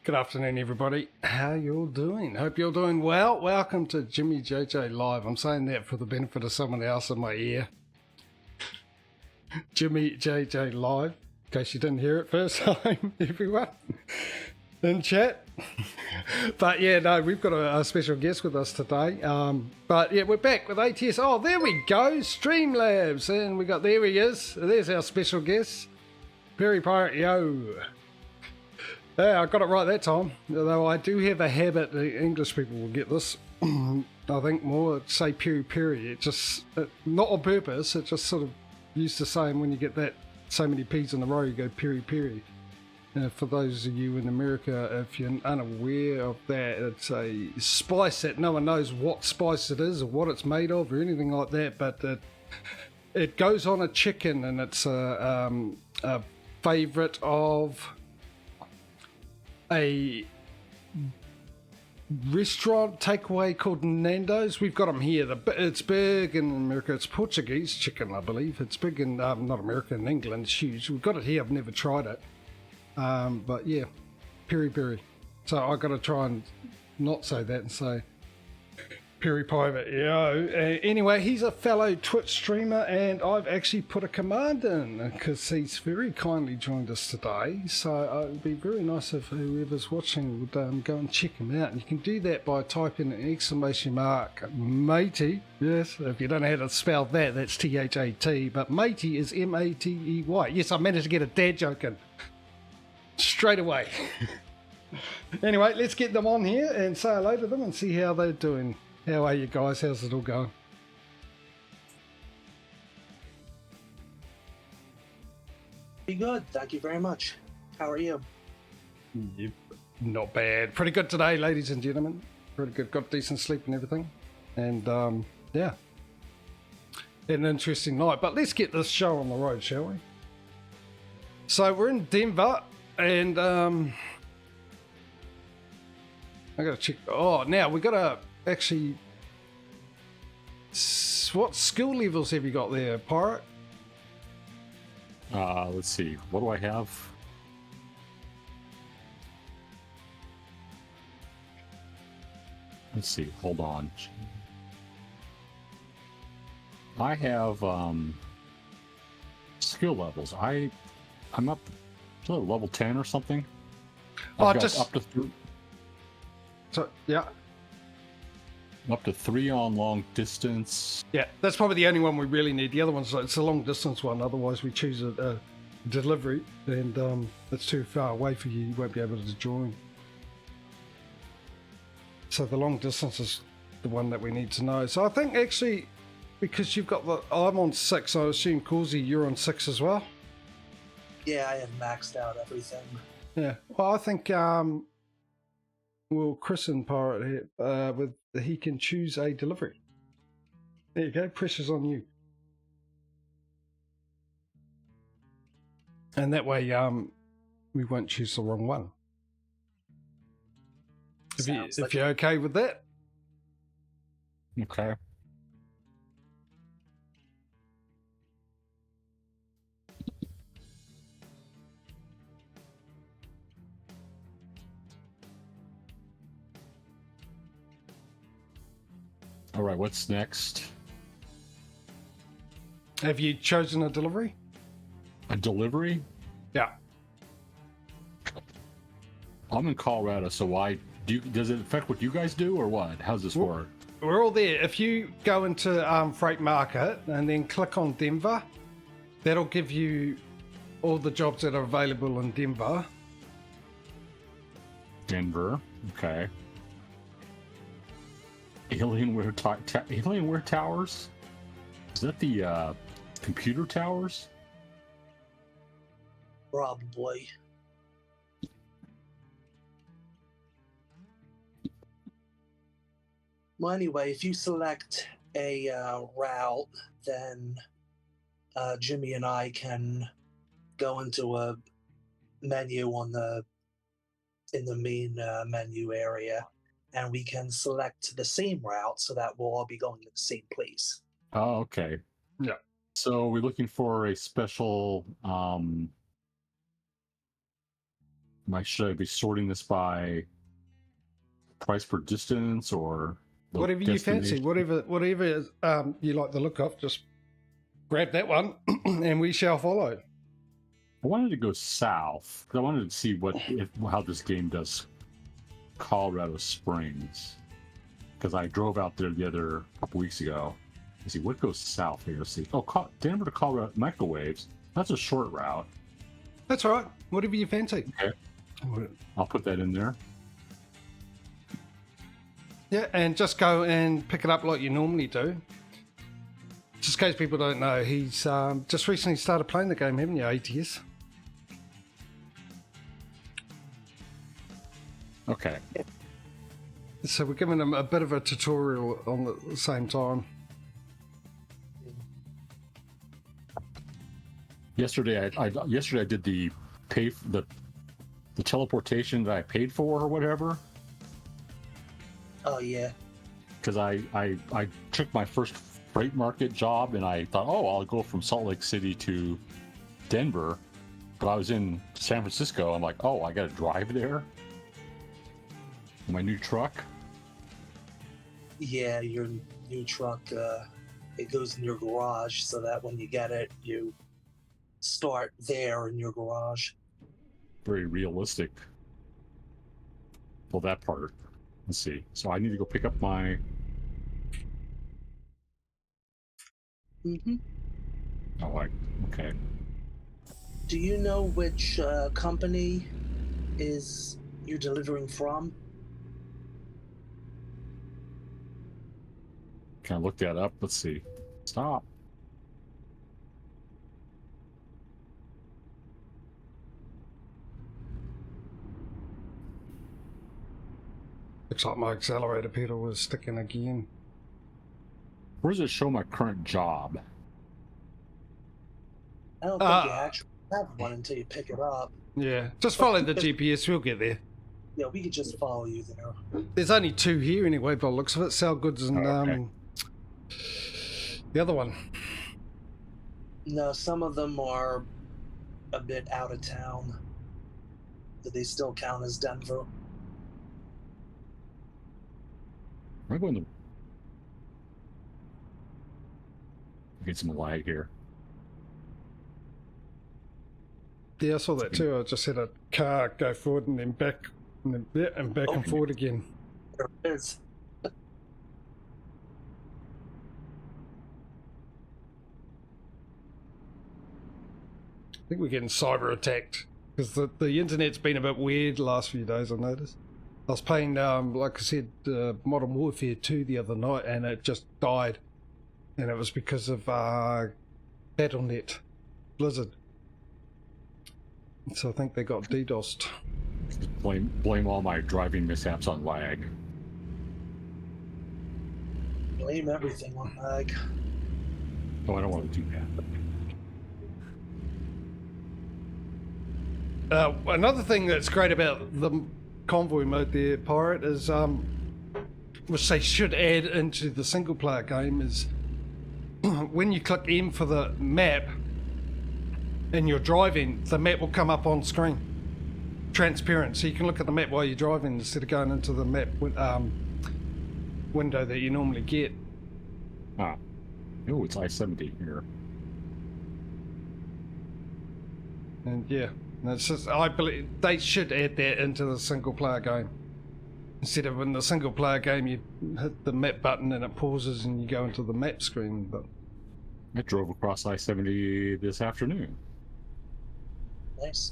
Good afternoon, everybody. How you all doing? Hope you're doing well. Welcome to Jimmy JJ Live. I'm saying that for the benefit of someone else in my ear. Jimmy JJ Live, in case you didn't hear it first time, everyone in chat. But yeah, no, we've got a special guest with us today. But yeah, we're back with ATS. Oh, there we go, Streamlabs. And we got, there he is. There's our special guest, Perry Pirate Yo. Yeah, I got it right that time. Although I do have a habit, the English people will get this. I think more say peri peri. It just, not on purpose, it just sort of used to saying when you get that so many P's in a row, you go peri peri. For those of you in America, if you're unaware of that, it's a spice that no one knows what spice it is or what it's made of or anything like that, but it goes on a chicken, and it's a favourite of a restaurant takeaway called Nando's. We've got them here. It's big in America. It's Portuguese chicken, I believe. It's big in not America, in England. It's huge. We've got it here. I've never tried it, but yeah, peri peri. So I got to try and not say that and say Perry Pirate. Yeah. Anyway, he's a fellow Twitch streamer, and I've actually put a command in because he's very kindly joined us today. So it would be very nice if whoever's watching would go and check him out. And you can do that by typing an exclamation mark matey. Yes, if you don't know how to spell that, that's THAT. But matey is MATEY. Yes, I managed to get a dad joke in straight away. Anyway, let's get them on here and say hello to them and see how they're doing. How are you guys? How's it all going? Pretty good. Thank you very much. How are you? Not bad. Pretty good today, ladies and gentlemen. Pretty good. Got decent sleep and everything. And yeah, had an interesting night. But let's get this show on the road, shall we? So we're in Denver, and I got to check. Oh, now we got to actually, what skill levels have you got there, Pirate? Let's see. What do I have? Let's see. Hold on. I have skill levels. I'm up to level 10 or something. I've got up to 3. So yeah. Up to 3 on long distance. Yeah, that's probably the only one we really need. The other one's it's a long distance one. Otherwise, we choose a delivery, and it's too far away for you. You won't be able to join. So the long distance is the one that we need to know. So I think actually, because you've got I'm on 6. I assume Causey, you're on 6 as well. Yeah, I have maxed out everything. Yeah. Well, I think we'll christen Pirate here with he can choose a delivery. There you go. Pressure's on you. And that way, we won't choose the wrong one. If you're okay with that. Okay. All right, what's next? Have you chosen a delivery? A delivery? Yeah. I'm in Colorado, so does it affect what you guys do or what? How's this work? We're all there. If you go into Freight Market and then click on Denver, that'll give you all the jobs that are available in Denver. Denver, okay. Alienware Towers? Is that the computer towers? Probably. Well, anyway, if you select a route, then Jimmy and I can go into a menu in the main menu area, and we can select the same route so that we'll all be going to the same place. Oh, okay. Yeah. So we're looking for a special should I be sorting this by price per distance or whatever you fancy, whatever you like the look of, just grab that one and we shall follow. I wanted to go south because I wanted to see how this game does Colorado Springs, because I drove out there the other couple weeks ago. Let's see what goes south here. Let's see. Oh, Denver to Colorado microwaves. That's a short route. That's all right. Whatever you fancy. Okay. I'll put that in there. Yeah, and just go and pick it up like you normally do. Just in case people don't know, he's just recently started playing the game, haven't you, ATS? Okay. So we're giving him a bit of a tutorial on the same time. Yesterday I did the the teleportation that I paid for or whatever. Oh yeah. Because I took my first freight market job and I thought, oh, I'll go from Salt Lake City to Denver, but I was in San Francisco. I'm like, oh, I got to drive there. My new truck. Yeah, your new truck. It goes in your garage, so that when you get it, you start there in your garage. Very realistic. Well, that part. Let's see. So I need to go pick up my. Mm-hmm. Oh, okay. Do you know which company is you're delivering from? Can I look that up? Let's see. Stop. Looks like my accelerator pedal was sticking again. Where does it show my current job? I don't think you actually have one until you pick it up. Yeah, just follow the GPS, we'll get there. Yeah, we could just follow you there. There's only two here anyway, by the looks of it. Sell goods and okay. The other one. No, some of them are a bit out of town. Do they still count as Denver? Am I going to get some lag here? Yeah, I saw that too. I just had a car go forward and then back, and forward again. There it is. I think we're getting cyber attacked because the internet's been a bit weird the last few days, I noticed. I was playing, like I said, Modern Warfare 2 the other night and it just died. And it was because of BattleNet, Blizzard. So I think they got DDoSed. Blame all my driving mishaps on lag. Blame everything on lag. Oh, I don't want to do that. Another thing that's great about the Convoy mode there, Pirate, is which they should add into the single player game, is when you click M for the map and you're driving, the map will come up on screen, transparent, so you can look at the map while you're driving instead of going into the map window that you normally get. Oh, it's I-70 here. And yeah, it's just, I believe they should add that into the single player game. Instead of in the single player game, you hit the map button and it pauses and you go into the map screen. But I drove across I-70 this afternoon. Nice.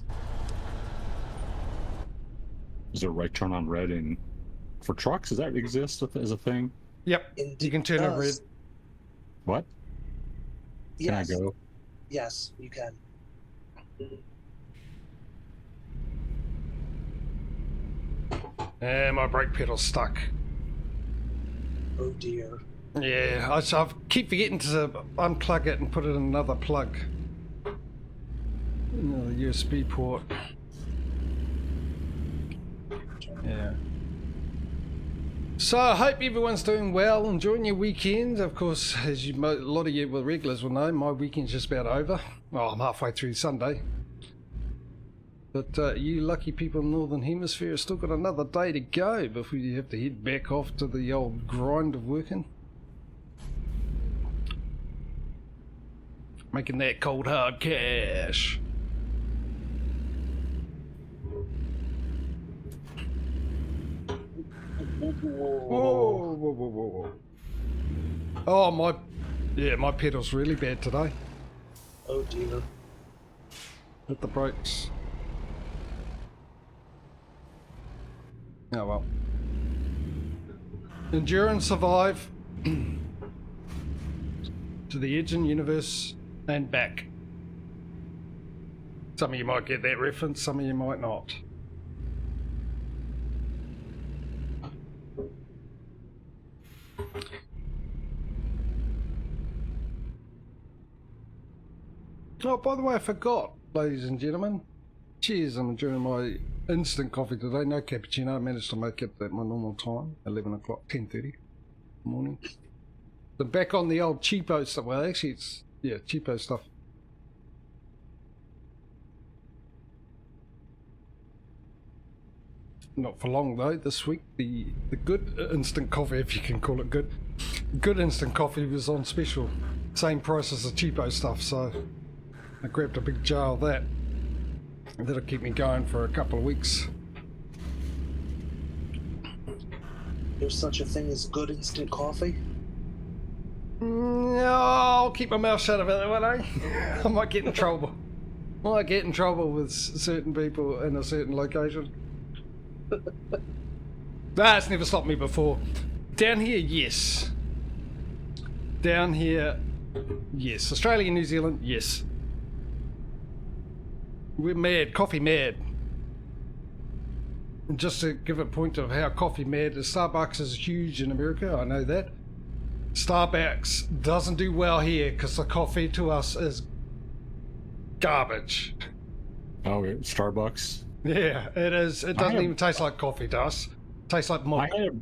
Is there a right turn on red for trucks? Does that exist as a thing? Yep. Indeed you can turn it red. What? Yes. Can I go? Yes, you can. And my brake pedal's stuck. Oh dear. Yeah, I keep forgetting to unplug it and put it in another plug. Another USB port. Yeah. So I hope everyone's doing well, enjoying your weekend. Of course, as a lot of you with regulars will know, my weekend's just about over. Oh, I'm halfway through Sunday. But you lucky people in the Northern Hemisphere have still got another day to go before you have to head back off to the old grind of working. Making that cold hard cash. Whoa, whoa, whoa, whoa, whoa. Oh, my pedal's really bad today. Oh dear. Hit the brakes. Oh well. Endure and survive to the edge and universe and back. Some of you might get that reference, some of you might not. Oh, by the way, I forgot, ladies and gentlemen. Cheers, I'm enjoying my instant coffee today. No cappuccino. I managed to make it at my normal time, 11 o'clock, 10:30 in the morning. So back on the old cheapo stuff. Well, actually, it's, yeah, cheapo stuff. Not for long, though. This week, the good instant coffee, if you can call it good instant coffee was on special. Same price as the cheapo stuff, so I grabbed a big jar of that. That'll keep me going for a couple of weeks. There's such a thing as good instant coffee? No, I'll keep my mouth shut about that one, eh? I might get in trouble. Might get in trouble with certain people in a certain location. That's never stopped me before. Down here, yes. Down here, yes. Australia and New Zealand, yes. We're mad, coffee mad. And just to give a point of how coffee mad is, Starbucks is huge in America, I know that. Starbucks doesn't do well here because the coffee to us is garbage. Oh, Starbucks? Yeah, it is. It doesn't even taste like coffee to us. It tastes like milk. I had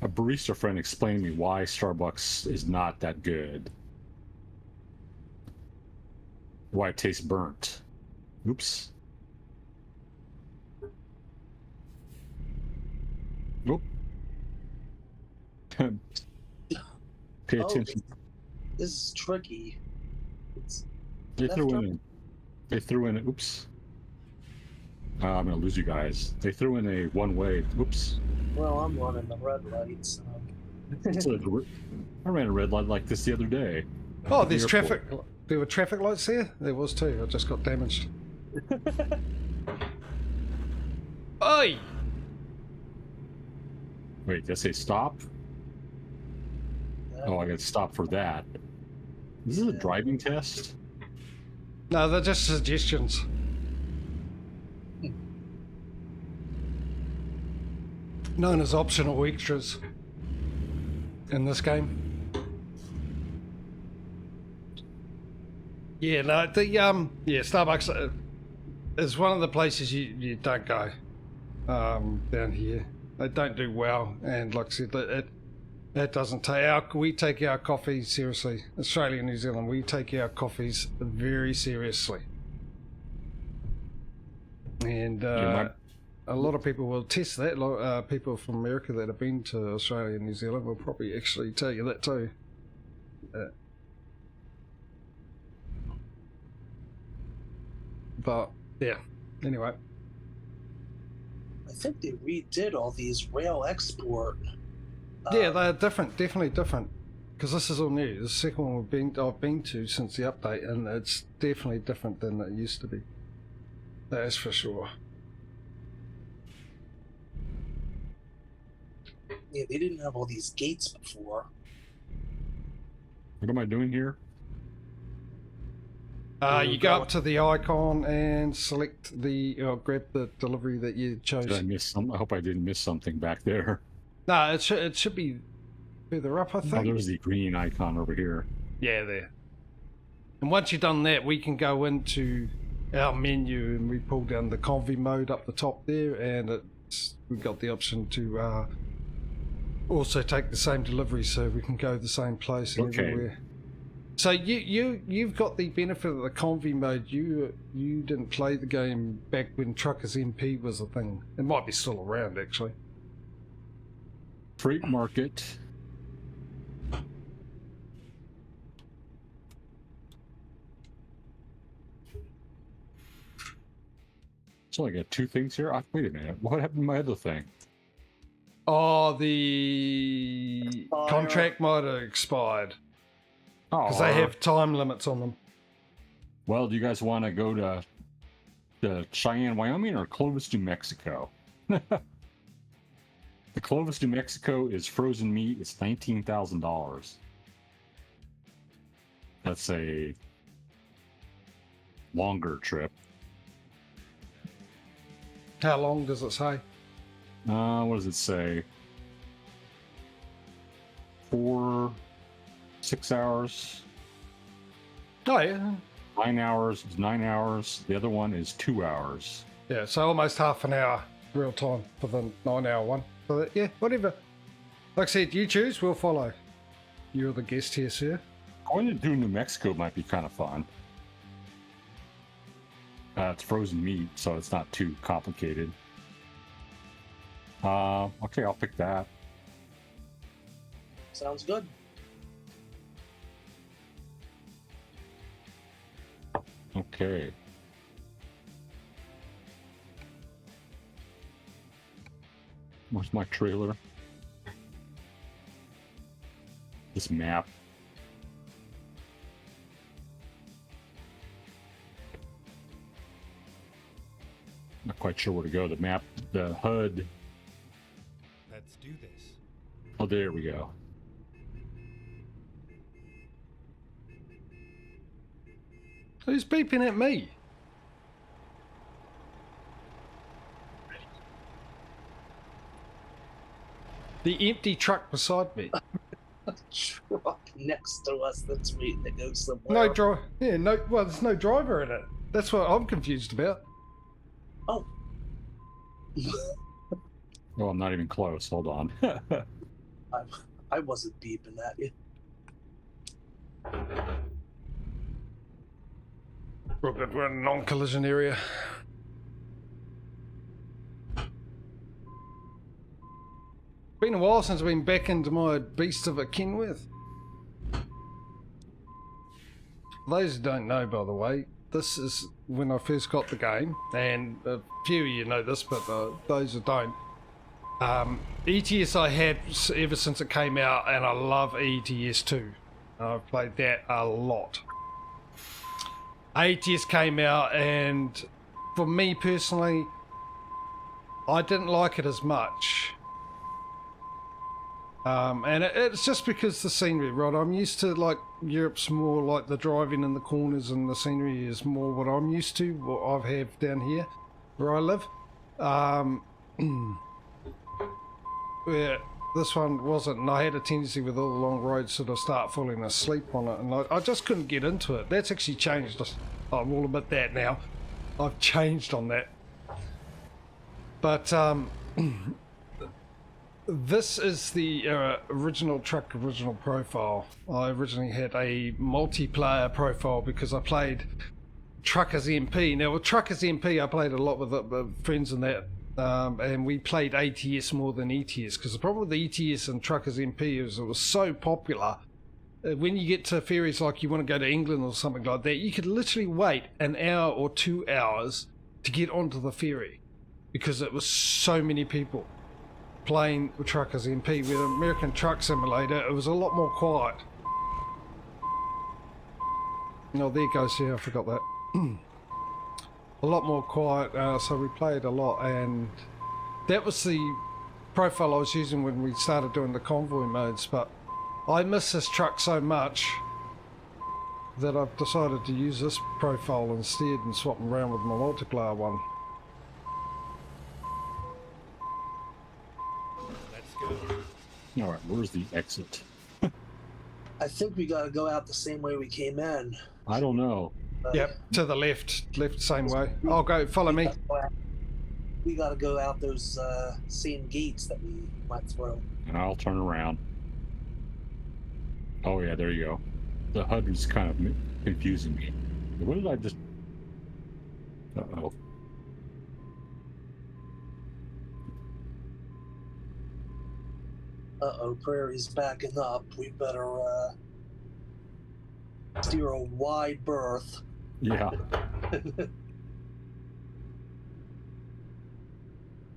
a barista friend explain to me why Starbucks is not that good. Why it tastes burnt. Oops. Nope. Pay attention. This is tricky. They threw in. Oops. I'm gonna lose you guys. They threw in a one-way. Oops. Well, I'm running the red light, so. I ran a red light like this the other day. Oh, there's traffic. There were traffic lights there? There was too. I just got damaged. Oi! Wait, did I say stop? Oh, I got to stop for that. Is this a driving test? No, they're just suggestions. Known as optional extras in this game. Yeah, no, the Starbucks is one of the places you don't go down here. They don't do well, and like I said, it doesn't take we take our coffee seriously. Australia and New Zealand, we take our coffees very seriously, and a lot of people will test that. People from America that have been to Australia and New Zealand will probably actually tell you that too. But yeah, anyway. I think they redid all these rail export. Yeah, they're different, definitely different. Because this is all new. This is the second one I've been to since the update, and it's definitely different than it used to be. That is for sure. Yeah, they didn't have all these gates before. What am I doing here? You go up to the icon and select grab the delivery that you chose. Did I miss some? I hope I didn't miss something back there. No, it should be further up, I think. Oh, there's the green icon over here. Yeah, there. And once you've done that, we can go into our menu and we pull down the Convoy mode up the top there, and we've got the option to also take the same delivery, so we can go the same place and everywhere. So you've got the benefit of the Convoy mode. You didn't play the game back when Truckers MP was a thing. It might be still around, actually. Freight market. So I got two things here. Wait a minute. What happened to my other thing? Oh, the contract might have expired. Because they have time limits on them. Well, do you guys want to go to Cheyenne, Wyoming, or Clovis, New Mexico? The Clovis, New Mexico is frozen meat. It's $19,000. That's a longer trip. How long does it say? What does it say? 6 hours. Oh, yeah. 9 hours is 9 hours. The other one is 2 hours. Yeah, so almost half an hour real time for the 9-hour one. So, yeah, whatever. Like I said, you choose, we'll follow. You're the guest here, sir. Going to do New Mexico might be kind of fun. It's frozen meat, so it's not too complicated. Okay, I'll pick that. Sounds good. Okay. Where's my trailer? This map. Not quite sure where to go. The map, the HUD. Let's do this. Oh, there we go. Who's beeping at me? The empty truck beside me. Truck next to us that's waiting to go somewhere. No driver. Yeah, no. Well, there's no driver in it. That's what I'm confused about. Oh. Oh, I'm not even close. Hold on. I wasn't beeping at you. We're good. We're in a non-collision area. Been a while since I've been back into my beast of a Kenworth. For those who don't know, by the way, this is when I first got the game, and a few of you know this, but those who don't. ETS I had ever since it came out, and I love ETS 2. I've played that a lot. ATS came out, and for me personally, I didn't like it as much. And it's just because the scenery, right? I'm used to, like, Europe's more like the driving in the corners, and the scenery is more what I'm used to, what I have down here where I live. Where this one wasn't, and I had a tendency with all the long roads to start falling asleep on it, and I just couldn't get into it. That's actually changed. I will admit that now. I've changed on that. But this is the original profile. I originally had a multiplayer profile because I played Truckers MP. Now with Truckers MP, I played a lot with friends and that. And we played ATS more than ETS, because the problem with ETS and Truckers MP is it was so popular. When you get to ferries like you want to go to England or something like that, you could literally wait an hour or 2 hours to get onto the ferry, because it was so many people playing Truckers MP. With American Truck Simulator, it was a lot more quiet. Oh, there goes, yeah, I forgot that. A lot more quiet, so we played a lot, and that was the profile I was using when we started doing the Convoy modes. But I miss this truck so much that I've decided to use this profile instead and swap them around with my multiplayer one. Let's go. All right, where's the exit? I think we gotta go out the same way we came in. I don't know. Yep, to the left, same way. I'll go, follow me. We gotta go out those same gates that we went through. And I'll turn around. Oh yeah, there you go. The HUD was kind of confusing me. What did I just... Uh-oh. Uh-oh, Prairie's backing up. We better steer a wide berth. Yeah.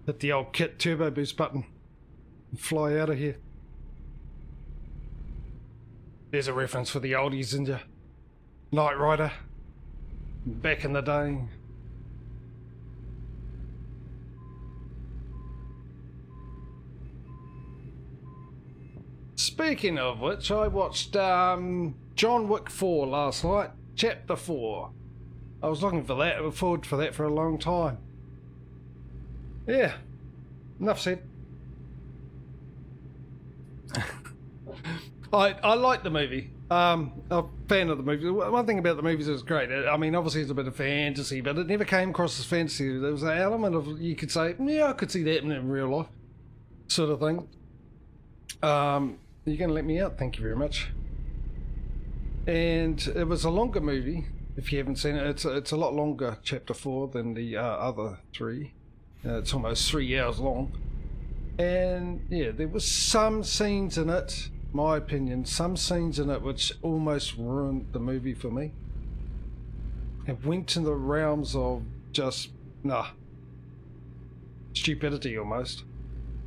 Hit the old kit turbo boost button and fly out of here. There's a reference for the oldies, isn't ya? Knight Rider. Back in the day. Speaking of which, I watched John Wick 4 last night. Chapter 4. I was looking for that, forward for that for a long time. Yeah. Enough said. I like the movie. I'm a fan of the movie. One thing about the movies is great. I mean, obviously it's a bit of fantasy, but it never came across as fantasy. There was an element of, you could say, yeah, I could see that in real life, sort of thing. You're going to let me out? Thank you very much. And it was a longer movie. If you haven't seen it, it's a lot longer, Chapter 4, than the other 3. It's almost 3 hours long. And yeah, there was some scenes in it, my opinion, some scenes in it which almost ruined the movie for me. It went to the realms of just, stupidity almost.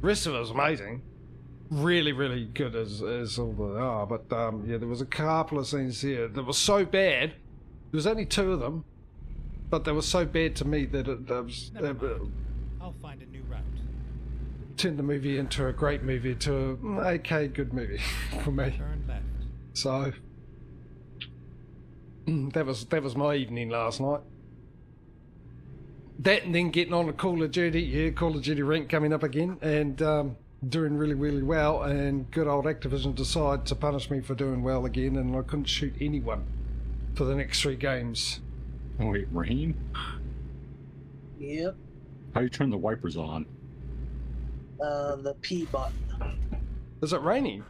The rest of it was amazing. Really, really good as all they are. But yeah, there was a couple of scenes here that were so bad. There was only 2 of them, but they were so bad to me that it I'll find a new route. turned the movie into a great movie to an okay good movie for me. Turn left. So that was my evening last night. That and then getting on a Call of Duty, Call of Duty rank coming up again, and doing really, really well. And good old Activision decided to punish me for doing well again, and I couldn't shoot anyone for the next 3 games. Oh, wait, rain? Yep. How do you turn the wipers on? The P button. Is it raining?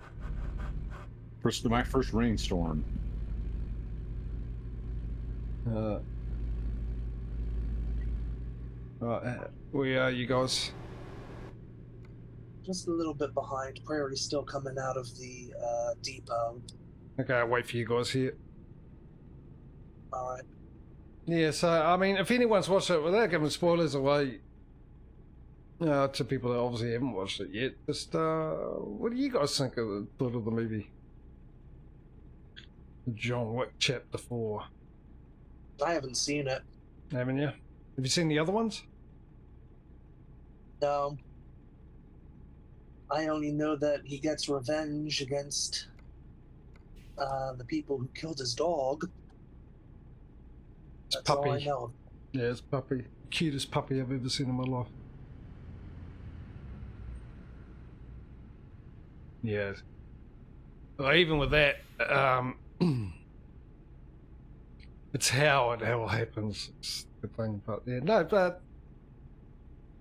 My first rainstorm. Right, where are you guys? Just a little bit behind. Prairie's still coming out of the depot. Okay, I'll wait for you guys here. Alright. Yeah, so, I mean, if anyone's watched it, without giving spoilers away to people that obviously haven't watched it yet, just, what do you guys think of the movie? John Wick Chapter 4. I haven't seen it. Haven't you? Have you seen the other ones? No. I only know that he gets revenge against the people who killed his dog. That's Puppy. all I know. Yeah, it's Puppy. Cutest puppy I've ever seen in my life. Yeah. Well, even with that, it's how it all happens. It's the thing, but yeah, no, but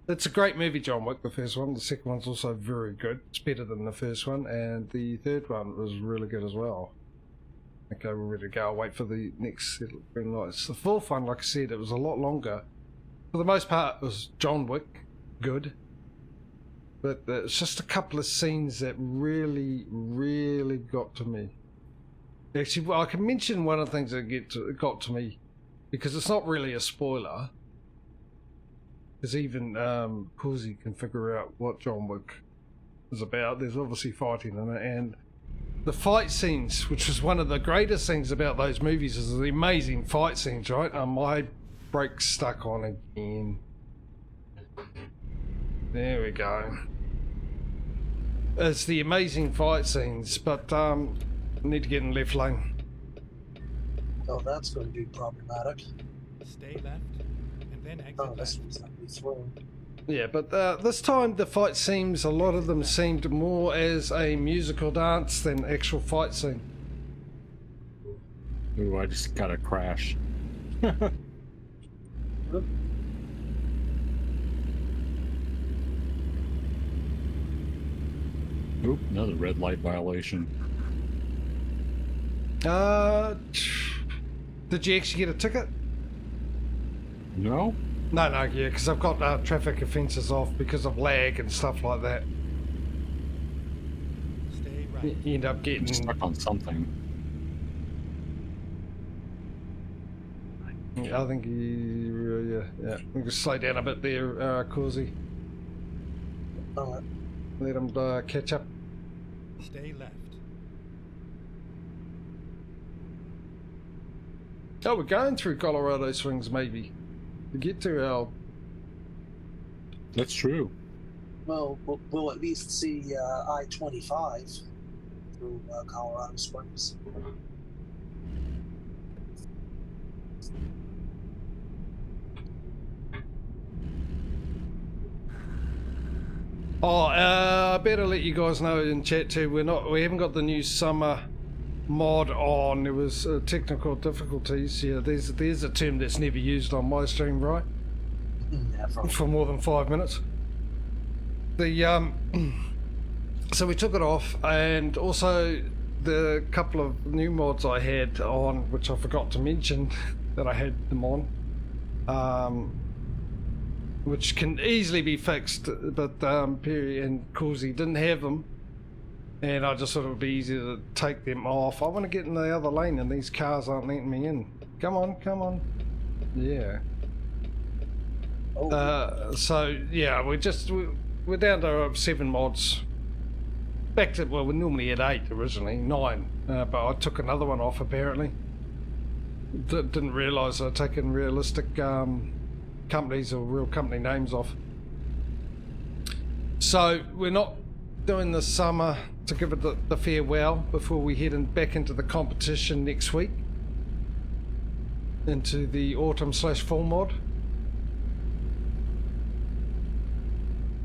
it's a great movie, John Wick, the first one. The second one's also very good. It's better than the first one, and the third one was really good as well. Okay, we're ready to go. I'll wait for the next green lights. The fourth one, like I said, it was a lot longer. For the most part, it was John Wick, good. But it's just a couple of scenes that really, really got to me. Actually, well, I can mention one of the things that got to me, because it's not really a spoiler. Because even Pulsey can figure out what John Wick is about. There's obviously fighting in it, and the fight scenes, which was one of the greatest things about those movies, is the amazing fight scenes, right? My brakes stuck on again. There we go. It's the amazing fight scenes, but I need to get in left lane. Oh, that's going to be problematic. Stay left, and then exit Oh, left. this one's going to be through. Yeah, but this time the fight seems, a lot of them seemed more as a musical dance than actual fight scene. Ooh, I just got a crash. Oop, another red light violation. Did you actually get a ticket? No? No, yeah, because I've got traffic offences off because of lag and stuff like that. Stay right. You end up getting... Stuck on something. Yeah, I think yeah. We can slow down a bit there, Causey. Alright. Let him catch up. Stay left. Oh, we're going through Colorado Springs, maybe. To get to our... That's true. Well, we'll at least see I-25 through Colorado Springs. Oh, I better let you guys know in chat too. We haven't got the new summer mod on. There was technical difficulties. Yeah, there's a term that's never used on my stream, right? Never. For more than 5 minutes. The so we took it off, and also the couple of new mods I had on, which I forgot to mention that I had them on, which can easily be fixed, but Perry and Causey didn't have them, and I just thought it would be easier to take them off. I want to get in the other lane, and these cars aren't letting me in. Come on. Yeah. Oh. So yeah, we're down to 7 mods. Back to, well, we're normally at 8 originally, 9, but I took another one off apparently. Didn't realise I'd taken realistic companies or real company names off. So we're not doing the summer to give it the farewell before we head back into the competition next week, into the autumn/fall mod.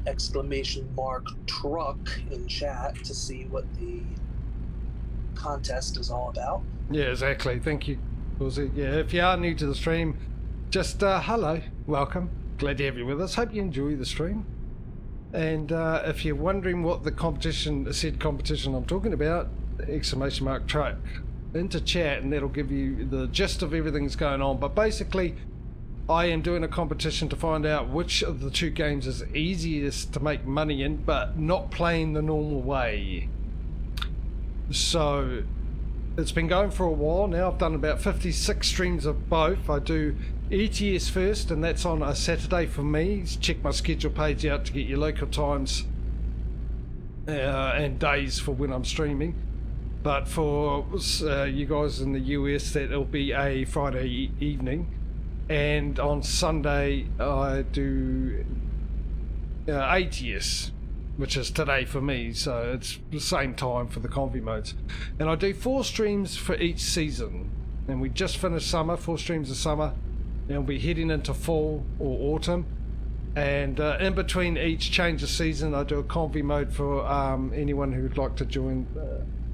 Exclamation mark truck in chat to see what the contest is all about. Yeah, exactly. Thank you, Causey. Yeah, if you are new to the stream, just hello, welcome. Glad to have you with us. Hope you enjoy the stream. And if you're wondering what the competition I'm talking about, exclamation mark truck into chat, and that'll give you the gist of everything that's going on. But basically, I am doing a competition to find out which of the 2 games is easiest to make money in, but not playing the normal way. So it's been going for a while now. I've done about 56 streams of both. I do ETS first, and that's on a Saturday for me. Check my schedule page out to get your local times and days for when I'm streaming. But for you guys in the US, that'll be a Friday evening. And on Sunday I do ATS, which is today for me, so it's the same time for the Convoy modes. And I do 4 streams for each season, and we just finished summer, 4 streams of summer, and we'll be heading into fall or autumn. And in between each change of season, I do a Convoy mode for anyone who'd like to join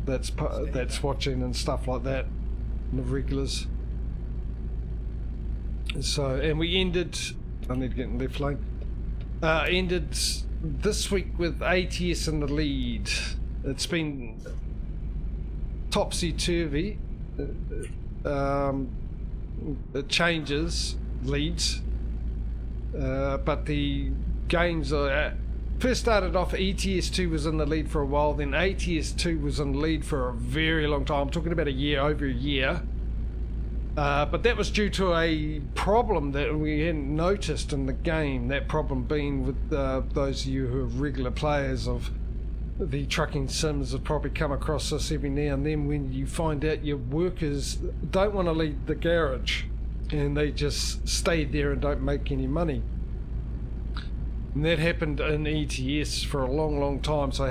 that's watching and stuff like that, the regulars. So, and we ended, I need to get in left lane, ended this week with ATS in the lead. It's been topsy-turvy. It changes leads, but the games are... First started off, ETS2 was in the lead for a while, then ATS2 was in the lead for a very long time. I'm talking about over a year. But that was due to a problem that we hadn't noticed in the game. That problem being with those of you who are regular players of the trucking sims have probably come across this every now and then, when you find out your workers don't want to leave the garage and they just stay there and don't make any money. And that happened in ETS for a long time. So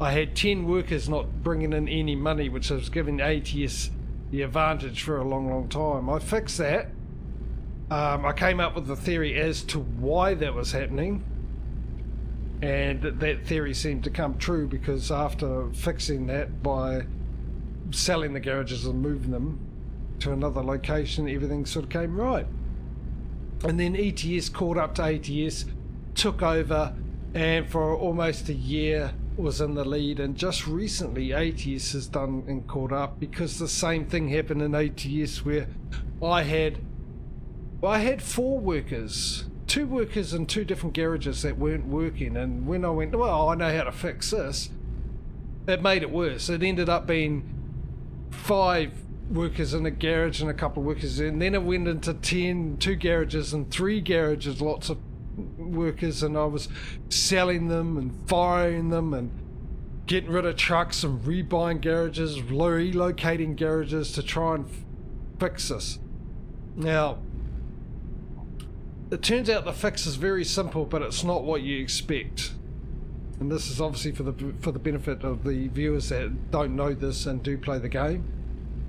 I had 10 workers not bringing in any money, which was giving ATS the advantage for a long time. I fixed that. I came up with a theory as to why that was happening, and that theory seemed to come true, because after fixing that by selling the garages and moving them to another location, everything sort of came right. And then ETS caught up to ATS, took over, and for almost a year was in the lead, and just recently ATS has done and caught up, because the same thing happened in ATS where I had 4 workers, 2 workers in 2 different garages that weren't working, and when I went, well, I know how to fix this, it made it worse. It ended up being 5 workers in a garage and a couple of workers, and then it went into 10, 2 garages and 3 garages, lots of workers, and I was selling them and firing them and getting rid of trucks and rebuying garages, relocating garages to try and fix this. Now, it turns out the fix is very simple, but it's not what you expect. And this is obviously for the benefit of the viewers that don't know this and do play the game,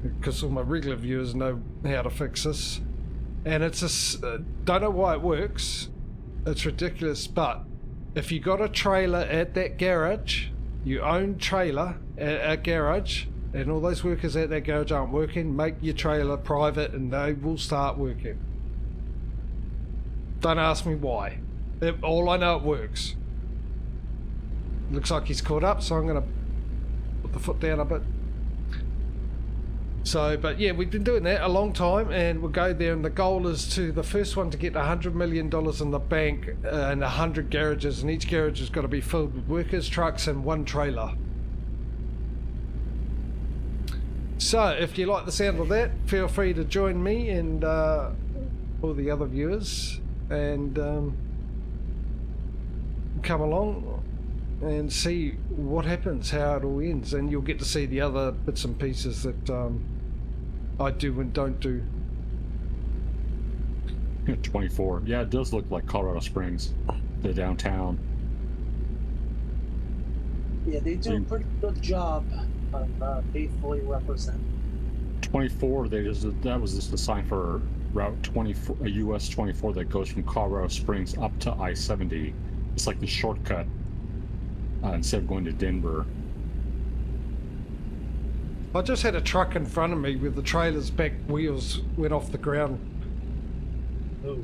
because all my regular viewers know how to fix this. And it's don't know why it works. It's ridiculous, but if you got a trailer at that garage, you own trailer at a garage, and all those workers at that garage aren't working, make your trailer private and they will start working. Don't ask me why. All I know, it works. Looks like he's caught up, so I'm going to put the foot down a bit. So, but yeah, we've been doing that a long time, and we'll go there, and the goal is to the first one to get $100 million in the bank and 100 garages, and each garage has got to be filled with workers, trucks, and 1 trailer. So, if you like the sound of that, feel free to join me and all the other viewers, and come along and see what happens, how it all ends, and you'll get to see the other bits and pieces that I do and don't do. 24. Yeah, it does look like Colorado Springs, the downtown. Yeah, they do a pretty good job of faithfully representing. 24. That was just a sign for Route 24, a US 24 that goes from Colorado Springs up to I-70. It's like the shortcut instead of going to Denver. I just had a truck in front of me with the trailer's back wheels went off the ground. Ooh.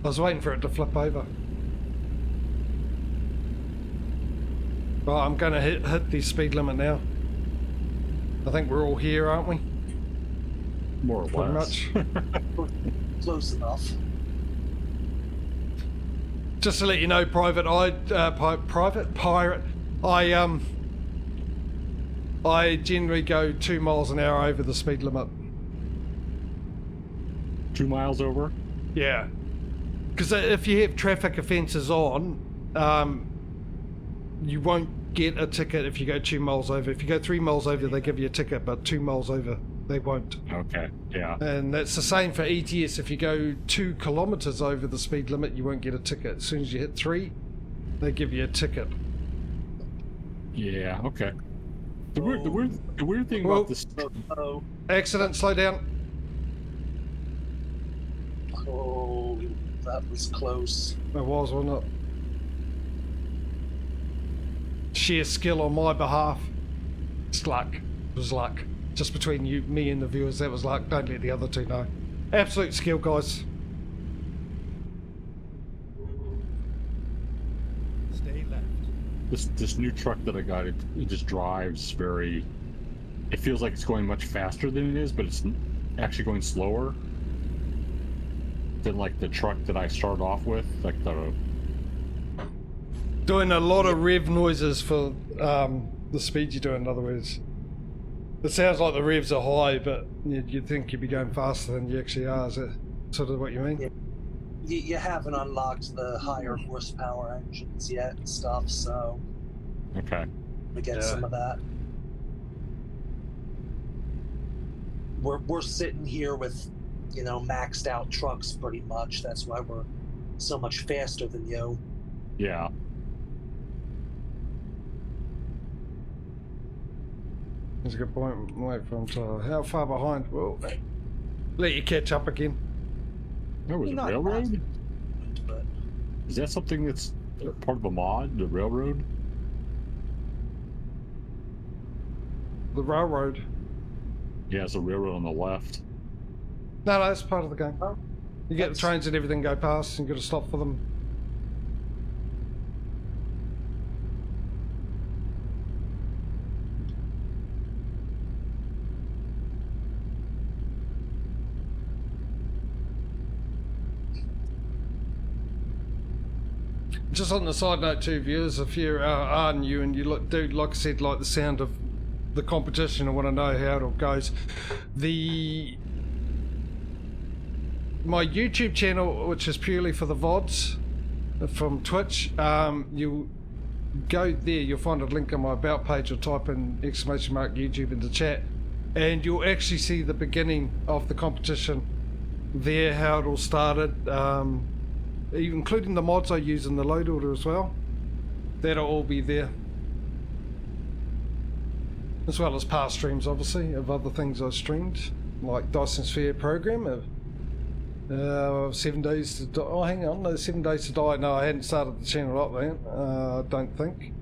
I was waiting for it to flip over. Well, I'm going to hit the speed limit now. I think we're all here, aren't we? More or Pretty less. much. Close enough. Just to let you know, Pirate, I generally go 2 miles an hour over the speed limit. 2 miles over? Yeah. Because if you have traffic offences on, you won't get a ticket if you go 2 miles over. If you go 3 miles over, they give you a ticket, but 2 miles over, they won't. Okay, yeah. And that's the same for ETS. If you go 2 kilometres over the speed limit, you won't get a ticket. As soon as you hit 3, they give you a ticket. Yeah, okay. The weird thing Whoa. about this... Oh, Accident, slow down. oh, that was close. It was, wasn't it? Sheer skill on my behalf. It's luck. It was luck. Just between me and the viewers, that was luck. Don't let the other 2 know. Absolute skill, guys. Stay left. This new truck that I got, it just drives very... It feels like it's going much faster than it is, but it's actually going slower than like the truck that I started off with, like the... Doing a lot of rev noises for the speed you're doing, in other words. It sounds like the revs are high, but you'd think you'd be going faster than you actually are. Is that sort of what you mean? Yeah. You haven't unlocked the higher horsepower engines yet and stuff, so Okay. we get Yeah. some of that. We're sitting here with, maxed out trucks pretty much. That's why we're so much faster than you. Yeah. That's a good point. Wait for him to... How far behind? Well, let you catch up again. There was a Not railroad? fast, but Is that something that's part of a mod, the railroad? The railroad. Yeah, it's a railroad on the left. No, that's part of the game. Oh, You get the that's- trains and everything go past, and you got to stop for them. just on the side note too, viewers, if you are new and you do, like I said, like the sound of the competition and want to know how it all goes, my YouTube channel, which is purely for the VODs from Twitch, you go there, you'll find a link on my about page, or type in !YouTube into chat, and you'll actually see the beginning of the competition there, how it all started, including the mods I use in the load order as well. That'll all be there, as well as past streams, obviously, of other things I streamed, like Dyson Sphere program of 7 days to die. Oh, hang on, no, 7 days to die. No, I hadn't started the channel up then. I don't think.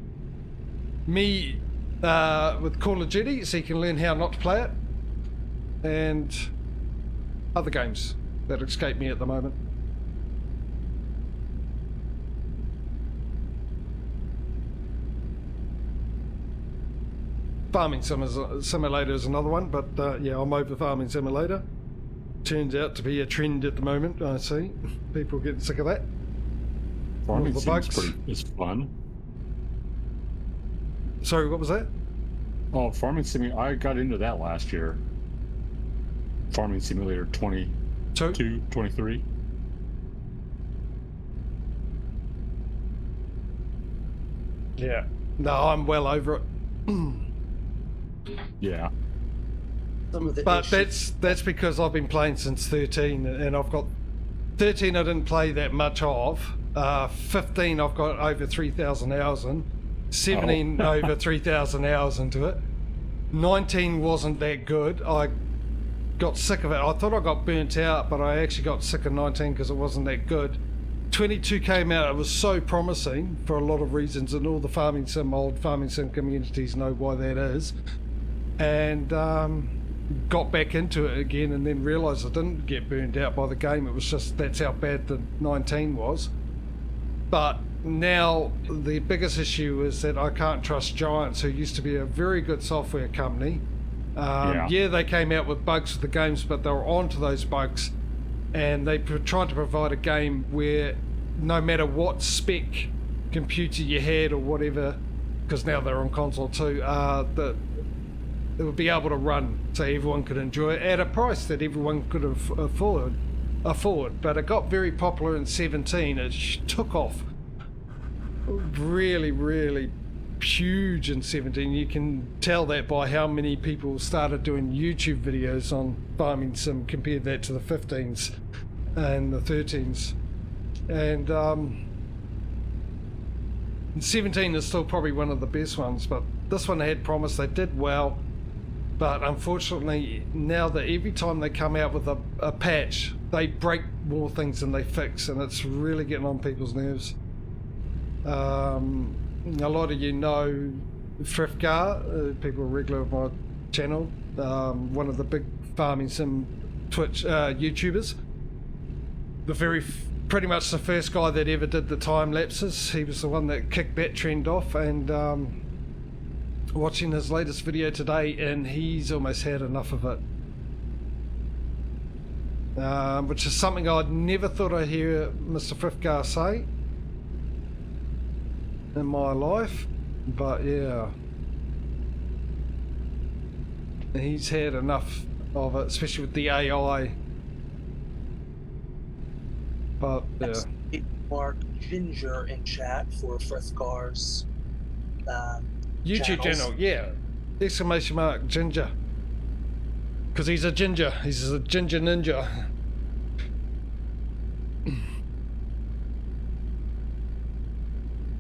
Me with Call of Duty, so you can learn how not to play it, and other games that escape me at the moment. Farming Simulator is another one, but yeah, I'm over Farming Simulator. Turns out to be a trend at the moment, I see. People getting sick of that. Farming is fun. Sorry, what was that? Oh, Farming Simulator, I got into that last year. Farming Simulator 22, 23. Yeah. No, I'm well over it. Yeah. But that's because I've been playing since 13, and I've got 13 I didn't play that much of. 15 I've got over 3,000 hours in. 17 over 3,000 hours into it. 19 wasn't that good. I got sick of it. I thought I got burnt out, but I actually got sick of 19 because it wasn't that good. 22 came out. It was so promising for a lot of reasons, and all the old farming sim communities know why that is. And got back into it again, and then realised I didn't get burned out by the game. It was just that's how bad the 19 was. But now the biggest issue is that I can't trust Giants, who used to be a very good software company. Yeah, they came out with bugs for the games, but they were onto those bugs, and they tried to provide a game where no matter what spec computer you had or whatever, because now they're on console too, it would be able to run so everyone could enjoy it at a price that everyone could afford. But it got very popular in 17. It took off really huge in 17. You can tell that by how many people started doing YouTube videos on Farming Sim, compared that to the 15s and the 13s. And 17 is still probably one of the best ones, but this one had promise. They did well. But unfortunately, now that every time they come out with a patch, they break more things than they fix, and it's really getting on people's nerves. A lot of you know Frifgar, people regular of my channel, one of the big farming sim Twitch YouTubers. Pretty much the first guy that ever did the time lapses. He was the one that kicked that trend off, and watching his latest video today, and he's almost had enough of it, which is something I'd never thought I'd hear Mr. Frifgar say in my life, but yeah, he's had enough of it, especially with the AI. But yeah, Mark Ginger in chat for Frifgar's YouTube channel, yeah. Exclamation mark Ginger. Because he's a ginger. He's a ginger ninja.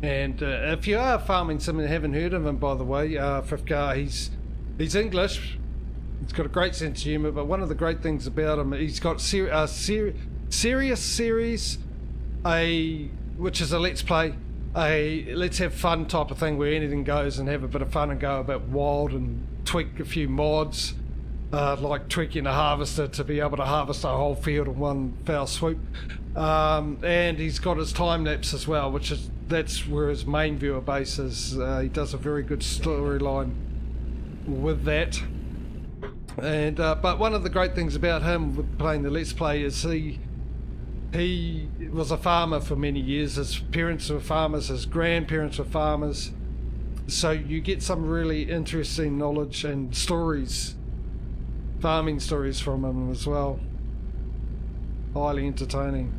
And if you are farming sim and haven't heard of him, by the way, Frifgar, he's English. He's got a great sense of humour, but one of the great things about him, he's got serious series, which is a let's play, let's have fun type of thing where anything goes, and have a bit of fun and go a bit wild and tweak a few mods, like tweaking a harvester to be able to harvest a whole field in one foul swoop. And he's got his time lapse as well, that's where his main viewer base is. He does a very good storyline with that. And but one of the great things about him with playing the let's play is he was a farmer for many years. His parents were farmers, his grandparents were farmers. So you get some really interesting knowledge and stories, farming stories from him as well. Highly entertaining.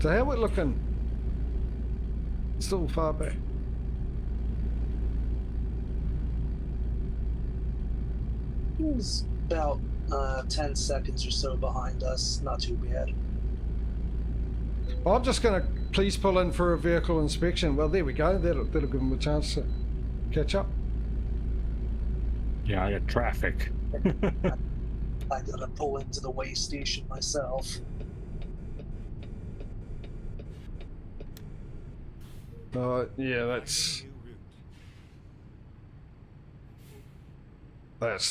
So how we're looking? Still far back. He's about 10 seconds or so behind us. Not too bad. I'm just going to please pull in for a vehicle inspection. Well, there we go. That'll give him a chance to catch up. Yeah, I got traffic. I gotta pull into the way station myself. Yeah, that's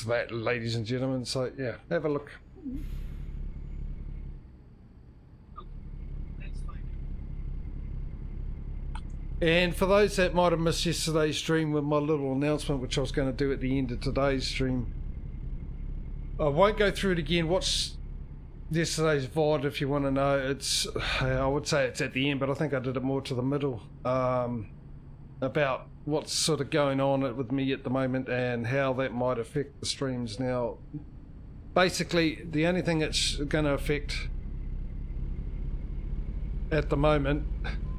that, ladies and gentlemen. So yeah, have a look. And for those that might have missed yesterday's stream with my little announcement, which I was going to do at the end of today's stream, I won't go through it again. Watch yesterday's VOD if you want to know. It's, I would say it's at the end, but I think I did it more to the middle, about what's sort of going on with me at the moment and how that might affect the streams. Now, basically, the only thing that's going to affect at the moment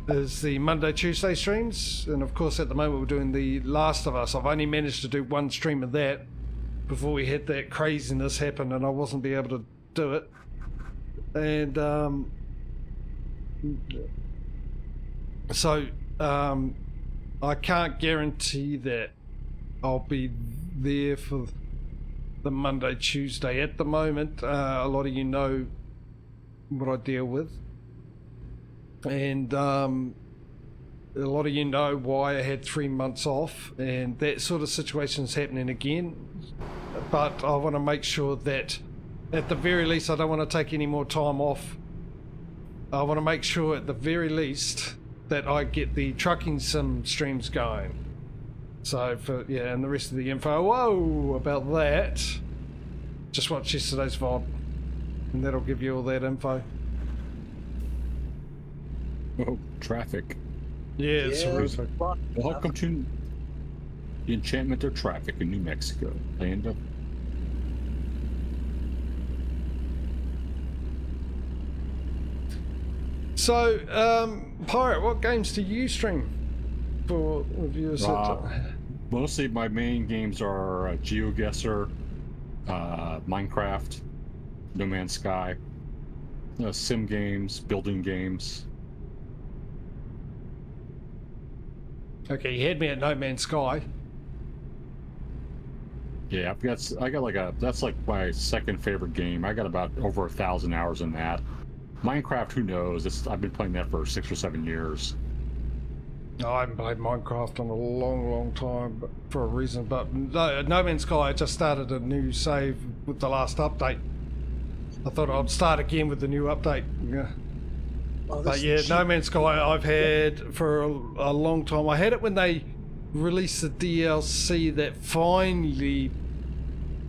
is the Monday, Tuesday streams. And of course, at the moment, we're doing The Last of Us. I've only managed to do one stream of that before we had that craziness happen and I wasn't be able to do it. And so I can't guarantee that I'll be there for the Monday, Tuesday. At the moment, a lot of you know what I deal with, and a lot of you know why I had 3 months off, and that sort of situation's happening again. But I want to make sure that at the very least I don't want to take any more time off. I want to make sure at the very least that I get the trucking sim streams going. So for, yeah, and the rest of the info, whoa, about that, just watch yesterday's VOD and that'll give you all that info. Oh, traffic. Yeah, it's horrific. Welcome to the enchantment of traffic in New Mexico, land of... So, Pirate, what games do you stream for viewers? Mostly my main games are GeoGuessr, Minecraft, No Man's Sky, sim games, building games. Okay, you had me at No Man's Sky. Yeah, I got like that's like my second favorite game. I got about over 1,000 hours in that. Minecraft, who knows? I've been playing that for 6 or 7 years. No, I haven't played Minecraft in a long time, but for a reason. But No Man's Sky, I just started a new save with the last update. I thought I'd start again with the new update. Yeah. Oh, But yeah, No Man's Sky I've had for a long time. I had it when they released the DLC that finally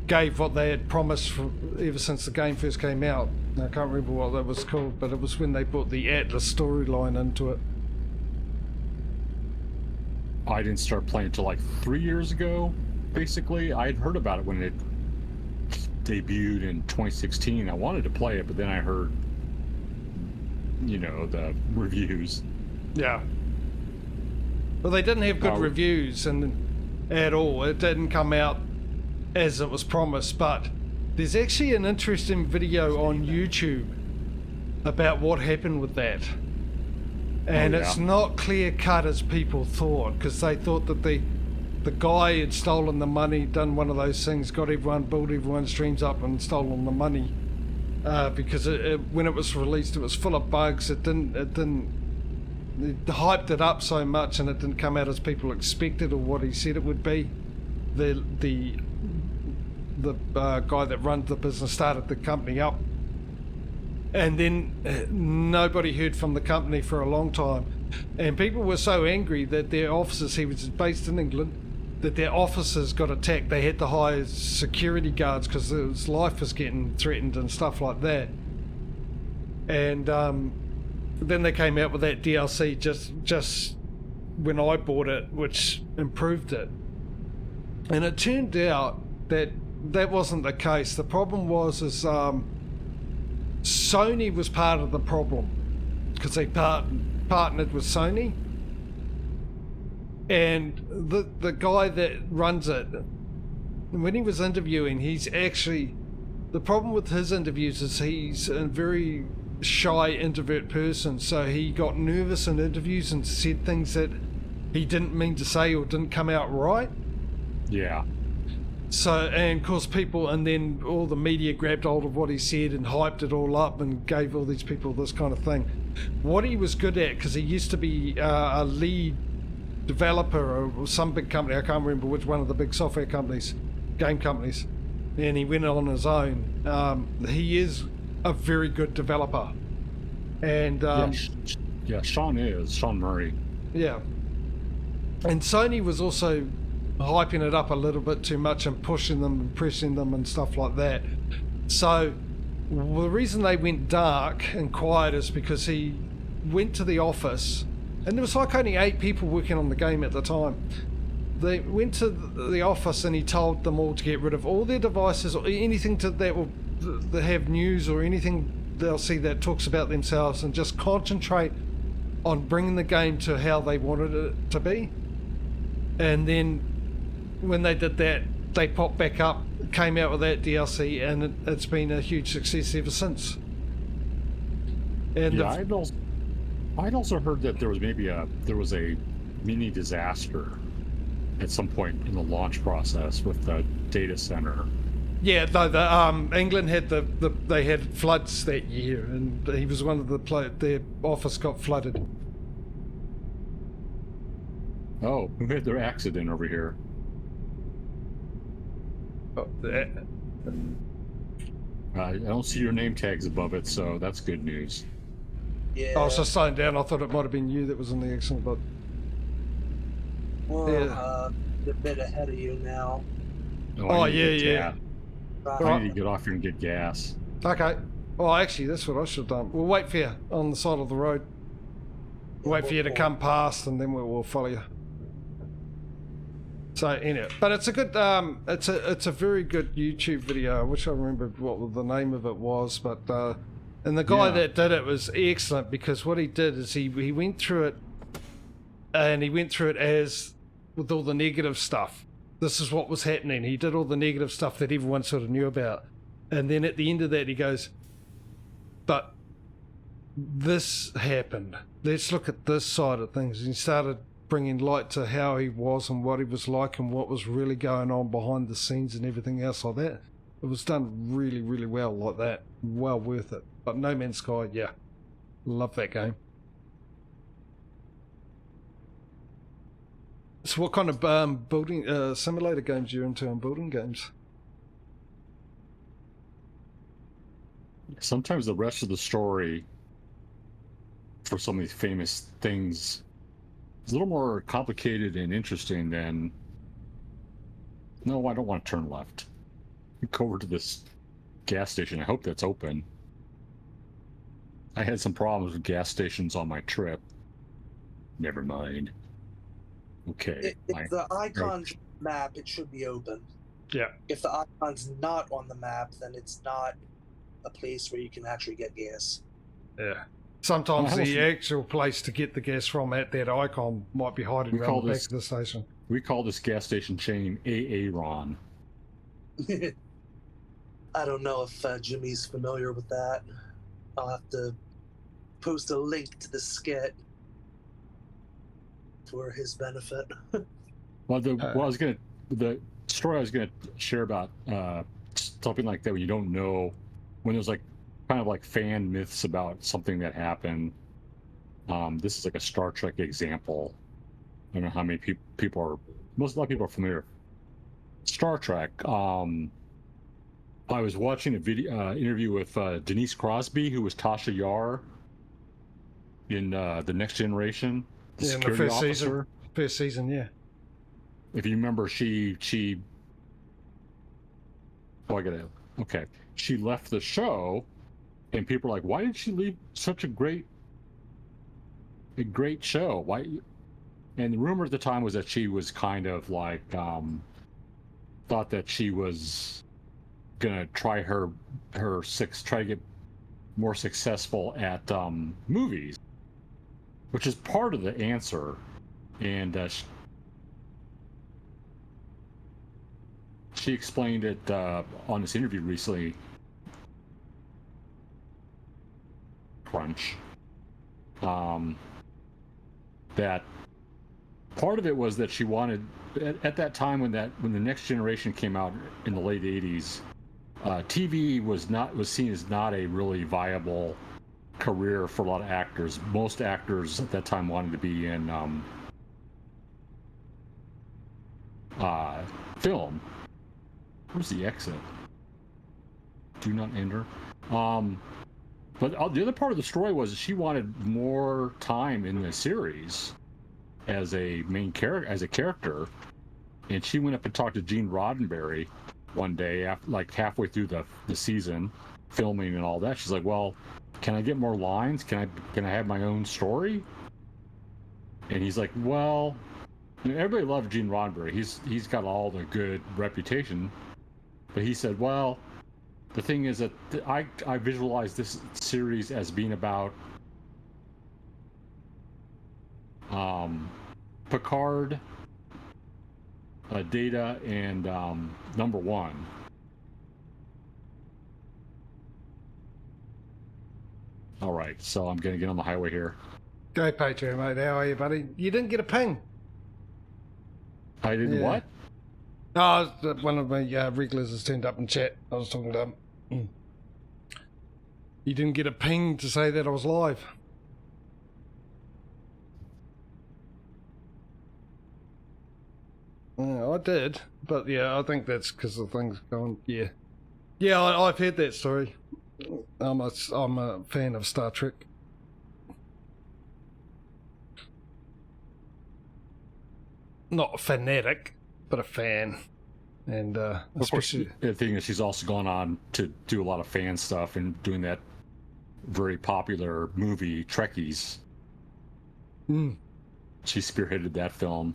gave what they had promised ever since the game first came out. I can't remember what that was called, but it was when they brought the Atlas storyline into it. I didn't start playing until like 3 years ago, basically. I had heard about it when it debuted in 2016. I wanted to play it, but then I heard, you know, the reviews. Yeah. Well, they didn't have good reviews at all. It didn't come out as it was promised, but there's actually an interesting video on YouTube about what happened with that. And it's not clear cut as people thought, because they thought that the guy had stolen the money, done one of those things, got everyone, built everyone's streams up and stolen the money. Because when it was released, it was full of bugs. They hyped it up so much and it didn't come out as people expected or what he said it would be. The guy that runs the business started the company up, and then nobody heard from the company for a long time, and people were so angry that their offices, he was based in England, that their officers got attacked. They had to hire security guards because his life was getting threatened and stuff like that. And then they came out with that DLC just when I bought it, which improved it. And it turned out that wasn't the case. The problem was Sony was part of the problem because they partnered with Sony. And the guy that runs it, when he was interviewing, the problem with his interviews is he's a very shy introvert person, so he got nervous in interviews and said things that he didn't mean to say or didn't come out right. Yeah. So, and of course and then all the media grabbed hold of what he said and hyped it all up and gave all these people this kind of thing. What he was good at, because he used to be a lead developer or some big company, I can't remember which one of the big software companies, game companies, and he went on his own. He is a very good developer. And Sean Murray. Yeah. And Sony was also hyping it up a little bit too much and pushing them and pressing them and stuff like that. So the reason they went dark and quiet is because he went to the office, and there was like only 8 people working on the game at the time. They went to the office and he told them all to get rid of all their devices or anything that will have news or anything they'll see that talks about themselves, and just concentrate on bringing the game to how they wanted it to be. And then when they did that, they popped back up, came out with that DLC, and it's been a huge success ever since. And yeah, I'd also heard that there was a mini disaster at some point in the launch process with the data center. Yeah, England had they had floods that year, and he was one of their office got flooded. Oh, who had their accident over here? Oh, I don't see your name tags above it, so that's good news. Yeah. I was just slowing down. I thought it might have been you that was in the accident, but We're a bit ahead of you now. Oh, yeah. I need to get off here and get gas. Okay. Well, actually, that's what I should have done. We'll wait for you on the side of the road. Wait for you to come past, and then we'll follow you. So anyway, but it's a good, it's a very good YouTube video. I wish I remembered what the name of it was, but and the guy that did it was excellent, because what he did is he went through it, and he went through it as with all the negative stuff. This is what was happening. He did all the negative stuff that everyone sort of knew about, and then at the end of that he goes, but this happened. Let's look at this side of things. And he started bringing light to how he was and what he was like and what was really going on behind the scenes and everything else like that. It was done really, really well like that. Well worth it. But No Man's Sky, yeah. Love that game. So what kind of building simulator games are you into on building games? Sometimes the rest of the story for some of these famous things is a little more complicated and interesting than... No, I don't want to turn left. Go over to this gas station. I hope that's open. I had some problems with gas stations on my trip. Never mind. Okay. If the icon's map, it should be open. Yeah. If the icon's not on the map, then it's not a place where you can actually get gas. Yeah. Sometimes the actual place to get the gas from at that icon might be hiding around the back of the station. We call this gas station chain Aaron. I don't know if Jimmy's familiar with that. I'll have to post a link to the skit for his benefit. Well, the story I was gonna share about something like that when you don't know, when there's like kind of like fan myths about something that happened. This is like a Star Trek example. I don't know how many people are. A lot of people are familiar. Star Trek. I was watching a video interview with Denise Crosby, who was Tasha Yar in the Next Generation. Yeah, in the first season, yeah. if you remember, she okay. She left the show, and people are like, "Why did she leave such a great show? Why?" And the rumor at the time was that she was kind of like thought that she was gonna try to get more successful at movies, which is part of the answer. And she explained it on this interview recently. Crunch. That part of it was that she wanted at that time when the Next Generation came out in the late 80s, TV was seen as not a really viable career for a lot of actors. Most actors at that time wanted to be in film. Where's the exit? Do not enter. But the other part of the story was she wanted more time in the series as a main character, and she went up and talked to Gene Roddenberry one day, after, like halfway through the season, filming and all that. She's like, "Well, can I get more lines? Can I have my own story?" And he's like, "Well, everybody loved Gene Roddenberry. He's got all the good reputation, but he said, well." The thing is that I visualize this series as being about Picard, Data, and Number One. All right, so I'm gonna get on the highway here. Go Patreon, mate. How are you, buddy? You didn't get a ping. I didn't what? Oh, one of my regulars has turned up in chat. I was talking to him. You didn't get a ping to say that I was live. I did, but yeah, I think that's because the thing's going. Yeah, I've heard that story. I'm a fan of Star Trek. Not a fanatic, but a fan. And especially of course, the thing is, she's also gone on to do a lot of fan stuff and doing that very popular movie Trekkies. She spearheaded that film.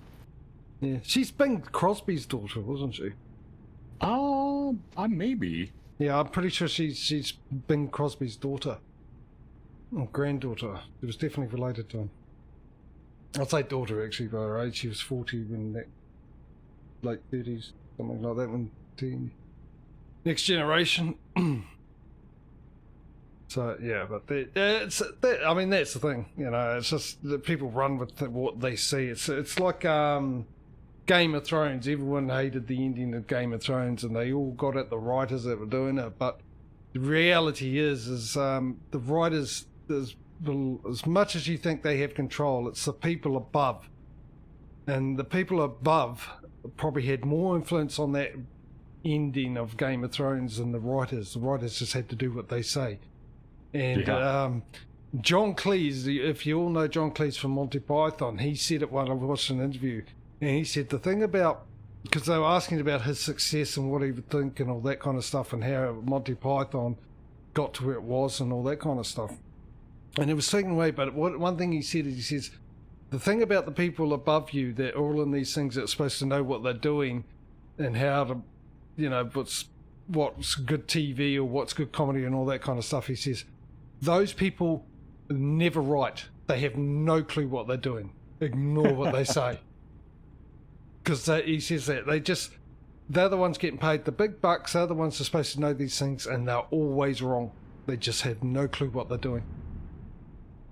Yeah, she's Bing Crosby's daughter, wasn't she? Oh, maybe. Yeah, I'm pretty sure she's Bing Crosby's daughter, or granddaughter. It was definitely related to him. I'd say daughter actually by her age. She was 40 when that late 30s. Something like that when the Next Generation. So yeah, but that's the thing, you know. It's just that people run with what they see. It's like Game of Thrones. Everyone hated the ending of Game of Thrones, and they all got at the writers that were doing it. But the reality is the writers, as much as you think they have control, it's the people above, and the people above probably had more influence on that ending of Game of Thrones than the writers. The writers just had to do what they say. And John Cleese, if you all know John Cleese from Monty Python, he said it when I watched an interview, and he said the thing about, because they were asking about his success and what he would think and all that kind of stuff, and how Monty Python got to where it was and all that kind of stuff. And it was taken away, but one thing he said is, he says, the thing about the people above you, they're all in these things that are supposed to know what they're doing and how to, you know, what's good TV or what's good comedy and all that kind of stuff. He says, those people never write. They have no clue what they're doing. Ignore what they say. Because he says that they're the ones getting paid the big bucks. They're the ones that are supposed to know these things, and they're always wrong. They just have no clue what they're doing.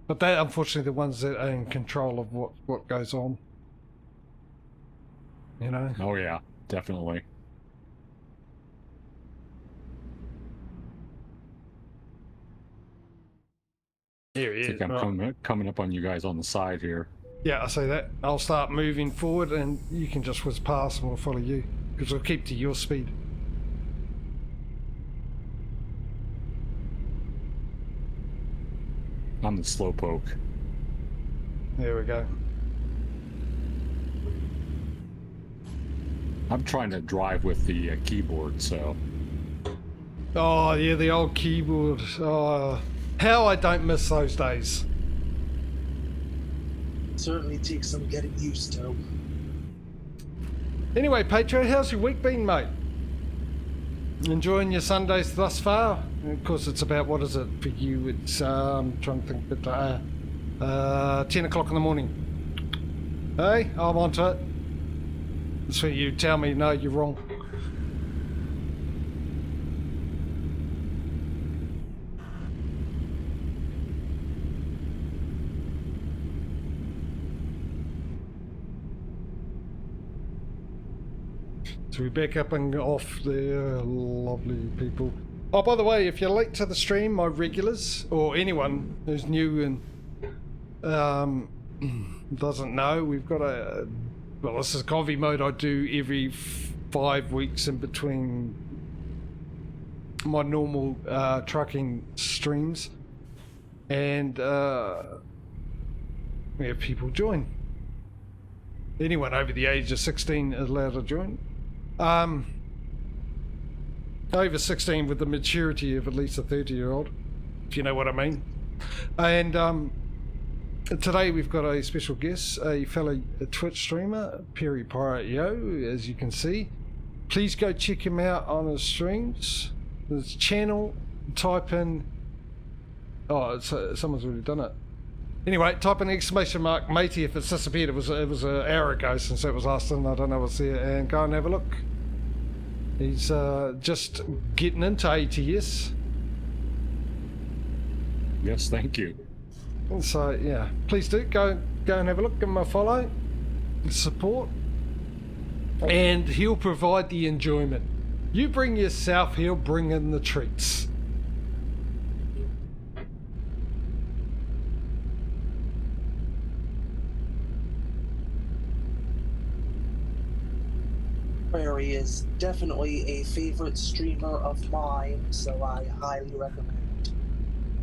But they're unfortunately the ones that are in control of what goes on. You know? Oh yeah, definitely. Here he I is. think I'm coming up on you guys on the side here. Yeah, I say that. I'll start moving forward and you can just whiz past and we'll follow you. Because we'll keep to your speed. I'm the slowpoke. There we go. I'm trying to drive with the keyboard, so Oh, yeah, the old keyboard. Oh, how I don't miss those days. Certainly takes some getting used to. Anyway, Patro, how's your week been, mate? Enjoying your Sundays thus far? Of course, it's about, what is it for you? It's, I'm trying to think, but, 10 o'clock in the morning. Hey, I'm onto it. So you tell me, no, you're wrong. So we're back up and off there, lovely people. Oh, by the way, if you're late to the stream, my regulars, or anyone who's new and doesn't know, we've got a, well, this is Convoy mode I do every 5 weeks in between my normal trucking streams, and we have people join. Anyone over the age of 16 is allowed to join. Over 16 with the maturity of at least a 30-year-old, if you know what I mean. And today we've got a special guest, a fellow Twitch streamer, Perry Pirate Yo, as you can see. Please go check him out on his streams. His channel, type in... Oh, someone's already done it. Anyway, type in exclamation mark matey if it's disappeared. It was an hour ago since it was asked, and I don't know what's there. And go and have a look. He's just getting into ATS. yes, thank you. So yeah, please do go and have a look. Give him a follow, support, and he'll provide the enjoyment. You bring yourself, he'll bring in the treats. Prairie is definitely a favorite streamer of mine, so I highly recommend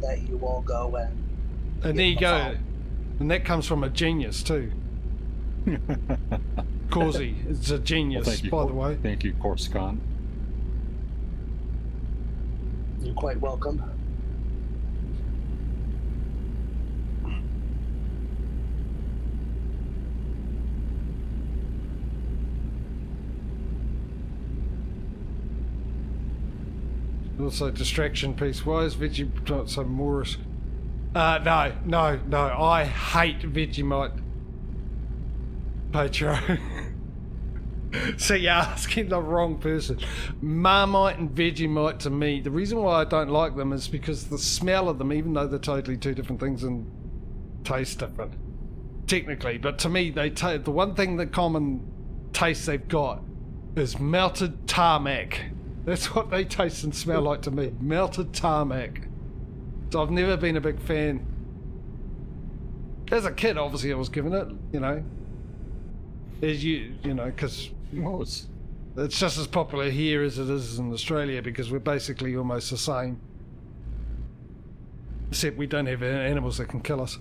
that you all go And there you go. And that comes from a genius too. Causey is a genius, Well, thank you, by the way. Thank you, Corsican. You're quite welcome. Also, distraction piece wise, Vegemite so Morris. No, I hate Vegemite. Patro. So you're asking the wrong person. Marmite and Vegemite to me, the reason why I don't like them is because the smell of them, even though they're totally two different things and taste different, technically, but to me, they the one thing that common taste they've got is melted tarmac. That's what they taste and smell like to me. Melted tarmac. So I've never been a big fan. As a kid, obviously, I was given it, you know. As you know, because it's just as popular here as it is in Australia because we're basically almost the same. Except we don't have animals that can kill us.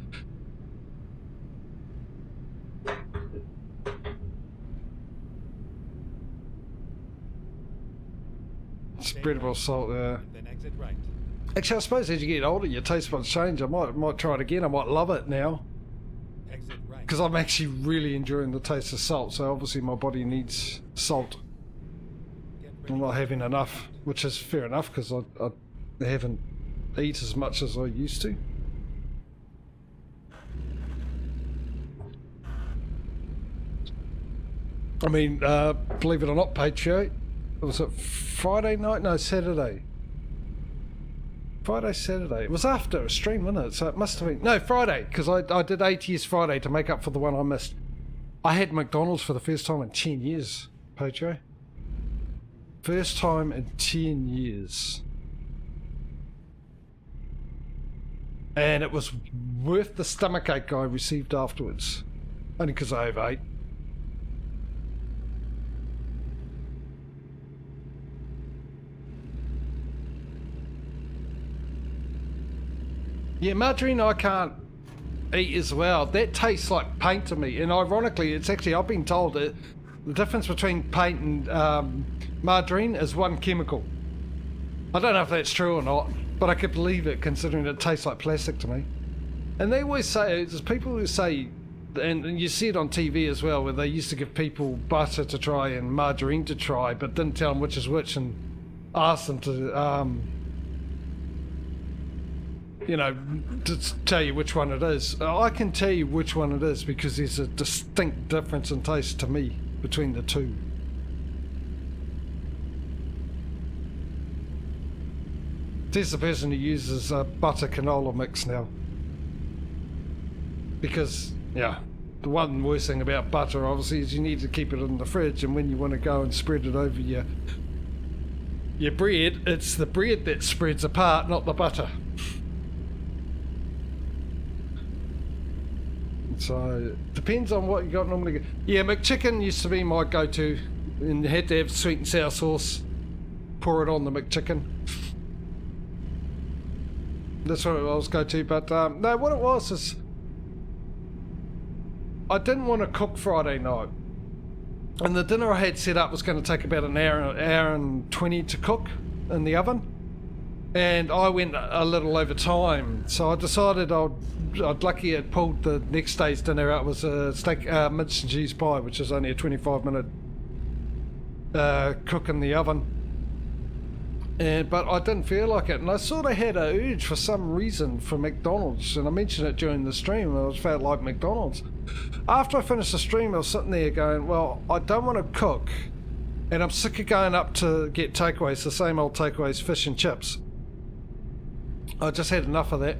Spreadable salt there. Then exit right. Actually, I suppose as you get older, your taste buds change. I might try it again. I might love it now. Exit right. Because I'm actually really enjoying the taste of salt. So obviously my body needs salt. Get ready. I'm not having enough, which is fair enough because I haven't eaten as much as I used to. I mean, believe it or not, Patreon, was it Friday night? No, Saturday. Saturday. It was after a stream, wasn't it? So it must have been... No, Friday, because I did ATS Friday to make up for the one I missed. I had McDonald's for the first time in 10 years, Patreon. First time in 10 years. And it was worth the stomachache I received afterwards. Only because I overate. Yeah, margarine I can't eat as well. That tastes like paint to me. And ironically, it's actually, I've been told that The difference between paint and margarine is one chemical. I don't know if that's true or not, but I could believe it considering it tastes like plastic to me. And they always say, there's people who say, and you see it on TV as well, where they used to give people butter to try and margarine to try, but didn't tell them which is which and ask them to, to tell you which one it is. I can tell you which one it is because there's a distinct difference in taste to me between the two. There's the person who uses butter canola mix now. Because, yeah, the one worst thing about butter, obviously, is you need to keep it in the fridge, and when you want to go and spread it over your bread, it's the bread that spreads apart, not the butter. So, it depends on what you got normally. Yeah, McChicken used to be my go-to, and you had to have sweet and sour sauce. Pour it on the McChicken. That's what I was go-to, but no, what it was is I didn't want to cook Friday night, and the dinner I had set up was going to take about an hour and 20 to cook in the oven, and I went a little over time, so I decided I'd lucky it pulled the next day's dinner out was a steak mince and cheese pie, which is only a 25-minute cook in the oven. But I didn't feel like it, and I sort of had an urge for some reason for McDonald's, and I mentioned it during the stream. I felt like McDonald's. After I finished the stream, I was sitting there going, well, I don't want to cook, and I'm sick of going up to get takeaways, the same old takeaways, fish and chips. I just had enough of that.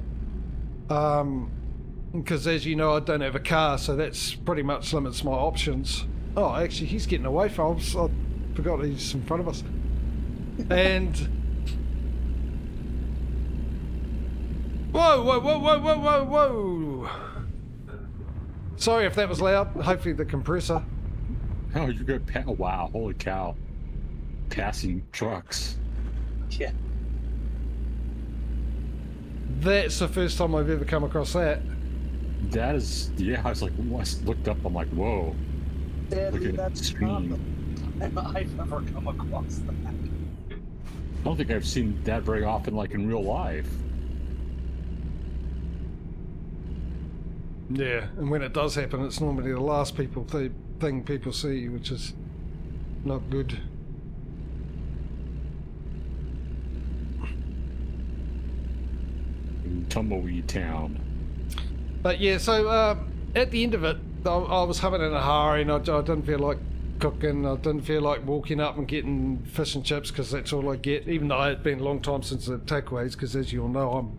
Because as you know, I don't have a car, so that's pretty much limits my options. Oh, actually, he's getting away from us. I forgot he's in front of us. And whoa! Sorry if that was loud. Hopefully the compressor. Oh, you're good. Wow, holy cow! Passing trucks. Yeah. That's the first time I've ever come across that. That is, yeah. I was like, I looked up. I'm like, whoa. Sadly, Look at that's the screen. not I've ever come across that. I don't think I've seen that very often, like in real life. Yeah, and when it does happen, it's normally the last thing people see, which is not good. In Tumbleweed Town. But yeah, so at the end of it, I was having in a hurry, and I didn't feel like cooking. I didn't feel like walking up and getting fish and chips because that's all I get, even though it's been a long time since the takeaways, because as you all know, I'm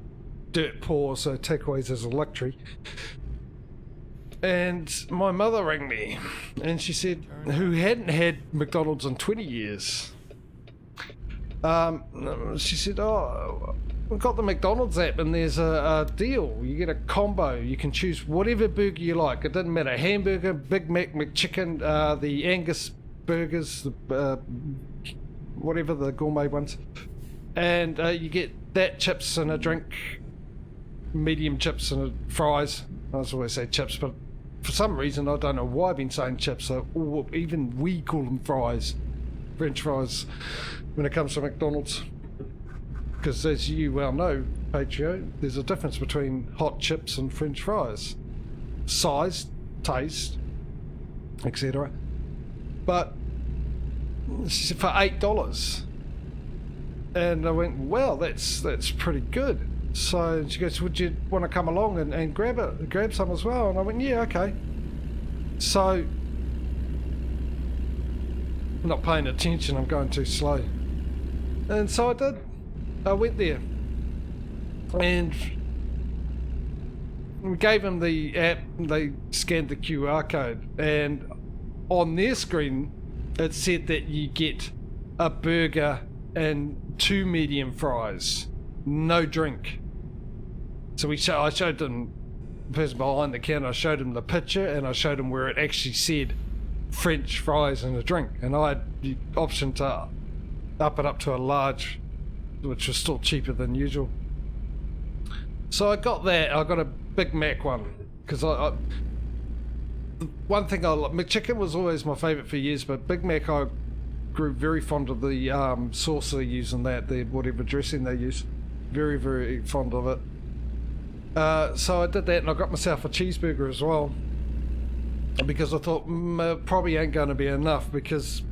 dirt poor, so takeaways is a luxury. And my mother rang me, and she said, who hadn't had McDonald's in 20 years, she said, oh, we've got the McDonald's app, and there's a deal. You get a combo. You can choose whatever burger you like. It doesn't matter. Hamburger, Big Mac, McChicken, the Angus burgers, whatever the gourmet ones. And you get that, chips and a drink, medium chips and fries. I always say chips, but for some reason, I don't know why I've been saying chips. So even we call them fries, French fries, when it comes to McDonald's. Because as you well know, Patrio, there's a difference between hot chips and French fries. Size, taste, etc. But for $8. And I went, well, that's pretty good. So she goes, would you want to come along and grab some as well? And I went, yeah, okay. So, I'm not paying attention, I'm going too slow. And so I did. I went there. And we gave them the app, they scanned the QR code. And on their screen, it said that you get a burger and 2 medium fries. No drink. So I showed them, the person behind the counter, I showed them the picture and I showed them where it actually said French fries and a drink. And I had the option to up it up to a large, which was still cheaper than usual. So I got that. I got a Big Mac one because one thing McChicken was always my favourite for years, but Big Mac I grew very fond of the sauce they're using, the whatever dressing they use. Very, very fond of it. So I did that, and I got myself a cheeseburger as well, because I thought it probably ain't going to be enough, because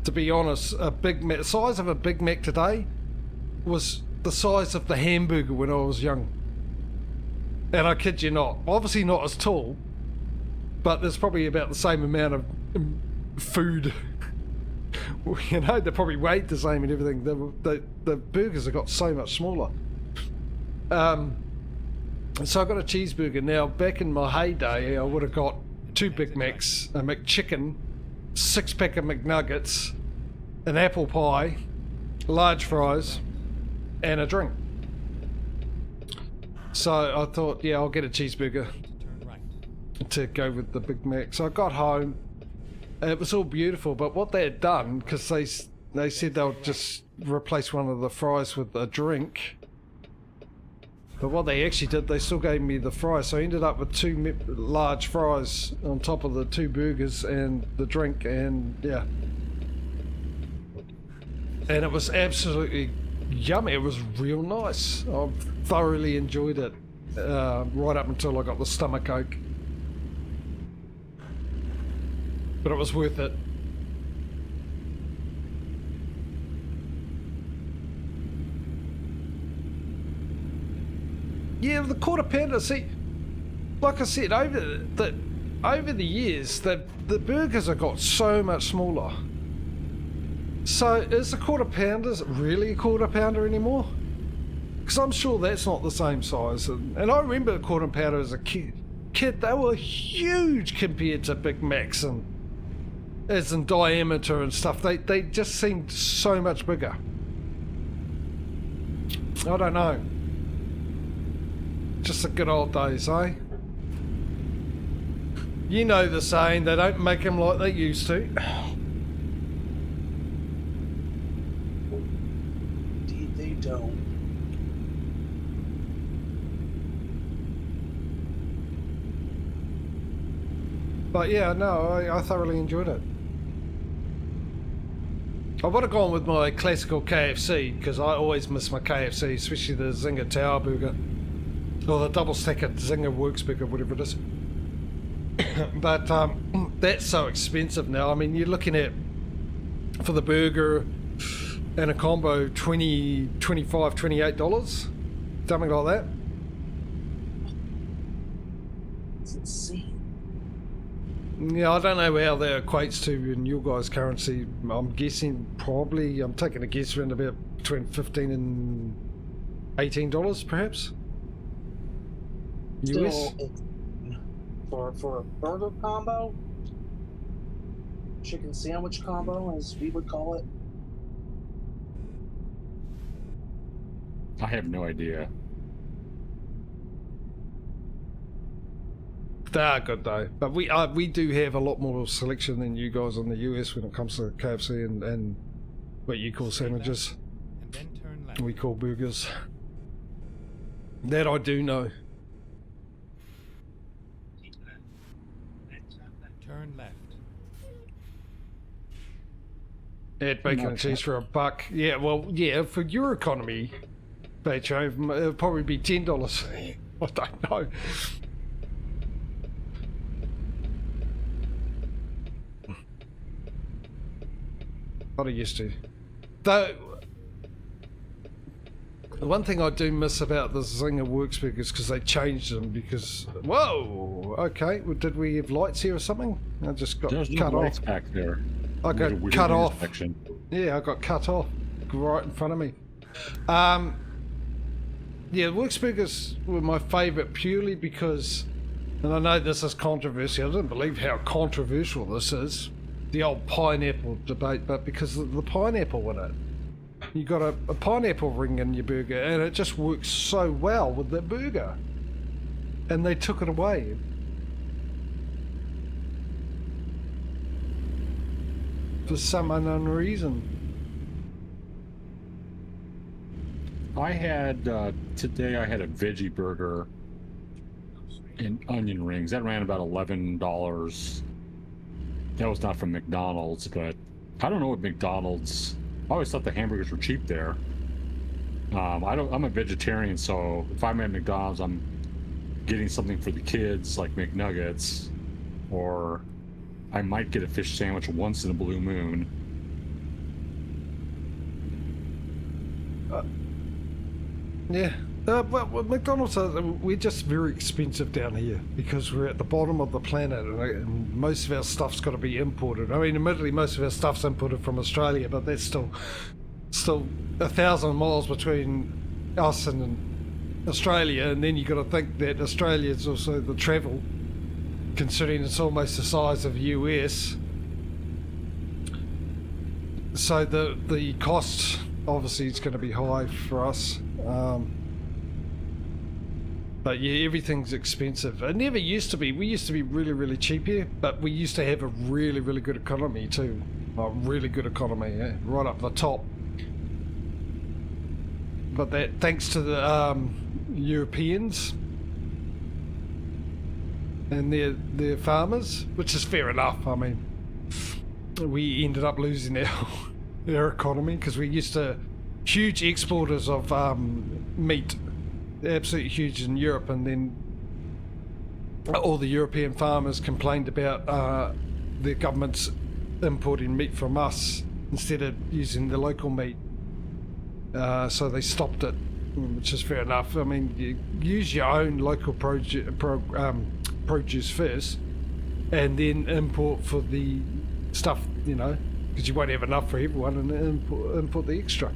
to be honest, a Big Mac, the size of a Big Mac today was the size of the hamburger when I was young. And I kid you not, obviously not as tall, but there's probably about the same amount of food. You know, they probably weighed the same and everything. The burgers have got so much smaller. So I got a cheeseburger. Now, back in my heyday, I would have got 2 Big Macs, a McChicken, 6-pack of McNuggets, an apple pie, large fries, and a drink. So I thought, yeah, I'll get a cheeseburger Turn right. to go with the Big Mac. So I got home, and it was all beautiful, but what they had done, because they said they'll just replace one of the fries with a drink, but what they actually did, they still gave me the fries, so I ended up with 2 large fries on top of the 2 burgers and the drink, and yeah. And it was absolutely yummy. It was real nice. I thoroughly enjoyed it, right up until I got the stomach ache. But it was worth it. Yeah, the quarter pounder. See, like I said, over the years, the burgers have got so much smaller. So is the quarter pounder really a quarter pounder anymore? Because I'm sure that's not the same size. And I remember a quarter pounder as a kid. They were huge compared to Big Macs, and as in diameter and stuff. They just seemed so much bigger. I don't know. Just the good old days, eh? You know the saying, they don't make them like they used to. Indeed, they don't. But yeah, no, I thoroughly enjoyed it. I would have gone with my classical KFC, because I always miss my KFC, especially the Zinger Tower Burger. Or the double stacker Zinger Works Burger, whatever it is. But that's so expensive now. I mean, you're looking at, for the burger and a combo, $20, $25, $28, something like that. It's insane. Yeah, I don't know how that equates to in your guys' currency. I'm guessing probably, I'm taking a guess around about between $15 and $18, perhaps. US? Still, for a burger combo, chicken sandwich combo, as we would call it. I have no idea. They are good though, but we do have a lot more selection than you guys in the US when it comes to KFC and what you call sandwiches. And then turn left. We call burgers. That I do know. Turn left. Add bacon and cheese for $1. Yeah, well, yeah, for your economy, Becho, it'll probably be $10. I don't know. What I used to. Though, the one thing I do miss about the Zinger Works Burgers, because they changed them, because, whoa, okay, well, did we have lights here or something? I just got There's cut no off. lights back there. I There's a got weird cut off. intersection. Yeah, I got cut off right in front of me. Yeah, the Works Burgers were my favourite purely because, and I know this is controversial, I don't believe how controversial this is, the old pineapple debate, but because of the pineapple in it. You got a pineapple ring in your burger, and it just works so well with that burger. And they took it away. For some unknown reason. I had, today I had a veggie burger and onion rings. That ran about $11. That was not from McDonald's, but I don't know what McDonald's. I always thought the hamburgers were cheap there. I'm a vegetarian, so if I'm at McDonald's, I'm getting something for the kids like McNuggets, or I might get a fish sandwich once in a blue moon. Yeah. Well, McDonald's, we're just very expensive down here because we're at the bottom of the planet, and most of our stuff's got to be imported. I mean, admittedly, most of our stuff's imported from Australia, but that's still 1,000 miles between us and Australia, and then you got to think that Australia is also the travel, considering it's almost the size of the US. So the cost obviously is going to be high for us. But yeah, everything's expensive. It never used to be. We used to be really, really cheap here, but we used to have a really, really good economy too. A really good economy, yeah? Right up the top. But that thanks to the Europeans and their farmers, which is fair enough. I mean, we ended up losing our economy because we used to huge exporters of meat, absolutely huge in Europe, and then all the European farmers complained about the governments importing meat from us instead of using the local meat. So they stopped it, which is fair enough. I mean, you use your own local produce first, and then import for the stuff, because you won't have enough for everyone, and import the extra.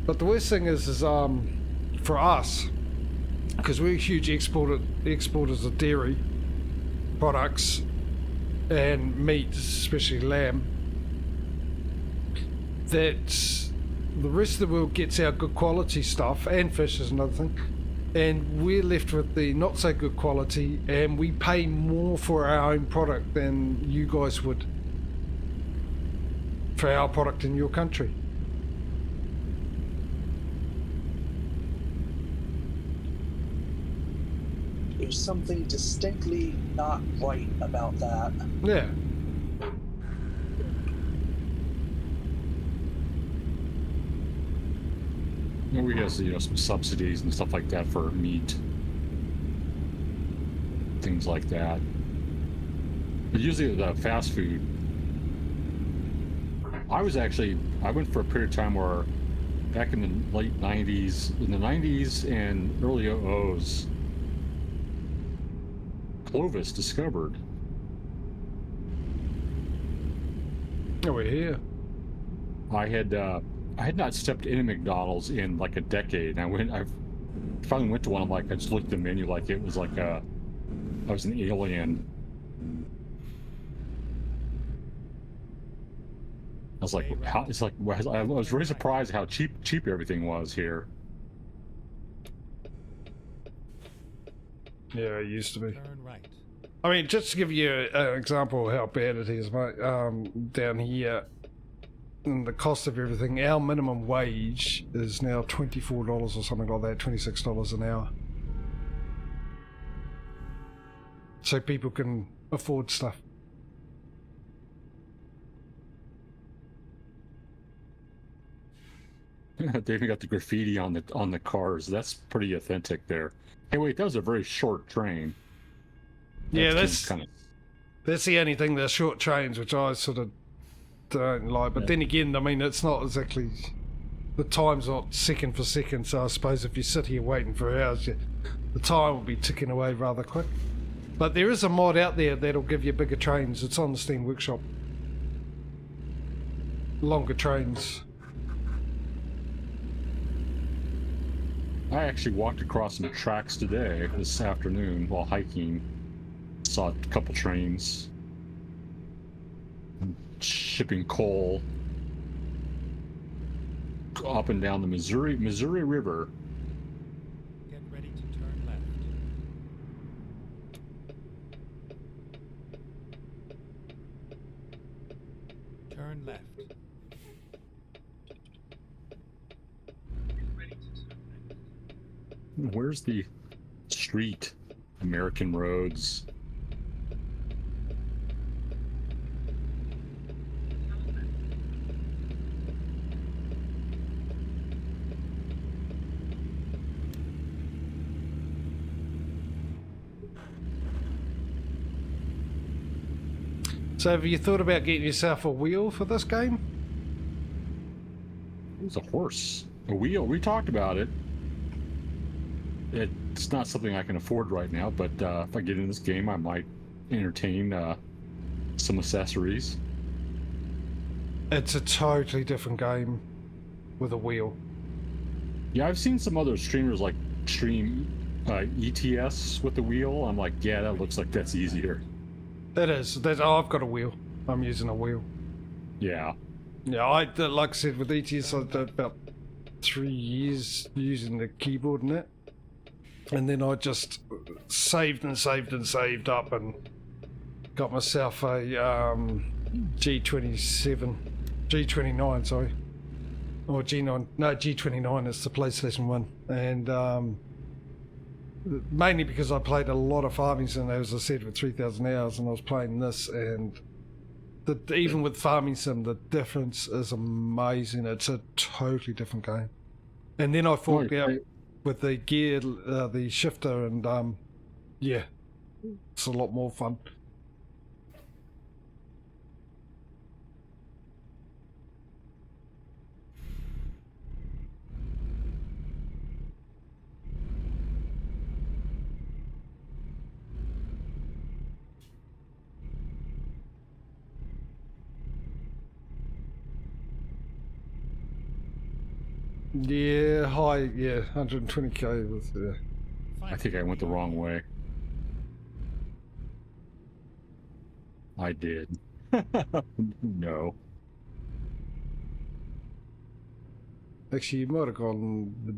But the worst thing is for us, because we're huge exporters of dairy products and meat, especially lamb, that the rest of the world gets our good quality stuff, and fish is another thing, and we're left with the not so good quality, and we pay more for our own product than you guys would for our product in your country. There's something distinctly not right about that. Yeah. We have some subsidies and stuff like that for meat, things like that. But usually the fast food. I went for a period of time where, back in the late 90s, and early 00s, Clovis discovered. Oh, we're here. I had not stepped in a McDonald's in like a decade. And I finally went to one. I just looked at the menu like it was like I was an alien. I was like, I was really surprised how cheap everything was here. Yeah, it used to be. Turn right. I mean, just to give you an example of how bad it is, mate, down here, and the cost of everything, our minimum wage is now $24 or something like that, $26 an hour. So people can afford stuff. They even got the graffiti on the cars. That's pretty authentic there. Hey, wait, that was a very short train. Yeah, that's the only thing, they're short trains, which I sort of don't like. But then again, I mean, it's not exactly, the time's not second for second, so I suppose if you sit here waiting for hours, the time will be ticking away rather quick. But there is a mod out there that'll give you bigger trains. It's on the Steam Workshop. Longer trains. I actually walked across some tracks this afternoon, while hiking. Saw a couple trains shipping coal up and down the Missouri River. Get ready to turn left. Turn left. Where's the street, American roads. So have you thought about getting yourself a wheel for this game? It was a horse. A wheel. We talked about it. It's not something I can afford right now, but if I get in this game, I might entertain some accessories. It's a totally different game with a wheel. Yeah, I've seen some other streamers like stream ETS with the wheel. I'm like, yeah, that looks like that's easier. It is. Oh, I've got a wheel. I'm using a wheel. Yeah. Yeah, like I said, with ETS, I did about 3 years using the keyboard and that. And then I just saved and saved and saved up and got myself a G29, sorry. Or G9, no, G29 is the PlayStation 1. And mainly because I played a lot of Farming Sim, as I said, with 3,000 hours, and I was playing this, and even with Farming Sim, the difference is amazing. It's a totally different game. And then I forked out with the gear, the shifter, and yeah, it's a lot more fun. Yeah, high, yeah, 120k was there. I think I went the wrong way. I did. No. Actually, you might have gone the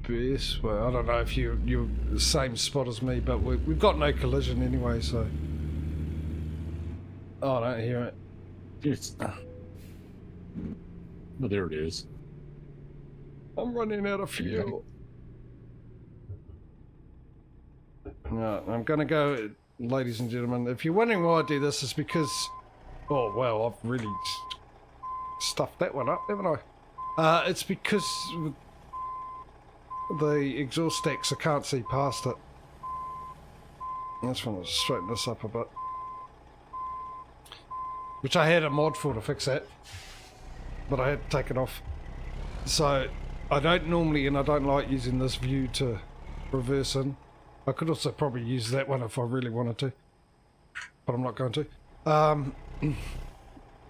best way. I don't know if you're the same spot as me, but we've got no collision anyway, so. Oh, I don't hear it. It's. Oh, there it is. I'm running out of fuel. No, I'm going to go, ladies and gentlemen. If you're wondering why I do this, it's because... Oh, wow, I've really stuffed that one up, haven't I? It's because the exhaust stacks, I can't see past it. I just want to straighten this up a bit. Which I had a mod for to fix that. But I had to take it off. So I don't normally, and I don't like using this view to reverse in. I could also probably use that one if I really wanted to, but I'm not going to.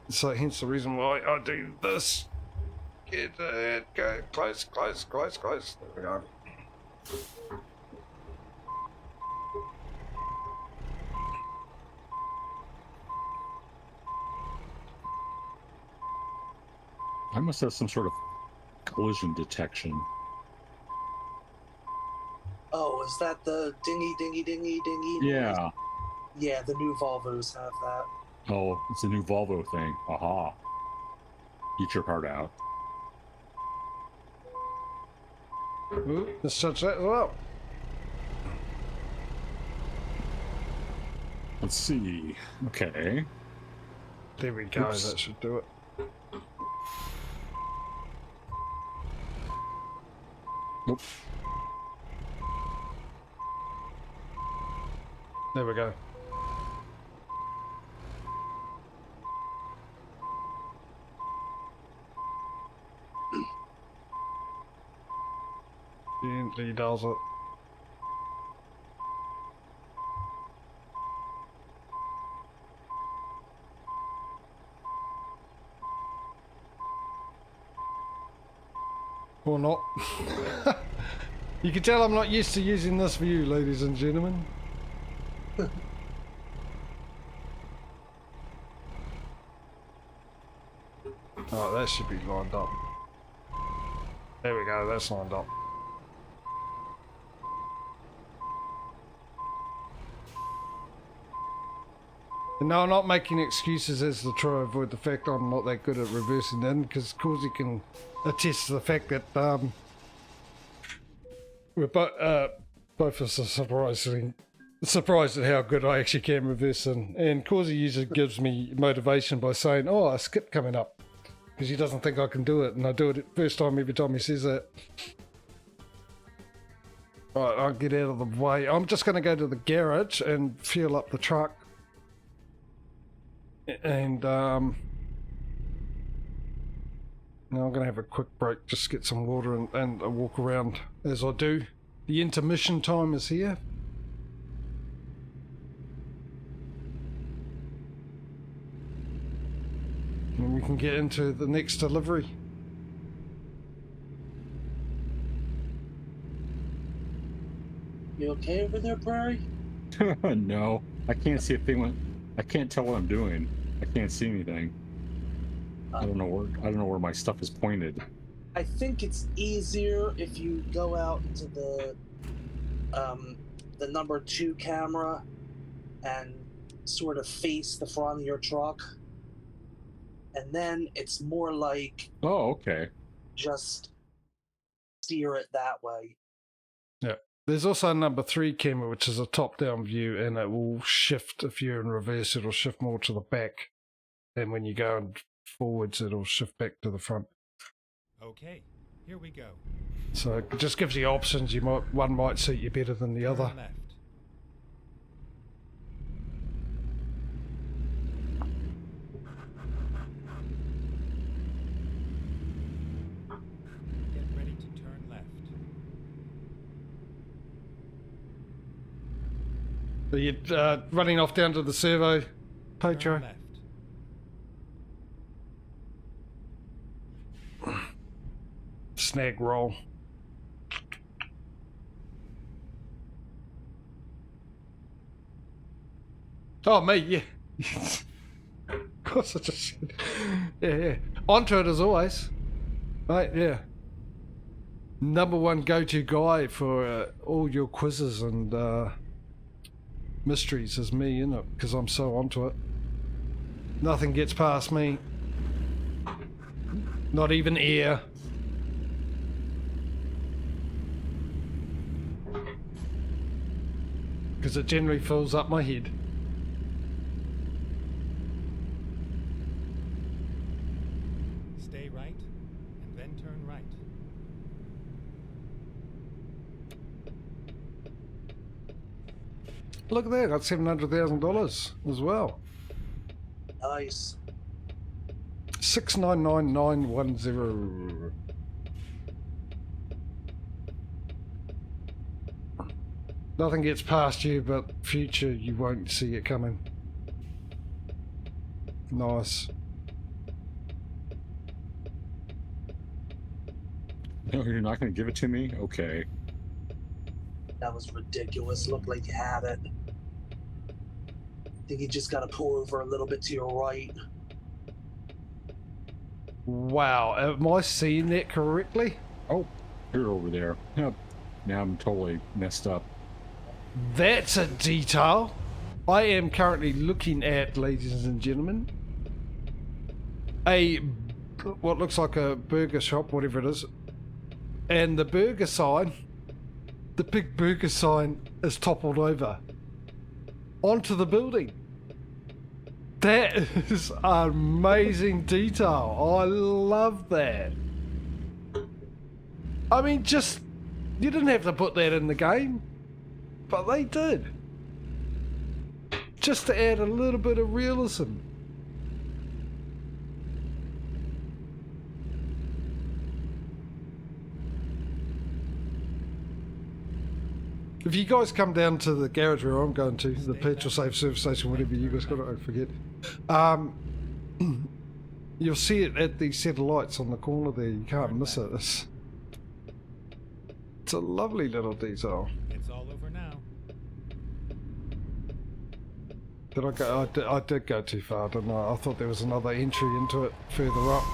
So hence the reason why I do this. Get it, go close, close, close, close. There we go. I must have some sort of collision detection. Oh, is that the dingy, dingy, dingy, dingy? Yeah. Yeah, the new Volvos have that. Oh, it's a new Volvo thing. Aha. Eat your heart out. Ooh, let's touch that as well. Let's see. Okay. There we go, Oops. that should do it. Nope. There we go. Gently does it. Or not. You can tell I'm not used to using this view, ladies and gentlemen. Oh, that should be lined up. There we go, that's lined up. And no, I'm not making excuses as to try to avoid the fact I'm not that good at reversing in, because Causey can attest to the fact that we're both of us are surprised at how good I actually can reverse in. And Causey usually gives me motivation by saying, "Oh, a skip coming up," because he doesn't think I can do it, and I do it first time every time he says that. Right, I'll get out of the way. I'm just going to go to the garage and fuel up the truck. And now I'm going to have a quick break, just get some water and a walk around as I do. The intermission time is here. And we can get into the next delivery. You okay over there, Prairie? No, I can't see a thing. I can't tell what I'm doing. I can't see anything. I don't know where my stuff is pointed. I think it's easier if you go out into the number 2 camera and sort of face the front of your truck, and then it's more like Oh, okay. just steer it that way. Yeah. There's also a number 3 camera, which is a top-down view, and it will shift, if you're in reverse, it'll shift more to the back. And when you go forwards, it'll shift back to the front. Okay, here we go. So it just gives you options. One might suit you better than the other. Turn left. Get ready to turn left. Are you running off down to the servo, Turn Potro? left. Snag roll. Oh, me, yeah. Of course I just said. Yeah. Onto it as always. Right, yeah. Number 1 go-to guy for all your quizzes and mysteries is me, innit? Because I'm so onto it. Nothing gets past me. Not even air. Because it generally fills up my head. Stay right, and then turn right. Look at that, I got $700,000 as well. Nice. 699910. Nothing gets past you, but future you won't see it coming. Nice. No, you're not going to give it to me? Okay. That was ridiculous. Looked like you had it. I think you just got to pull over a little bit to your right. Wow, am I seeing that correctly? Oh, you're over there. Yep. Now I'm totally messed up. That's a detail. I am currently looking at, ladies and gentlemen, what looks like a burger shop, whatever it is, and the burger sign, the big burger sign, is toppled over onto the building. That is amazing detail. I love that. I mean, just, you didn't have to put that in the game, but they did. Just to add a little bit of realism. If you guys come down to the garage where I'm going to, the petrol safe service station, whatever you guys got it, I forget. You'll see it at the set of lights on the corner there. You can't miss it. It's a lovely little detail. It's all over now. Did I go? I did go too far, didn't I? I thought there was another entry into it further up.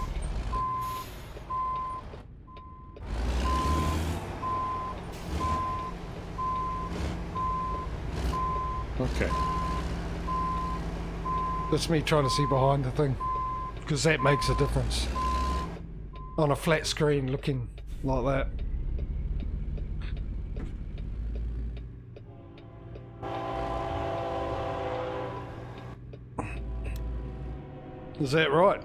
Okay. That's me trying to see behind the thing, because that makes a difference. On a flat screen looking like that. Is that right?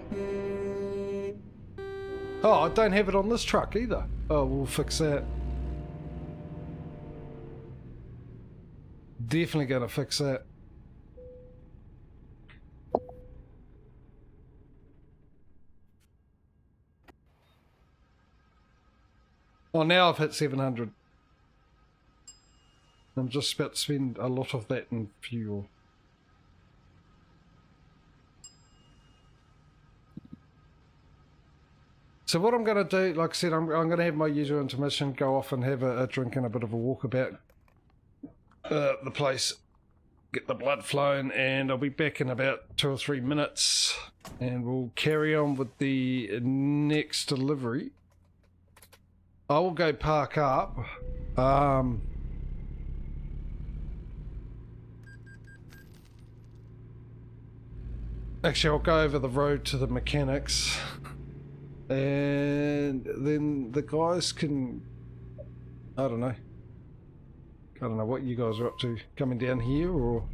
Oh, I don't have it on this truck either. Oh, we'll fix that. Definitely gonna fix that. Oh, now I've hit 700. I'm just about to spend a lot of that in fuel. So what I'm going to do, like I said, I'm going to have my usual intermission, go off and have a drink and a bit of a walk about the place, get the blood flowing, and I'll be back in about 2 or 3 minutes, and we'll carry on with the next delivery. I will go park up. Actually, I'll go over the road to the mechanics. And then the guys can, I don't know what you guys are up to, coming down here or,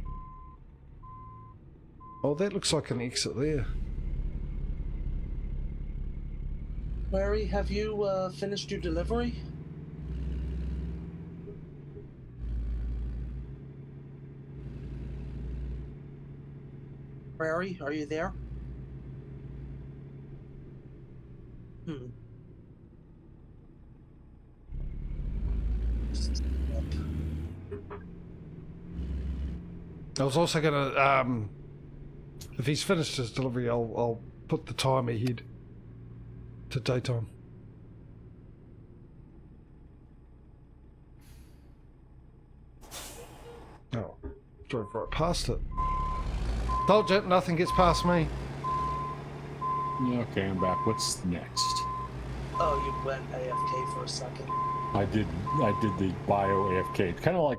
oh, that looks like an exit there. Larry, have you finished your delivery? Larry, are you there? I was also gonna, if he's finished his delivery, I'll put the time ahead to daytime. Oh, drove right past it. Told you, nothing gets past me. Yeah, okay, I'm back. What's next? Oh, you went AFK for a second. I did the bio AFK. It's kind of like,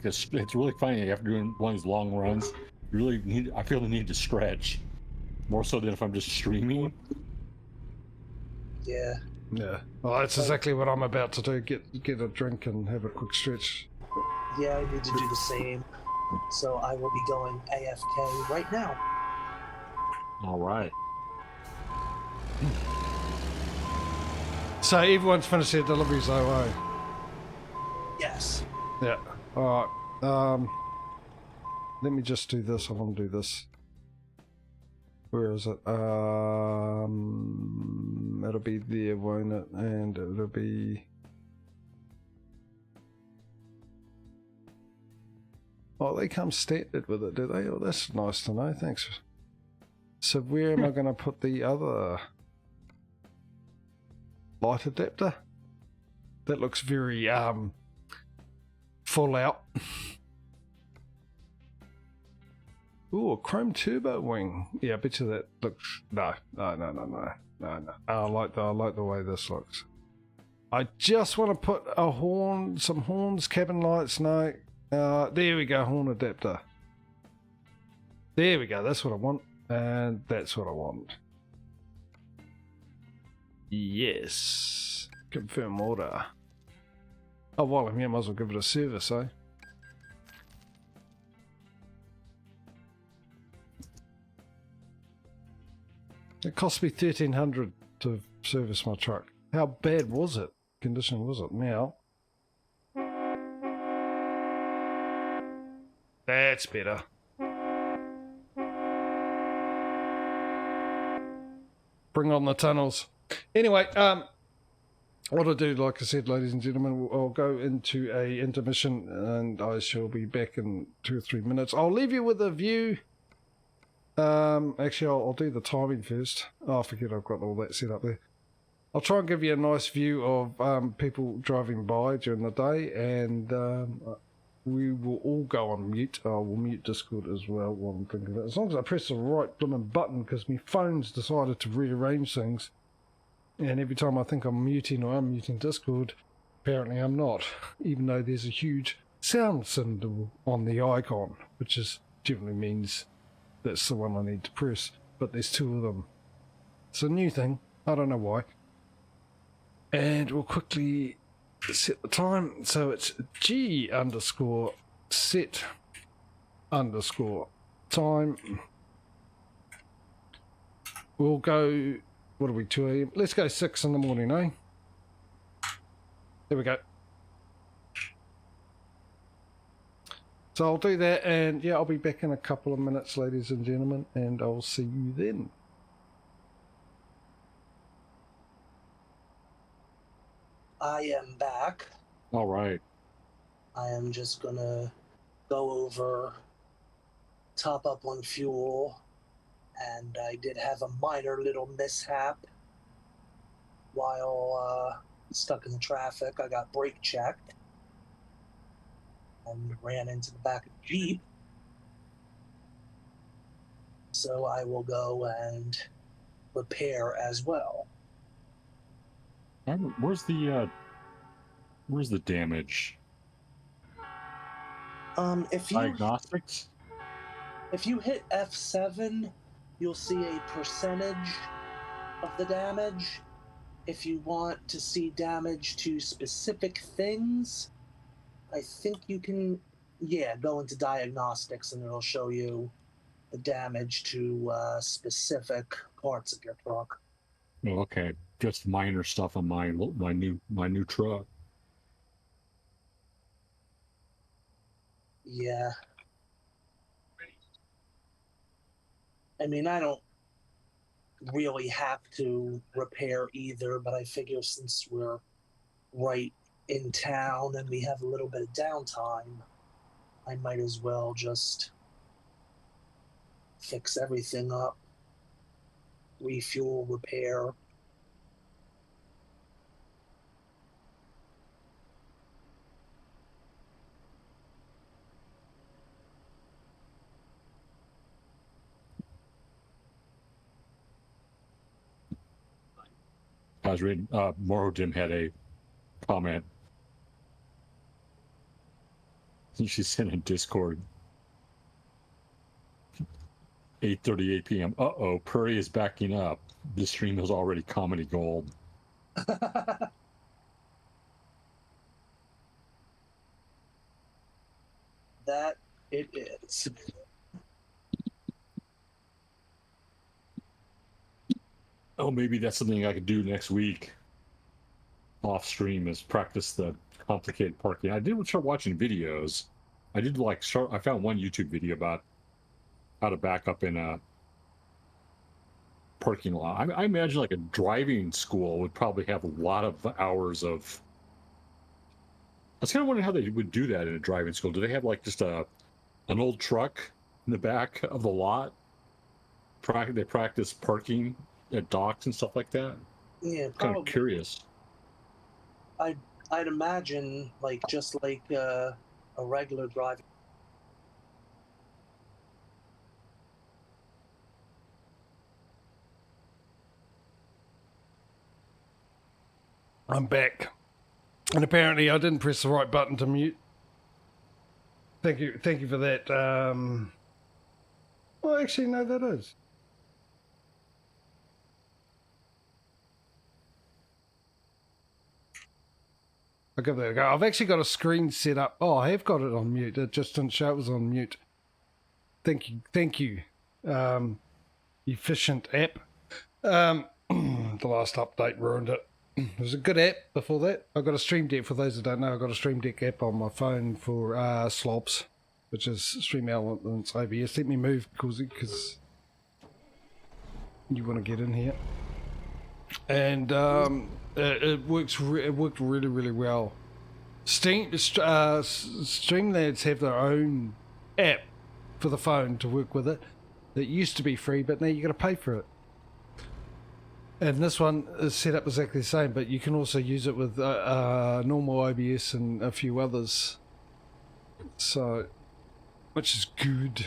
this. It's really funny after doing one of these long runs. You really need. I feel the need to stretch more so than if I'm just streaming. Yeah. Yeah. Well, that's exactly what I'm about to do. Get a drink and have a quick stretch. Yeah, I need to do the same. So I will be going AFK right now. All right. So everyone's finished their deliveries, though, eh? Yes. Yeah. All right. Let me just do this. I want to do this. Where is it? It'll be there, won't it? And it'll be. Oh, they come standard with it, do they? Oh, that's nice to know. Thanks. So where am I going to put the other light adapter? That looks very full out. Ooh, a chrome turbo wing. Yeah, I bet you that looks no. I like the way this looks. I just want to put a horn, some horns, cabin lights. No, there we go, horn adapter. There we go. That's what I want. And that's what I want. Yes. Confirm order. Oh, while I'm here, might as well give it a service, eh? It cost me $1,300 to service my truck. How bad was it? Condition was it? Now. That's better. Bring on the tunnels. Anyway, what I'll do, like I said, ladies and gentlemen, I'll go into a intermission and I shall be back in 2 or 3 minutes. I'll leave you with a view. Actually, I'll do the timing first. Oh, I forget I've got all that set up there. I'll try and give you a nice view of people driving by during the day, and we will all go on mute. I will mute Discord as well while I'm thinking of it. As long as I press the right blooming button, because my phone's decided to rearrange things. And every time I think I'm muting or unmuting Discord, apparently I'm not. Even though there's a huge sound symbol on the icon, which is generally means that's the one I need to press. But there's 2 of them. It's a new thing. I don't know why. And we'll quickly set the time. So it's G_set_time. We'll go, what are we, 2 a.m.? Let's go 6 in the morning, eh? There we go. So I'll do that, and yeah, I'll be back in a couple of minutes, ladies and gentlemen, and I'll see you then. I am back. All right. I am just gonna go over, top up on fuel, and I did have a minor little mishap while stuck in the traffic. I got brake checked and ran into the back of the Jeep. So I will go and repair as well. Where's the damage? If you Diagnostics? If you hit F7, you'll see a percentage of the damage. If you want to see damage to specific things, I think you can, go into diagnostics and it'll show you the damage to specific parts of your truck. Oh, okay. Just minor stuff on my new truck. Yeah. I mean, I don't really have to repair either, but I figure since we're right in town and we have a little bit of downtime, I might as well just fix everything up, refuel, repair. I was reading, Morodim had a comment. She sent in Discord. 8:38 p.m. Uh-oh, Prairie is backing up. This stream is already comedy gold. That it is. Oh, maybe that's something I could do next week. Off stream is practice the complicated parking. I did start watching videos. I found one YouTube video about how to back up in a parking lot. I imagine like a driving school would probably have a lot of hours of. I was kind of wondering how they would do that in a driving school. Do they have like just an old truck in the back of the lot? They practice parking at docks and stuff like that. Yeah, Kind of curious. I'd imagine just like a regular driving. I'm back. And apparently I didn't press the right button to mute. Thank you for that. Well, actually, no, that is. I'll give that a go. I've actually got a screen set up. Oh, I have got it on mute. It just didn't show it was on mute. Thank you. Efficient app. The last update ruined it. It was a good app before that. I've got a Stream Deck, for those who don't know. I've got a Stream Deck app on my phone for slobs, which is Stream Elements OBS. Let me move, because you want to get in here. And it worked really, really well. Streamlabs have their own app for the phone to work with it. That used to be free, but now you got to pay for it. And this one is set up exactly the same, but you can also use it with normal OBS and a few others. So, which is good.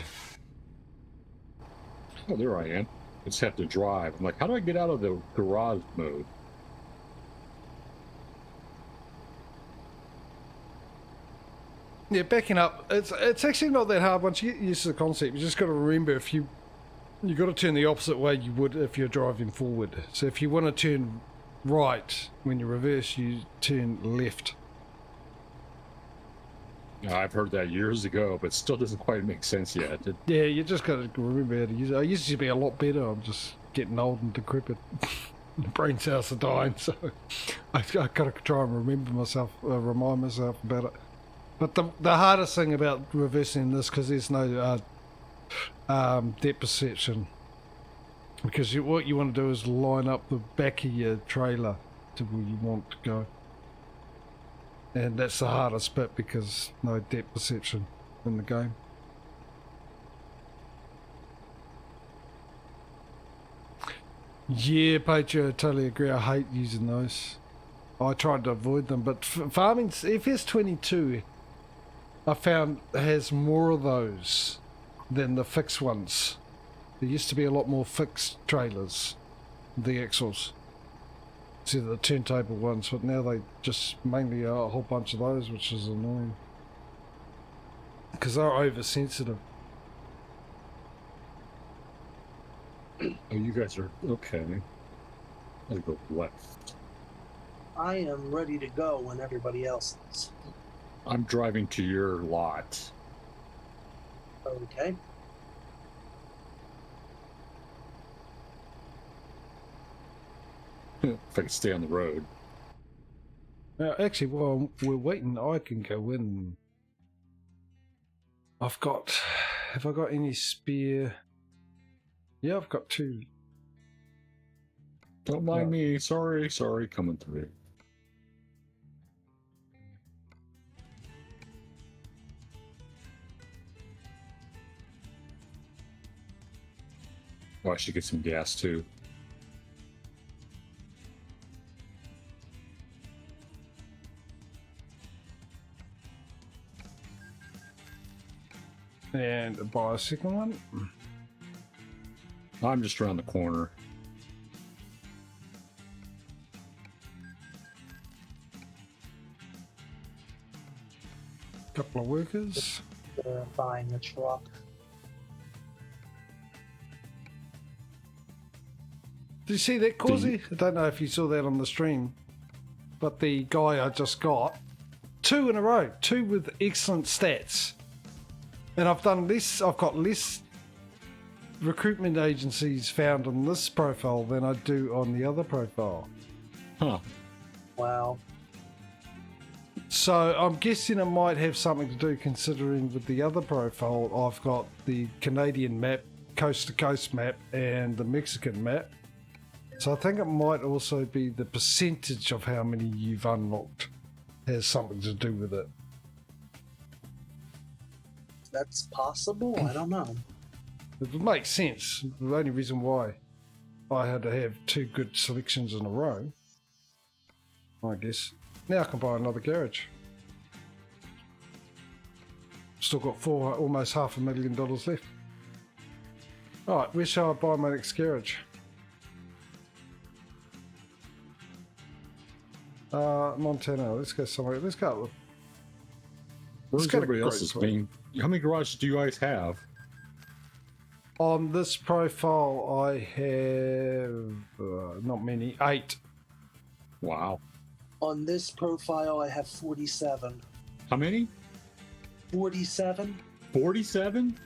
Oh, there I am. I just have to drive. I'm like, how do I get out of the garage mode? Yeah, backing up, it's actually not that hard once you get used to the concept. You just got to remember you got to turn the opposite way you would if you're driving forward. So if you want to turn right when you reverse, you turn left. Yeah, I've heard that years ago, but still doesn't quite make sense yet. Yeah, you just got to remember how to use it. I used to be a lot better. I'm just getting old and decrepit. The brain cells are dying, so I got to try and remind myself about it. But the hardest thing about reversing this, because there's no depth perception, because what you want to do is line up the back of your trailer to where you want to go. And that's the hardest bit because no depth perception in the game. Yeah, Patrio, I totally agree. I hate using those. I tried to avoid them, but farming, FS22, I found has more of those than the fixed ones. There used to be a lot more fixed trailers, the axles, to the turntable ones, but now they just mainly are a whole bunch of those, which is annoying. Because they're oversensitive. Oh, you guys are okay. I'll go left. I am ready to go when everybody else is. I'm driving to your lot. Okay. If I can stay on the road. Actually, while we're waiting, I can go in. Have I got any spare? Yeah, I've got 2. Don't mind me. Sorry, coming through. Oh, I should get some gas too. And buy a second one. I'm just around the corner. Couple of workers. Buying a truck. Did you see that, Causey? I don't know if you saw that on the stream, but the guy I just got, 2 in a row, 2 with excellent stats. And I've got less recruitment agencies found on this profile than I do on the other profile. Huh. Wow. So I'm guessing it might have something to do, considering with the other profile I've got the Canadian map, coast to coast map, and the Mexican map. So I think it might also be the percentage of how many you've unlocked has something to do with it. That's possible? I don't know. It would make sense. The only reason why I had to have 2 good selections in a row, I guess. Now I can buy another garage. Still got almost $500,000 left. Alright, where shall I buy my next garage? Montana. Let's go somewhere. Let's go. Where's It's got a everybody great else's point. being? How many garages do you guys have? On this profile, I have not many. 8. Wow. On this profile, I have 47. How many? 47? 47?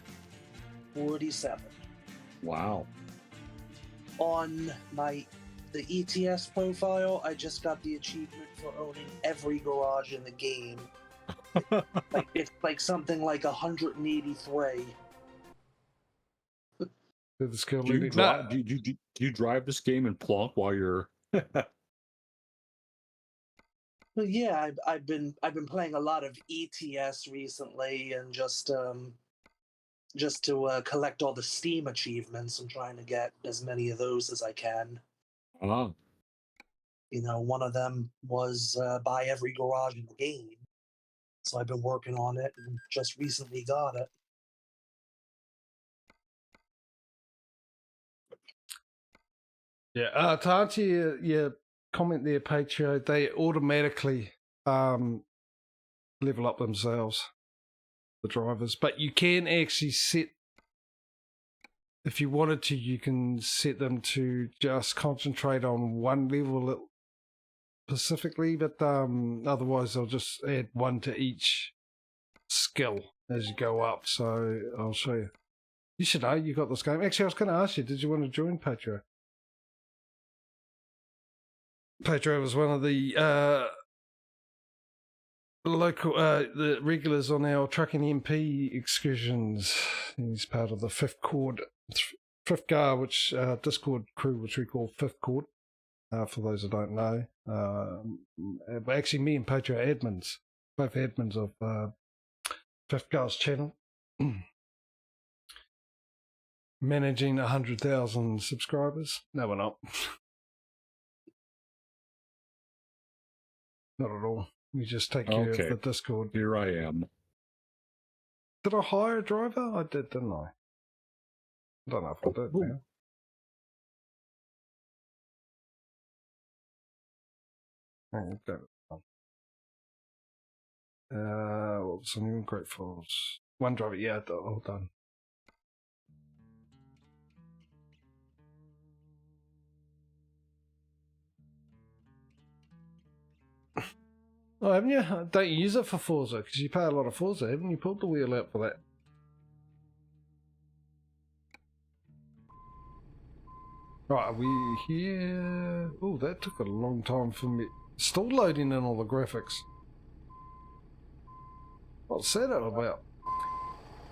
47. Wow. On the ETS profile, I just got the achievement for owning every garage in the game. It's like something like 183. With the skill Do you, limit. drive, do you drive this game and plonk while you're... But yeah, I've been playing a lot of ETS recently, and just to collect all the Steam achievements and trying to get as many of those as I can. Oh. You know, one of them was buy every garage in the game. So I've been working on it and just recently got it. Yeah, to answer your comment there, Patrio, they automatically level up themselves, the drivers. But you can actually set, if you wanted to, you can set them to just concentrate on one level specifically, but otherwise they'll just add 1 to each skill as you go up. So I'll show you. You should know, you got this game. Actually, I was going to ask you, did you want to join Patrio? Pedro was one of the local, the regulars on our trucking MP excursions. He's part of the Fifth Guard, which Discord crew, which we call Fifth Court. For those who don't know, actually, me and Pedro are admins, both admins of Fifth Guard's channel, managing 100,000 subscribers. No, we're not. Not at all. We just take care of the Discord. Here I am. Did I hire a driver? I did, didn't I? I don't know if I did now. What was the new great files? One driver, yeah, all done. Oh, haven't you? Don't you use it for Forza? Because you pay a lot of Forza, haven't you? Pulled the wheel out for that. Right, are we here? Oh, that took a long time for me. Still loading in all the graphics. What's that all about?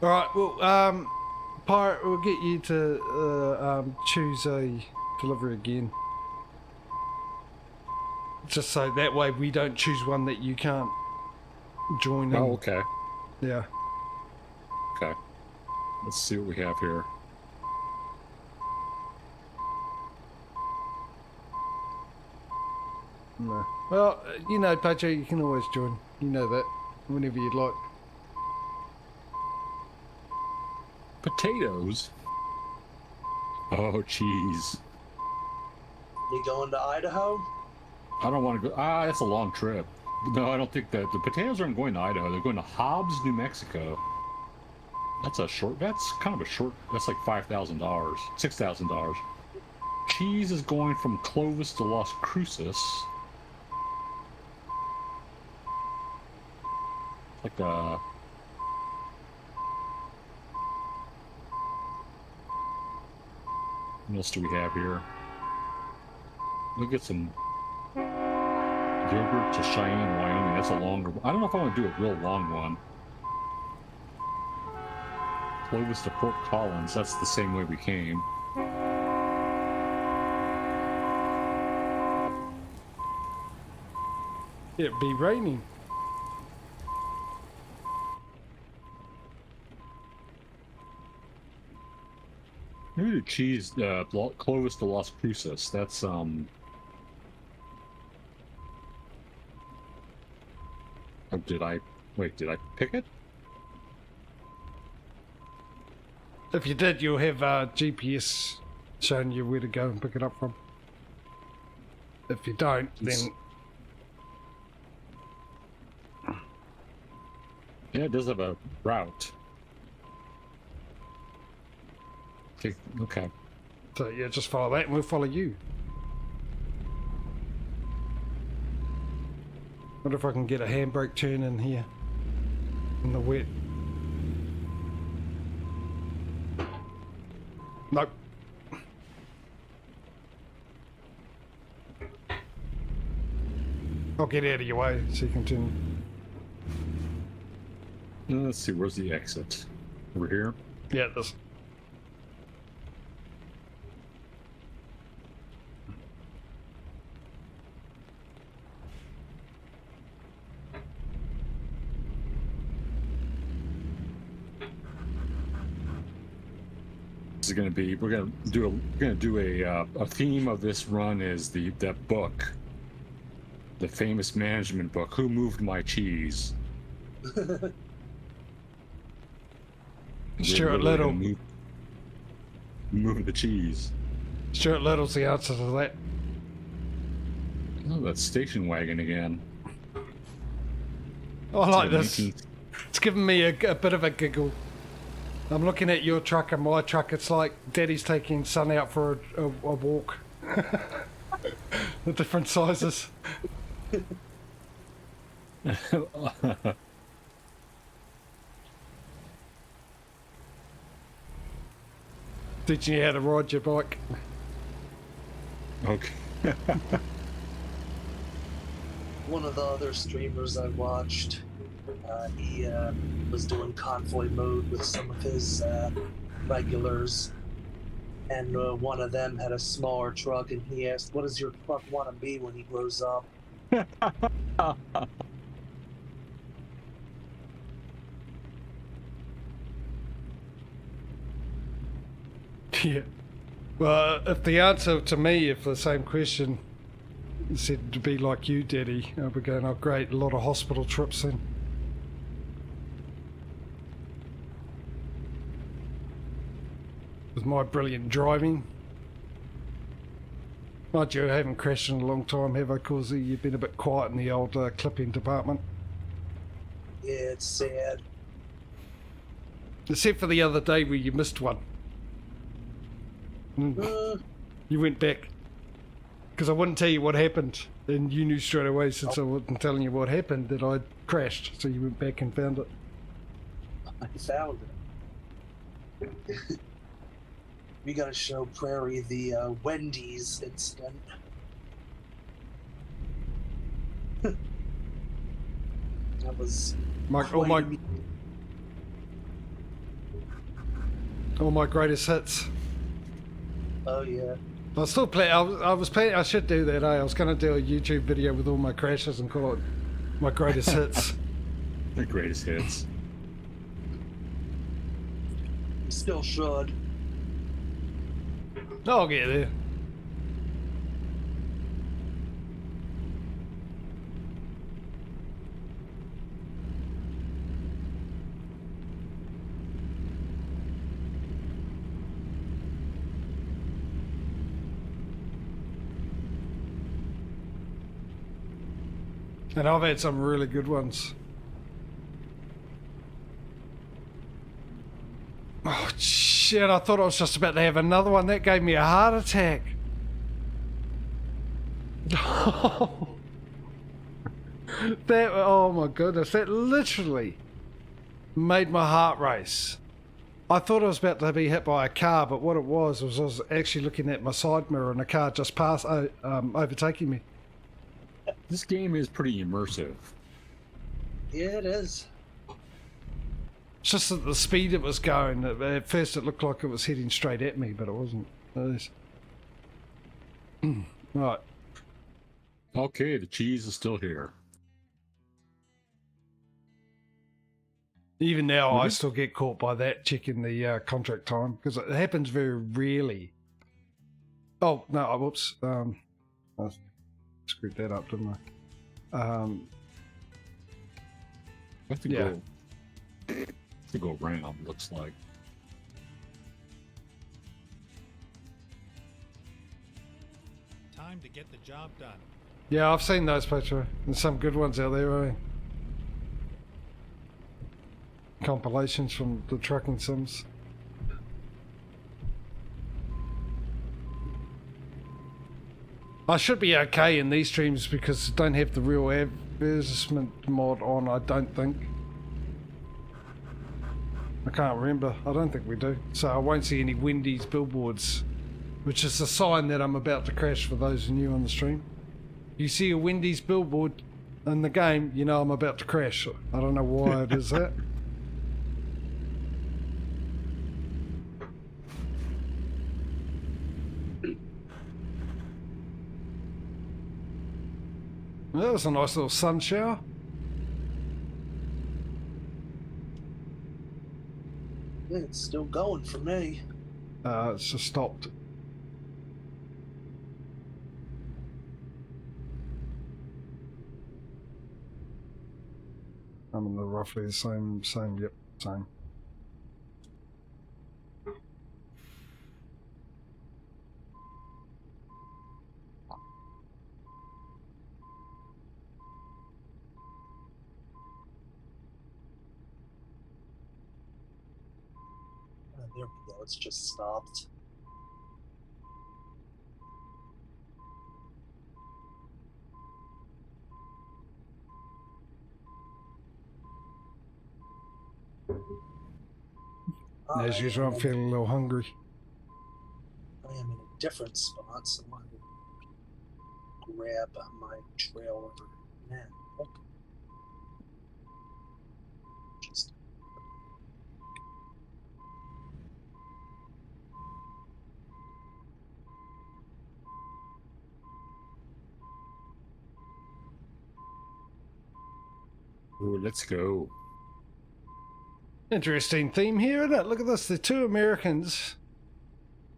Alright, well, Pirate, we'll get you to choose a delivery again. Just so that way we don't choose one that you can't join in. Oh, okay. Yeah. Okay. Let's see what we have here. No. Well, you know, Pedro, you can always join. You know that. Whenever you'd like. Potatoes? Oh, jeez. You going to Idaho? I don't want to go. That's a long trip. No, I don't think that. The potatoes aren't going to Idaho. They're going to Hobbs, New Mexico. That's kind of a short. That's like $5,000. $6,000. Cheese is going from Clovis to Las Cruces. Like a... What else do we have here? We'll get some yogurt to Cheyenne, Wyoming. That's a longer one. I don't know if I want to do a real long one. Clovis to Fort Collins. That's the same way we came. It'd be raining. Maybe the cheese, Clovis to Las Cruces. That's, Oh, did I pick it? If you did, you'll have GPS showing you where to go and pick it up from. If you don't, then... Yeah, it does have a route. Okay. So yeah, just follow that and we'll follow you. Wonder if I can get a handbrake turn in here. In the wet. Nope. I'll get out of your way so you can turn. Let's see, where's the exit? Over here? Yeah, this. This is going to be, we're going to do a theme of this run is that book, the famous management book, Who Moved My Cheese? Stuart Little. Move the cheese. Stuart Little's the answer to that. Oh, that station wagon again. Oh, I like this. It's giving me a bit of a giggle. I'm looking at your truck and my truck. It's like Daddy's taking son out for a walk. The different sizes. Teaching you how to ride your bike. Okay. one of the other streamers I watched, he was doing convoy mode with some of his regulars, and one of them had a smaller truck, and he asked, "What does your truck want to be when he grows up?" Yeah. Well, if the answer to me, if the same question said to be like you, Daddy, we're going, oh great, a lot of hospital trips in. With my brilliant driving. Mind you, I haven't crashed in a long time, have I, Causey? You've been a bit quiet in the old clipping department. Yeah, it's sad. Except for the other day where you missed one. You went back. Because I wouldn't tell you what happened. And you knew straight away, since I wasn't telling you what happened, that I'd crashed. So you went back and found it. I found it. We gotta show Prairie the Wendy's incident. That was all my greatest hits. Oh yeah. I still play. I was playing. I should do that. I was going to do a YouTube video with all my crashes and call it my greatest hits. The greatest hits. Still should. I'll get there. And I've had some really good ones. Oh shit, I thought I was just about to have another one. That gave me a heart attack. That, oh my goodness, that literally made my heart race. I thought I was about to be hit by a car, but what it was I was actually looking at my side mirror and a car just passed, overtaking me. This game is pretty immersive. Yeah, it is. It's just at the speed it was going. At first it looked like it was heading straight at me, but it wasn't. Right. Okay, the cheese is still here. Even now, I still get caught by that, checking the contract time, because it happens very rarely. Oh, no, whoops. I screwed that up, didn't I? I have to go. To go around, looks like. Time to get the job done. Yeah, I've seen those, Petra. There's some good ones out there, eh? Compilations from the trucking sims. I should be okay in these streams because I don't have the real advertisement mod on, I don't think. I can't remember. I don't think we do. So I won't see any Wendy's billboards, which is a sign that I'm about to crash for those new on the stream. You see a Wendy's billboard in the game, you know I'm about to crash. I don't know why it is that. That was a nice little sun shower. Yeah, it's still going for me. It's just stopped. I'm in the roughly the same, yep, same. There we go, it's just stopped. As usual, I'm feeling a little hungry. I am in a different spot, so I will grab my trailer man. Just Ooh, let's go. Interesting theme here, isn't it? Look at this. The two Americans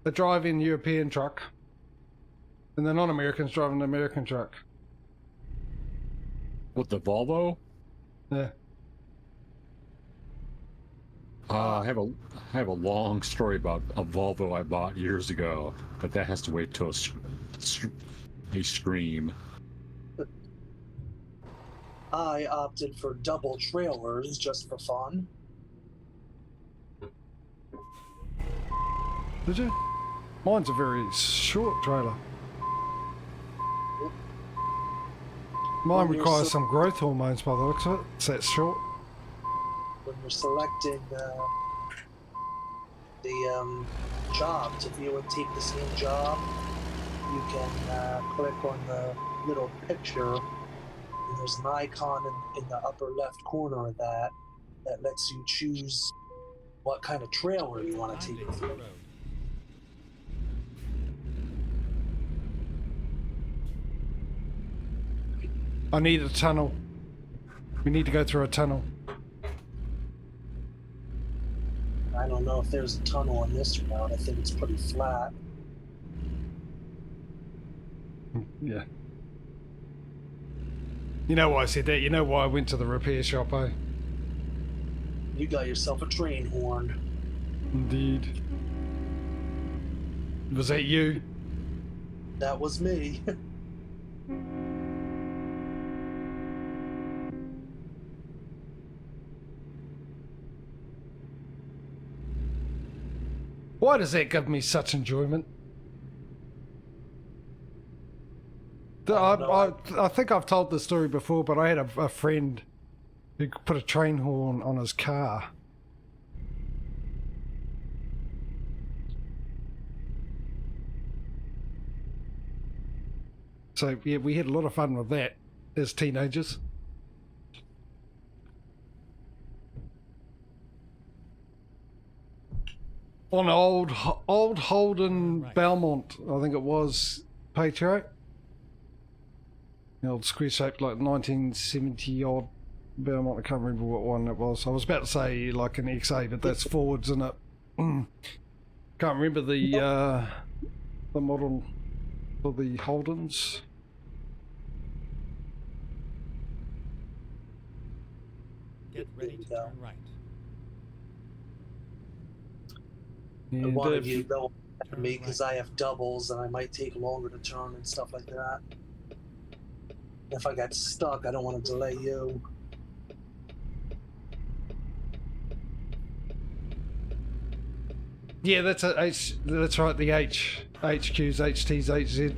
are driving a European truck, and the non-Americans driving an American truck. What, the Volvo? Yeah. I have a long story about a Volvo I bought years ago, but that has to wait till a stream. I opted for double trailers just for fun. Did you? Mine's a very short trailer. Mine requires some growth hormones by the looks of it. It's that short. When you're selecting the job to view and take the same job, you can click on the little picture, and there's an icon in the upper left corner of that lets you choose what kind of trailer you want to take with you. I need a tunnel. We need to go through a tunnel. I don't know if there's a tunnel on this route. I think it's pretty flat. Yeah. You know why I said that? You know why I went to the repair shop, eh? You got yourself a train horn. Indeed. Was that you? That was me. Why does that give me such enjoyment? I think I've told this story before, but I had a friend who put a train horn on his car. So yeah, we had a lot of fun with that as teenagers. On old Holden Right. Belmont, I think it was, Patriot. The old square shaped like 1970 odd Belmont. I can't remember what one it was. I was about to say like an XA, but that's forwards in it. Can't remember the model for the Holdens. Get ready to turn right. I And wanted you to know me because I have doubles and I might take longer to turn and stuff like that. If I got stuck, I don't want to delay you. yeah, that's that's right. The HQs, HTs, HZ.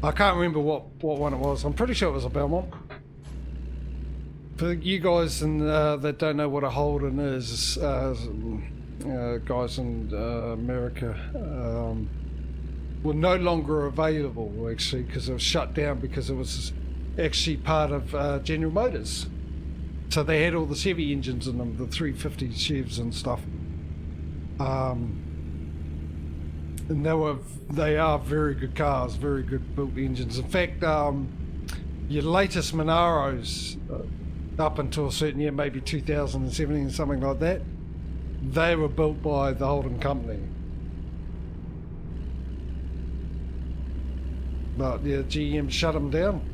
I can't remember what one it was. I'm pretty sure it was a Belmont. For you guys that don't know what a Holden is, guys in America, were no longer available actually because it was shut down because it was actually part of General Motors. So they had all the Chevy engines in them, the 350 Chevs and stuff. And they are very good cars, very good built engines. In fact, your latest Monaros, up until a certain year, maybe 2017, something like that, they were built by the Holden company. But yeah, GM shut them down.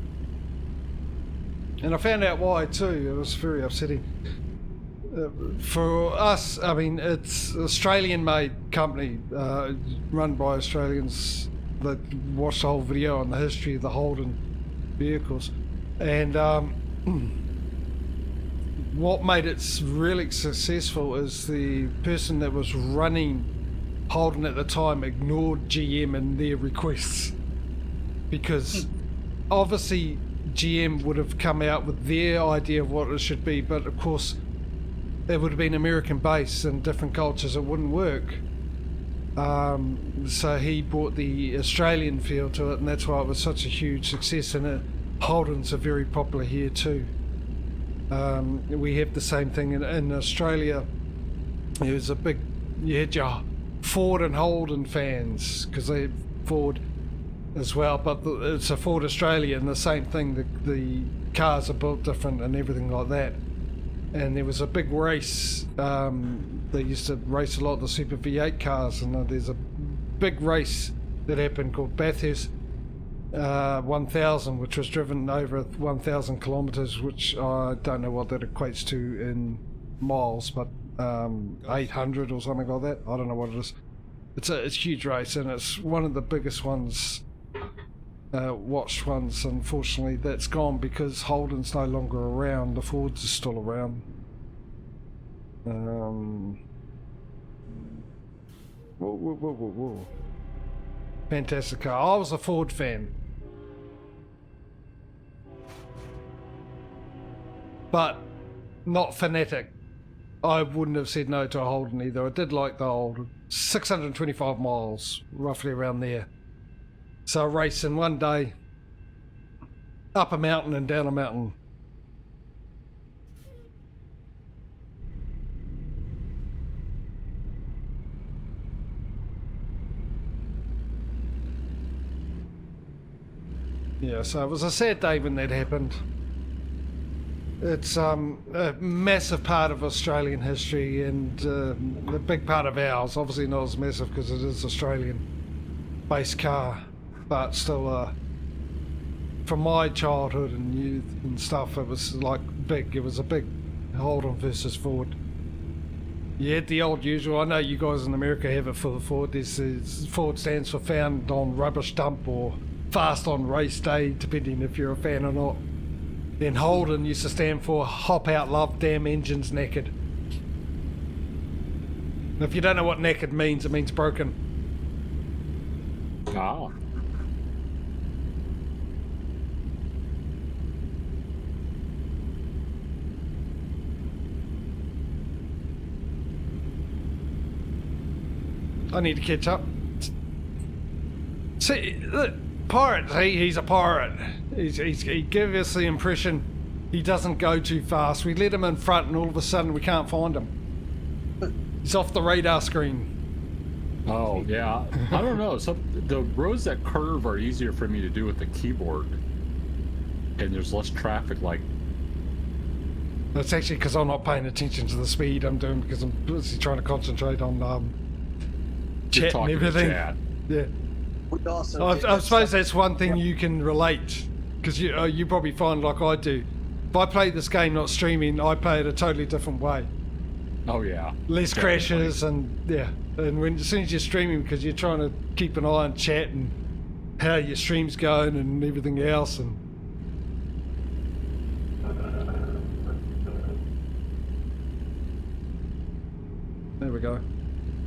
And I found out why too. It was very upsetting. For us, I mean, it's an Australian-made company, run by Australians that watched the whole video on the history of the Holden vehicles. And what made it really successful is the person that was running Holden at the time ignored GM and their requests. Because obviously GM would have come out with their idea of what it should be, but of course it would have been American based and different cultures, it wouldn't work. So he brought the Australian feel to it, and that's why it was such a huge success. And Holdens are very popular here too. We have the same thing in Australia. There was you had your Ford and Holden fans because they had Ford as well, but it's a Ford Australia and the same thing. The cars are built different and everything like that. And there was a big race. They used to race a lot of the Super V8 cars, and there's a big race that happened called Bathurst 1000, which was driven over 1,000 kilometres, which I don't know what that equates to in miles, but 800 or something like that. I don't know what it is. It's a huge race, and it's one of the biggest ones, watched ones. Unfortunately, that's gone because Holden's no longer around. The Fords are still around. Whoa. Fantastic car. I was a Ford fan, but not fanatic. I wouldn't have said no to a Holden either. I did like the old 625 miles, roughly around there. So a race in one day, up a mountain and down a mountain. Yeah, so it was a sad day when that happened. It's a massive part of Australian history and a big part of ours. Obviously not as massive because it is Australian-based car, but still, from my childhood and youth and stuff, it was like big. It was a big Holden versus Ford. You had the old usual. I know you guys in America have it for the Ford. Ford stands for found on rubbish dump or fast on race day, depending if you're a fan or not. Then Holden used to stand for hop out love, damn engines naked. And if you don't know what naked means, it means broken. Ah. I need to catch up. See, look, pirate, he's a pirate. He gives us the impression he doesn't go too fast. We let him in front and all of a sudden we can't find him. He's off the radar screen. Oh, yeah. I don't know. So the roads that curve are easier for me to do with the keyboard. And there's less traffic, like... That's actually because I'm not paying attention to the speed I'm doing because I'm busy trying to concentrate on chat and everything. Chat. Yeah. Also I suppose that's one thing you can relate, because you probably find like I do. If I play this game not streaming, I play it a totally different way. Oh yeah. Less crashes and yeah. And as soon as you're streaming, because you're trying to keep an eye on chat and how your stream's going and everything else, and there we go.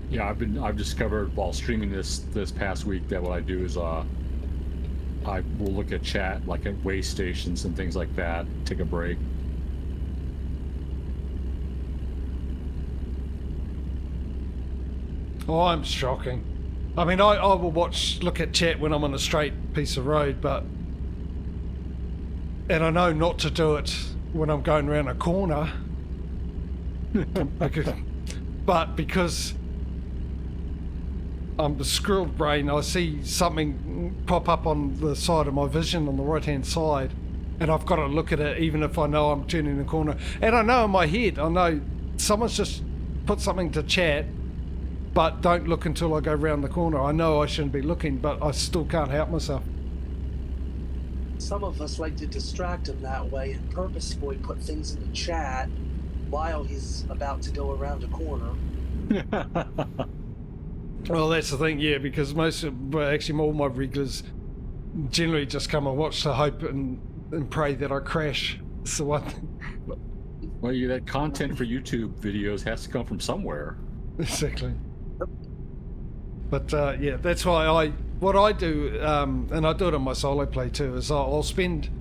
Yeah, I've discovered while streaming this past week that what I do is I will look at chat like at way stations and things like that, take a break. Oh, I'm shocking. I mean, I will look at chat when I'm on a straight piece of road, and I know not to do it when I'm going around a corner. because I'm the squirrel brain, I see something pop up on the side of my vision on the right hand side, and I've got to look at it even if I know I'm turning the corner. And I know in my head, I know someone's just put something to chat, but don't look until I go round the corner. I know I shouldn't be looking, but I still can't help myself. Some of us like to distract him that way and purposefully put things in the chat while he's about to go around a corner. Well, that's the thing, yeah, because all my regulars generally just come and watch to hope and pray that I crash. It's the one thing. Well, that content for YouTube videos has to come from somewhere. Exactly. But yeah, that's why what I do, and I do it on my solo play too, is I'll spend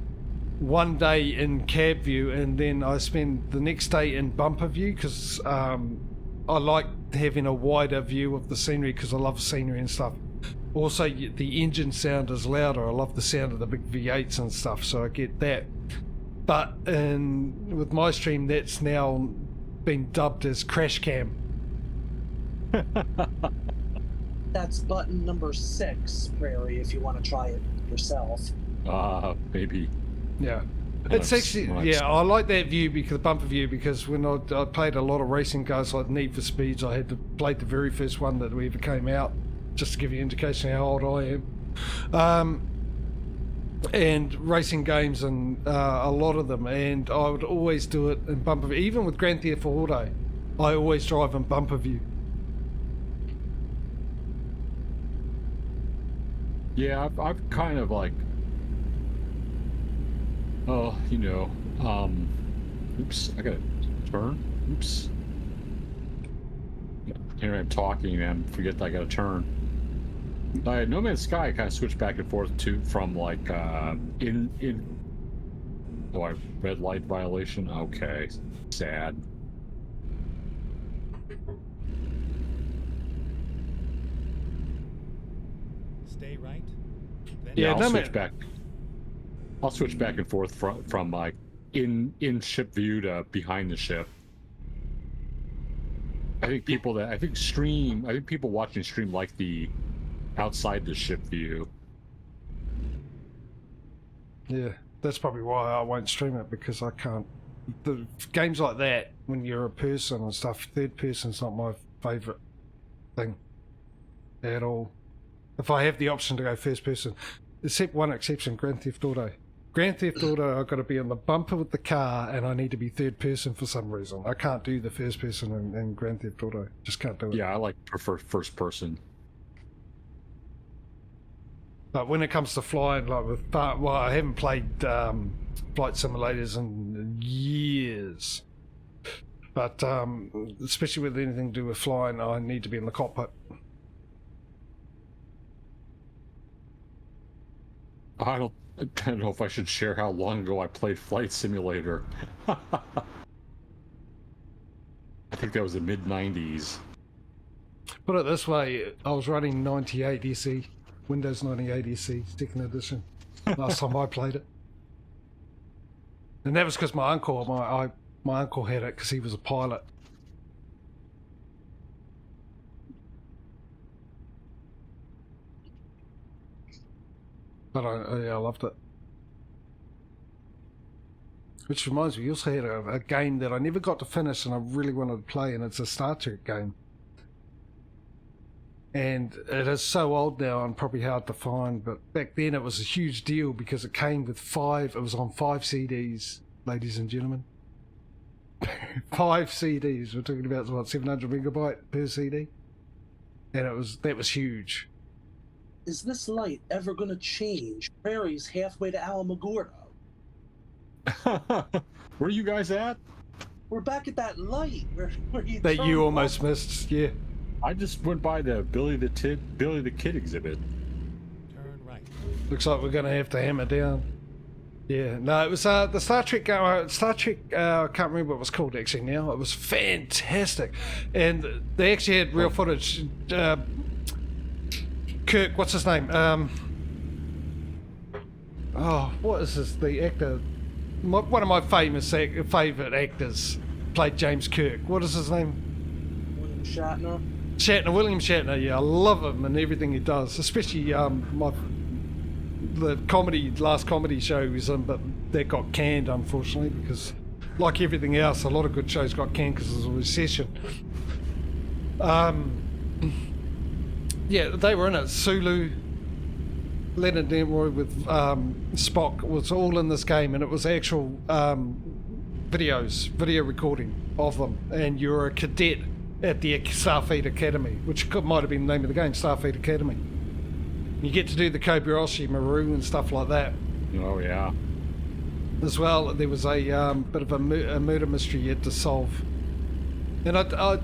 one day in cab view and then I spend the next day in bumper view, because I like having a wider view of the scenery because I love scenery and stuff. Also, the engine sound is louder. I love the sound of the big V8s and stuff, so I get that. But with my stream, that's now been dubbed as crash cam. That's button number 6, Prairie, if you want to try it yourself. Maybe. Yeah. It's actually, yeah, I like that view, because the bumper view, because when I played a lot of racing cars like Need for Speeds, I had to play the very first one that ever came out, just to give you an indication how old I am. And racing games, and a lot of them, and I would always do it in bumper view. Even with Grand Theft Auto, I always drive in bumper view. Yeah, I've kind of like, oh, you know, oops, I gotta turn. Oops. Here I'm talking and forget that I gotta turn. No Man's Sky kind of switched back and forth from like red light violation. Okay, sad. Stay right. Then Yeah, I'll switch back and forth from like in ship view to behind the ship. I think people watching stream like the outside the ship view. Yeah, that's probably why I won't stream it, because I can't. The games like that, when you're a person and stuff, third person's not my favourite thing at all. If I have the option to go first person, except one exception, Grand Theft Auto. Grand Theft Auto, I've got to be on the bumper with the car, and I need to be third person for some reason. I can't do the first person in Grand Theft Auto. Just can't do it. Yeah, I prefer first person. But when it comes to flying, like I haven't played flight simulators in years. But especially with anything to do with flying, I need to be in the cockpit. I don't know if I should share how long ago I played Flight Simulator. I think that was the mid-90s. Put it this way, I was running 98 SE, Windows 98 SE, second edition, last time I played it. And that was because my uncle, my uncle had it because he was a pilot. But I loved it. Which reminds me, we also had a game that I never got to finish and I really wanted to play, and it's a Star Trek game. And it is so old now and probably hard to find, but back then it was a huge deal because it came with it was on 5 CDs, ladies and gentlemen. 5 CDs, we're talking about, what, 700 megabyte per CD? And that was huge. Is this light ever going to change? Prairie's halfway to Alamogordo. Where are you guys at? We're back at that light where you that turned you almost left. missed, yeah. I just went by the Billy the Kid exhibit. turn right. Looks like we're going to have to hammer down. Yeah, no, it was the Star Trek. I can't remember what it was called actually now. It was fantastic, and they actually had real footage. Kirk, what's his name? What is this? The actor, one of my favorite actors, played James Kirk. What is his name? William Shatner. William Shatner. Yeah, I love him and everything he does, especially the last comedy show he was in, but that got canned unfortunately because, like everything else, a lot of good shows got canned because of the recession. Yeah, they were in it. Sulu, Leonard Nimoy with Spock was all in this game, and it was actual video recording of them, and you're a cadet at the Starfleet Academy, which might have been the name of the game, Starfleet Academy. You get to do the Kobayashi Maru and stuff like that. Oh yeah. As well, there was a bit of a murder mystery you had to solve, and I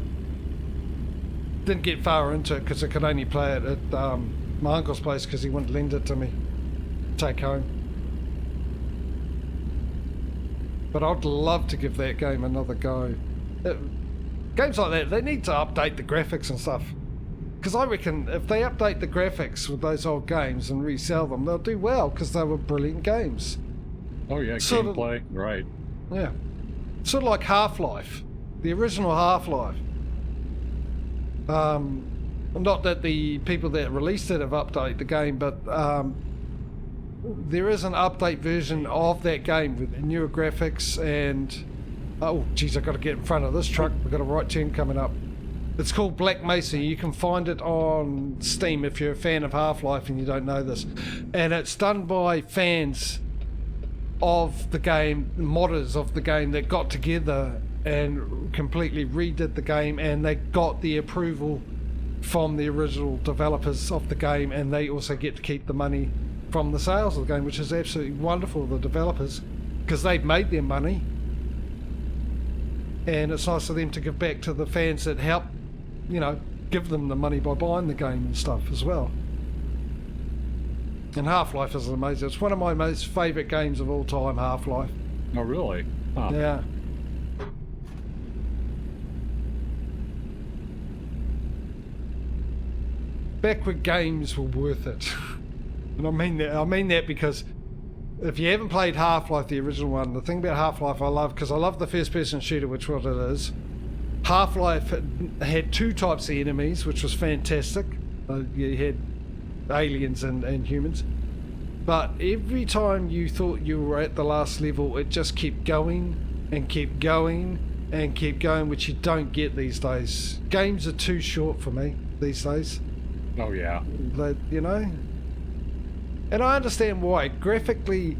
didn't get far into it because I could only play it at my uncle's place because he wouldn't lend it to me, take home. But I'd love to give that game another go. Games like that, they need to update the graphics and stuff. Because I reckon if they update the graphics with those old games and resell them, they'll do well because they were brilliant games. Oh yeah, Sort of- gameplay, right? Yeah. Sort of like Half-Life, the original Half-Life. Not that the people that released it have updated the game, but there is an update version of that game with newer graphics and... Oh, geez, I've got to get in front of this truck. We've got a right turn coming up. It's called Black Mesa. You can find it on Steam if you're a fan of Half-Life and you don't know this. And it's done by fans of the game, modders of the game that got together and completely redid the game, and they got the approval from the original developers of the game, and they also get to keep the money from the sales of the game, which is absolutely wonderful, the developers, because they've made their money. And it's nice of them to give back to the fans that help, you know, give them the money by buying the game and stuff as well. And Half-Life is amazing. It's one of my most favourite games of all time, Half-Life. Oh really? Huh. Yeah. Back when games were worth it. And I mean that because if you haven't played Half-Life, the original one, the thing about Half-Life I love, because I love the first-person shooter, which what it is. Half-Life had two types of enemies, which was fantastic. You had aliens and humans. But every time you thought you were at the last level, it just kept going and kept going and kept going, which you don't get these days. Games are too short for me these days. Oh yeah. They, you know? And I understand why. Graphically,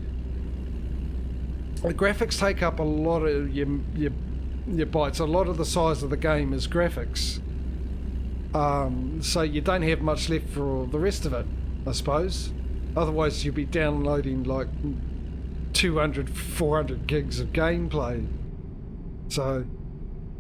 the graphics take up a lot of your bytes. A lot of the size of the game is graphics. So you don't have much left for the rest of it, I suppose. Otherwise you'd be downloading like 200, 400 gigs of gameplay. So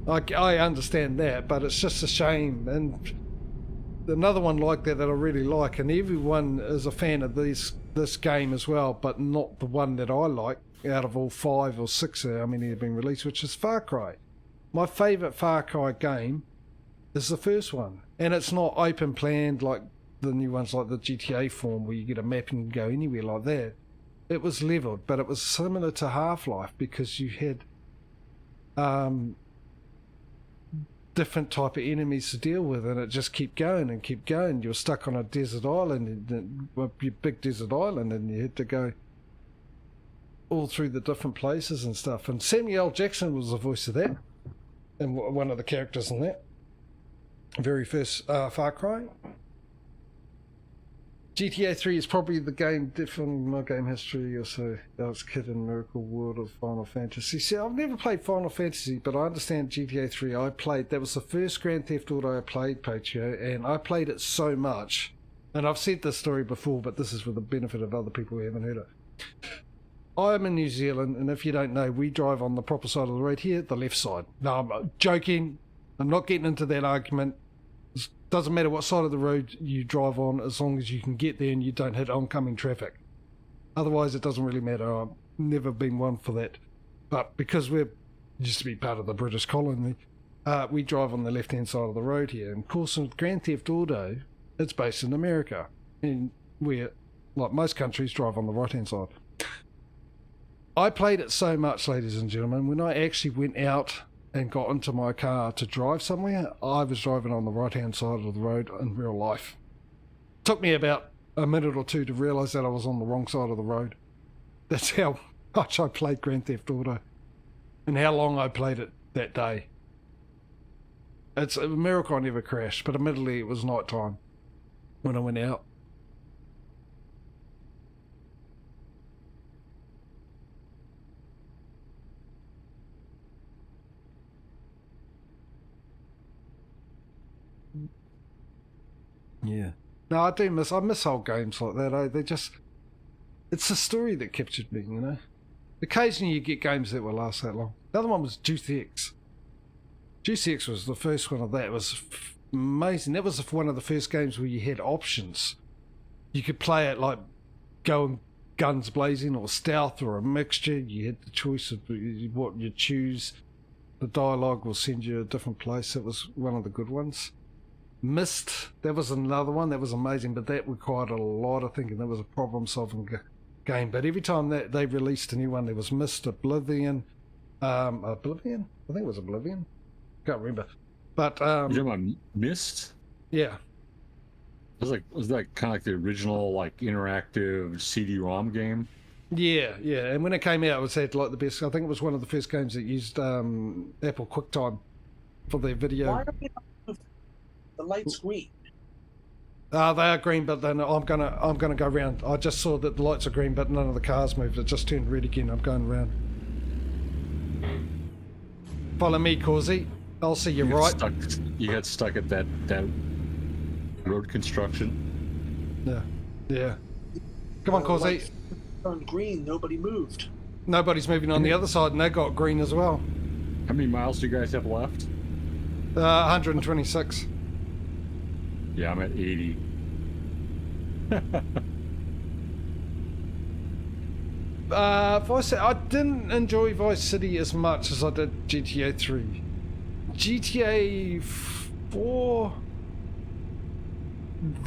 I understand that, but it's just a shame. And another one like that I really like, and everyone is a fan of this game as well, but not the one that I like out of all 5 or 6 how many have been released, which is Far Cry. My favourite Far Cry game is the first one, and it's not open planned like the new ones like the GTA form where you get a map and go anywhere like that. It was levelled, but it was similar to Half-Life because you had different type of enemies to deal with, and it just kept going and kept going. You were stuck on a desert island, a big desert island, and you had to go all through the different places and stuff. And Samuel L. Jackson was the voice of that, and one of the characters in that very first Far Cry. GTA 3 is probably the game defining my game history also. I was Kid in Miracle World of Final Fantasy. See, I've never played Final Fantasy, but I understand GTA 3. That was the first Grand Theft Auto I played, Patio, and I played it so much. And I've said this story before, but this is for the benefit of other people who haven't heard it. I'm in New Zealand, and if you don't know, we drive on the proper side of the road here, the left side. No, I'm joking. I'm not getting into that argument. Doesn't matter what side of the road you drive on, as long as you can get there and you don't hit oncoming traffic. Otherwise, it doesn't really matter. I've never been one for that. But because we used to be part of the British colony, we drive on the left-hand side of the road here. And of course, in Grand Theft Auto, it's based in America. And we're, like most countries, drive on the right-hand side. I played it so much, ladies and gentlemen, when I actually went out and got into my car to drive somewhere, I was driving on the right-hand side of the road in real life. Took me about a minute or two to realise that I was on the wrong side of the road. That's how much I played Grand Theft Auto and how long I played it that day. It's a miracle I never crashed, but admittedly it was night time when I went out. Yeah. No, I miss old games like that. They just, it's the story that captured me, you know. Occasionally you get games that will last that long. The other one was Juice X. Juice X was the first one of that. It was amazing. That was one of the first games where you had options. You could play it like going guns blazing or stealth or a mixture. You had the choice of what you choose. The dialogue will send you a different place. It was one of the good ones. Mist, that was another one that was amazing, but that required a lot of thinking. That was a problem-solving game. But every time that they released a new one, there was Mist, Oblivion. Oblivion? I think it was Oblivion. Can't remember. But You're talking about Myst? yeah. Was that kind of like the original like interactive CD-ROM game? Yeah, yeah. And when it came out, it was had like the best. I think it was one of the first games that used Apple QuickTime for their video. Why are we not the lights green? They are green, but then I'm gonna go round. I just saw that the lights are green, but none of the cars moved. It just turned red again. I'm going round. Follow me, Causey. I'll see you right. You got stuck at that road construction. Yeah, yeah. Come on, Causey. Lights turned green. Nobody moved. Nobody's moving on the other side, and they got green as well. How many miles do you guys have left? 126. Yeah, I'm at 80. I didn't enjoy Vice City as much as I did GTA 3. GTA 4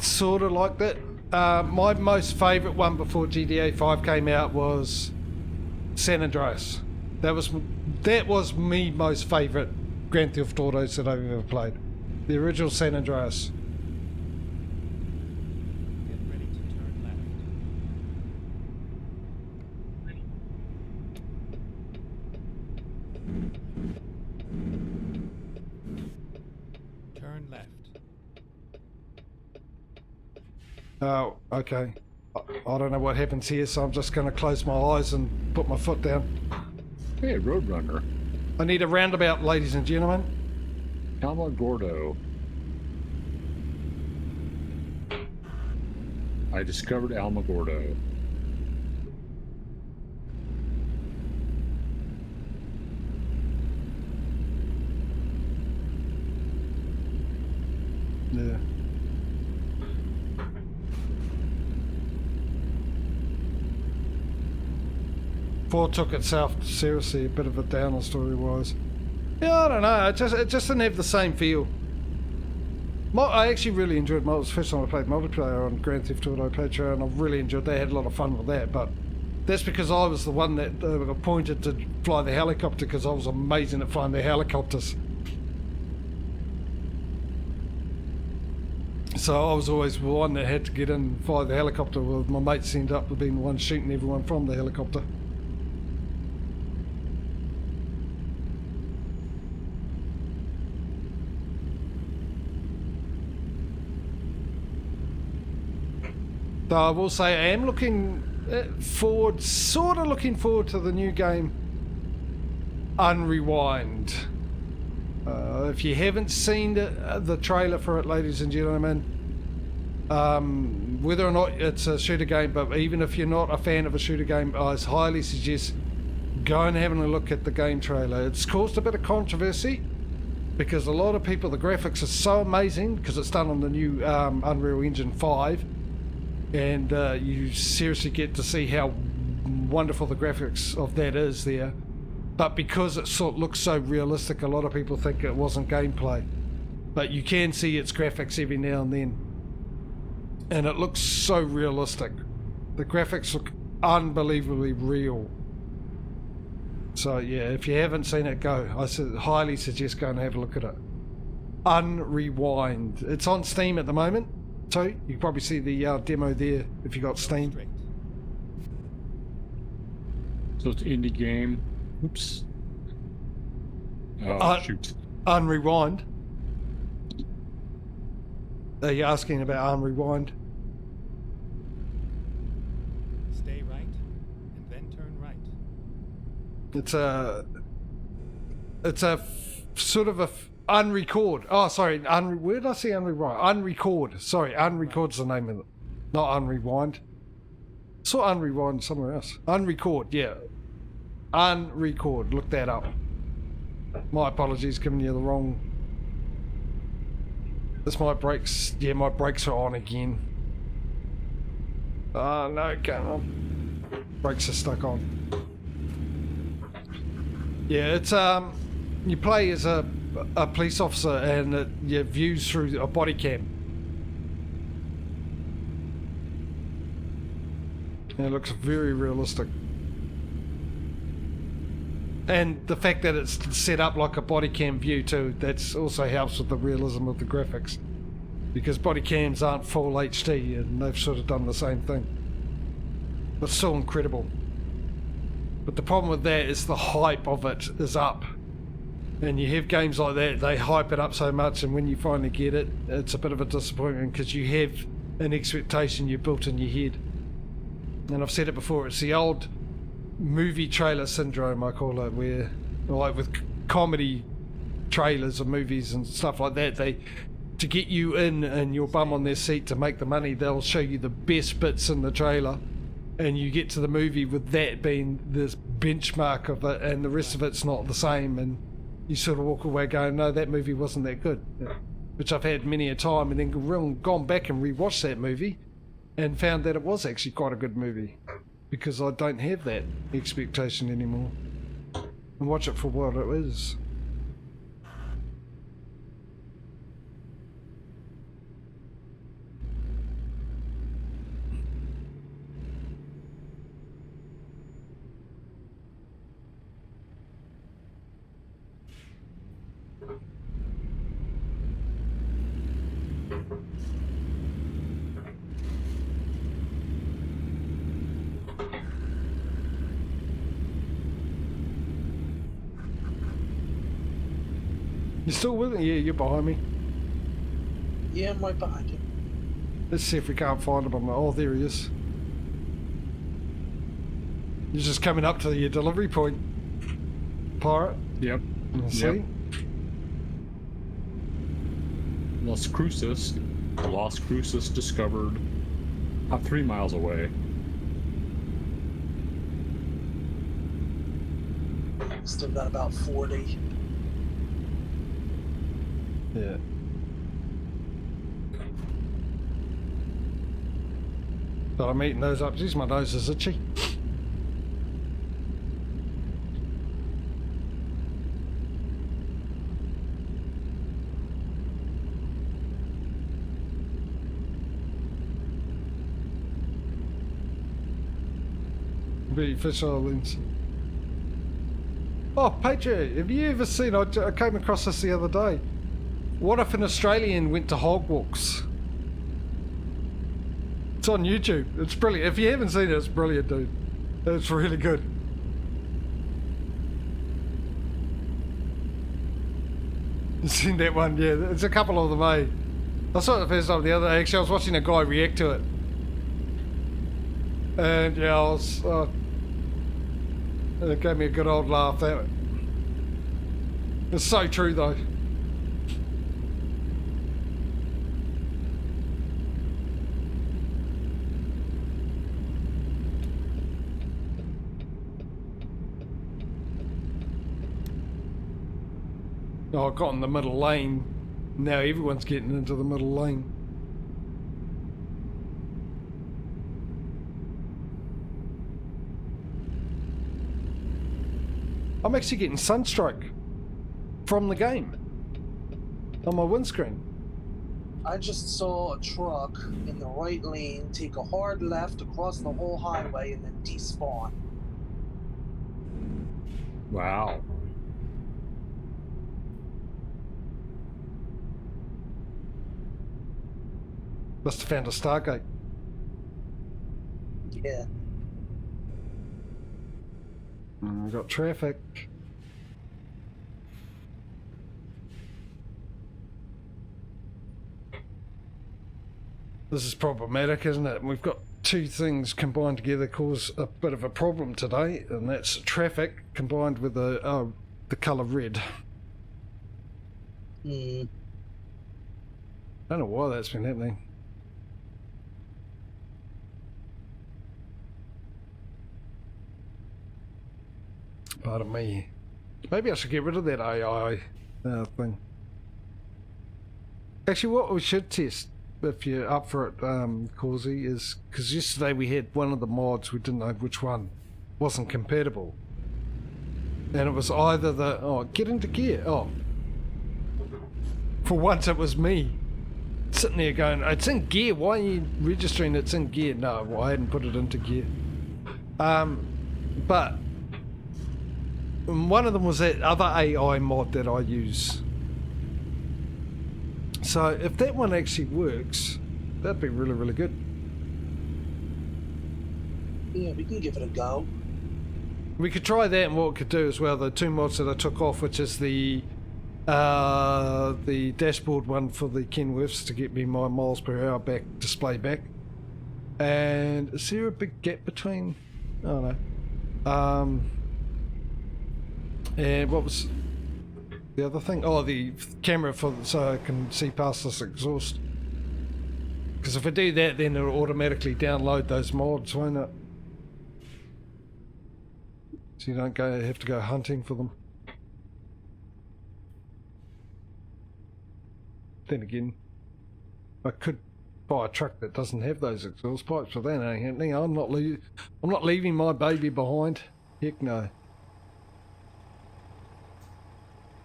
sort of liked it. My most favourite one before GTA 5 came out was San Andreas. That was me most favourite Grand Theft Autos that I've ever played. The original San Andreas. Get ready to turn left. Turn left. Oh, okay. I don't know what happens here, so I'm just going to close my eyes and put my foot down. Hey, Roadrunner. I need a roundabout, ladies and gentlemen. Alamogordo. I discovered Alamogordo. Yeah. Four took itself seriously, a bit of a downer story-wise. Yeah, I don't know. It just didn't have the same feel. I actually really enjoyed it. It was the first time I played multiplayer on Grand Theft Auto Patreon, and I really enjoyed that. I had a lot of fun with that, but that's because I was the one that appointed to fly the helicopter, because I was amazing at flying the helicopters. So I was always the one that had to get in and fly the helicopter, with my mates ended up being the one shooting everyone from the helicopter. Though I will say I am looking forward to the new game, Unrewind. If you haven't seen the trailer for it, ladies and gentlemen, whether or not it's a shooter game, but even if you're not a fan of a shooter game, I highly suggest going and having a look at the game trailer. It's caused a bit of controversy because a lot of people, the graphics are so amazing because it's done on the new Unreal Engine 5, and you seriously get to see how wonderful the graphics of that is there. But because it sort of looks so realistic, a lot of people think it wasn't gameplay. But you can see its graphics every now and then. And it looks so realistic. The graphics look unbelievably real. So yeah, if you haven't seen it, go. I highly suggest go and have a look at it. Unrewind. It's on Steam at the moment. So you can probably see the demo there if you got Steam. Straight. So it's an indie game. Oops. Oh, shoot. Unrewind. Are you asking about Unrewind? Stay right and then turn right. It's a sort of a unrecord. Oh, sorry. Where did I say unrewind? Unrecord. Sorry, unrecord's the name of it. Not unrewind. Saw unrewind somewhere else. Unrecord, yeah. Unrecord. Look that up. My apologies, giving you the wrong. This my brakes. Yeah, my brakes are on again. Oh no, come on. Brakes are stuck on. Yeah, it's you play as a a police officer and your views through a body cam. And it looks very realistic. And the fact that it's set up like a body cam view too, that's also helps with the realism of the graphics. Because body cams aren't full HD and they've sort of done the same thing. But still incredible. But the problem with that is the hype of it is up. And you have games like that, they hype it up so much, and when you finally get it, it's a bit of a disappointment because you have an expectation you built in your head. And I've said it before, it's the old movie trailer syndrome, I call it, where, like with comedy trailers of movies and stuff like that, they, to get you in and your bum on their seat to make the money, they'll show you the best bits in the trailer, and you get to the movie with that being this benchmark of it, and the rest of it's not the same, and you sort of walk away going, no, that movie wasn't that good. Which I've had many a time, and then gone back and rewatched that movie and found that it was actually quite a good movie because I don't have that expectation anymore and watch it for what it is. You still with me? Yeah, you're behind me. Yeah, I'm right behind you. Let's see if we can't find him. Oh, there he is. You're just coming up to your delivery point, pirate. Yep. See? Yep. Las Cruces. Las Cruces discovered about 3 miles away. Still got about 40. Yeah. But I'm eating those up. Geez, my nose is itchy. Really fish oil lens. Oh, Patriot, have you ever seen, I came across this the other day. What if an Australian went to Hogwarts? It's on YouTube. It's brilliant. If you haven't seen it, it's brilliant, dude. It's really good. You seen that one? Yeah, there's a couple of them, eh? I saw it the first time the other day. Actually, I was watching a guy react to it. And yeah, it gave me a good old laugh, that one. It's so true, though. Oh, I got in the middle lane. Now everyone's getting into the middle lane. I'm actually getting sunstroke from the game on my windscreen. I just saw a truck in the right lane take a hard left across the whole highway and then despawn. Wow. Must have found a Stargate. Yeah. We've got traffic. This is problematic, isn't it? We've got two things combined together cause a bit of a problem today, and that's traffic combined with the colour red. Hmm. I don't know why that's been happening. Pardon me. Maybe I should get rid of that AI thing. Actually, what we should test, if you're up for it, Causey, is because yesterday we had one of the mods, we didn't know which one wasn't compatible. And it was either the... Oh, get into gear. Oh. For once it was me. Sitting there going, it's in gear, why are you registering it's in gear? No, well, I hadn't put it into gear. But one of them was that other AI mod that I use. So if that one actually works, that'd be really, really good. Yeah, we can give it a go. We could try that, and what we could do as well, the two mods that I took off, which is the dashboard one for the Kenworths to get me my miles per hour back, display back. And is there a big gap between? Oh no. And what was the other thing? Oh, the camera for so I can see past this exhaust. Because if I do that, then it'll automatically download those mods, won't it? So you don't have to go hunting for them. Then again, I could buy a truck that doesn't have those exhaust pipes, but that ain't happening. I'm not leaving my baby behind. Heck no.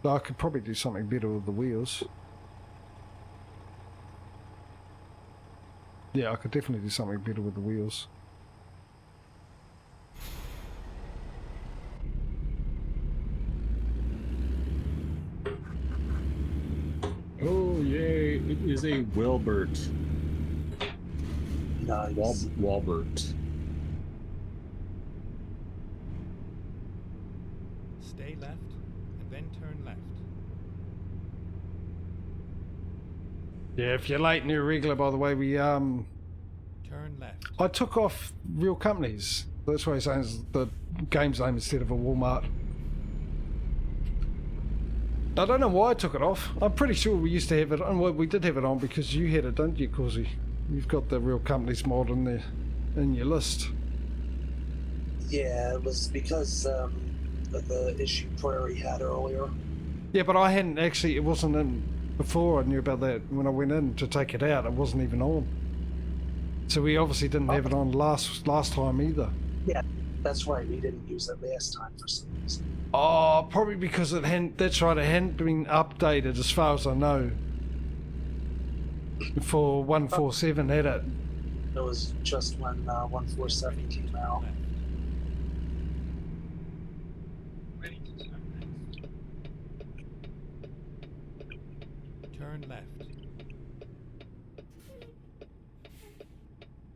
Though I could probably do something better with the wheels. Yeah, I could definitely do something better with the wheels. Oh, yay. It is a Wilbert. Nice. Walbert. Stay left and then turn left. Yeah, if you're late and you're regular, by the way, we Turn left. I took off real companies. That's why he's saying the game's name instead of a Walmart. I don't know why I took it off. I'm pretty sure we used to have it on. Well, we did have it on because you had it, don't you, Causey? You've got the real companies mod in there, in your list. Yeah, it was because of the issue Prairie had earlier. Yeah, but I hadn't actually, it wasn't in before I knew about that. When I went in to take it out, it wasn't even on. So we obviously didn't have it on last time either. Yeah, that's right. We didn't use it last time for some reason. Oh, probably because it hadn't, that's right, it hadn't been updated as far as I know. For 147, had it? It was just when 147 came out. Turn left.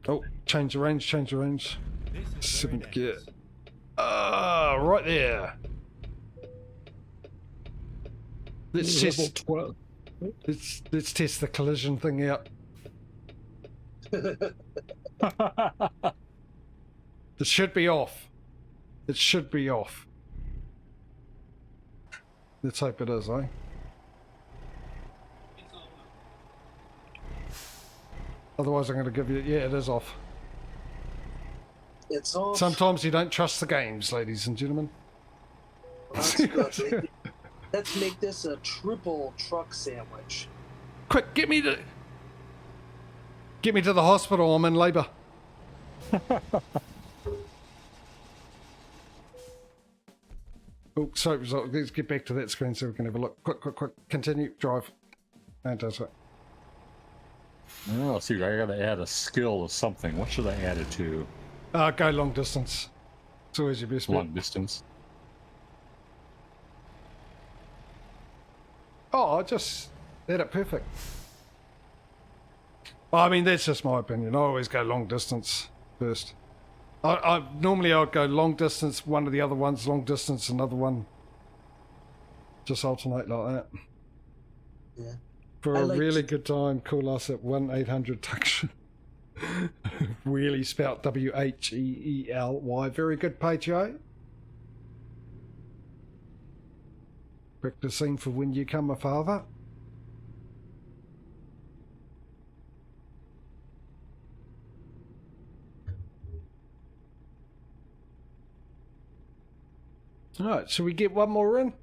Oh, change the range, change the range. This is where Seventh it gear. ends. Ah, right there. Let's Level test, 12. let's test the collision thing out. It should be off. It should be off. Let's hope it is, eh? Otherwise I'm going to give you... Yeah, it is off. It's off. Sometimes you don't trust the games, ladies and gentlemen. That's good. Let's make this a triple truck sandwich. Quick, get me to the hospital. I'm in labour. Oh, so let's get back to that screen so we can have a look. Quick. Continue. Drive. Fantastic. Oh, see, I gotta add a skill or something. What should I add it to? Go long distance. It's always your best bet. Long distance. Oh, I just had it perfect. I mean, that's just my opinion. I always go long distance first. Normally I'd go long distance, one of the other ones, long distance, another one. Just alternate like that. Yeah. For I a like really to- good time, call us at 1-800-TUCTION. Wheelie spelt W-H-E-E-L-Y. Very good page, eh? Practicing for when you come a father. Alright, shall we get one more in?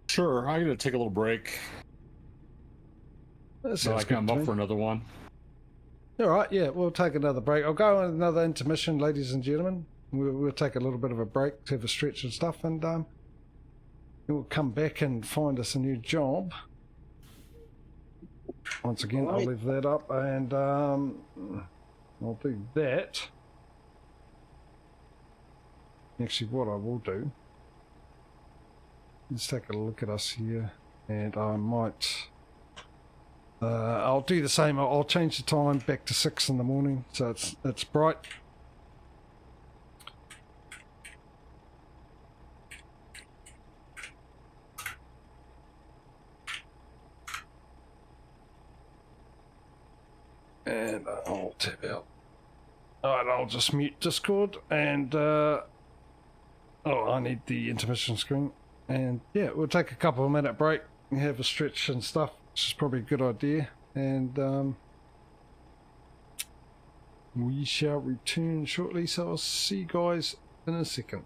Sure, I'm gonna take a little break. That So I sounds can good up to for me. another one. Alright, yeah, we'll take another break. I'll go on another intermission, ladies and gentlemen. We'll take a little bit of a break to have a stretch and stuff, and then we'll come back and find us a new job. once again, I'll Alright. leave that up, and I'll do that. Actually, what I will do is take a look at us here, and I might... I'll do the same. I'll change the time back to 6 in the morning, so it's bright. And I'll tap out. Alright, I'll just mute Discord, and oh, I need the intermission screen. And yeah, we'll take a couple of minute break and have a stretch and stuff, which is probably a good idea. And we shall return shortly, so I'll see you guys in a second.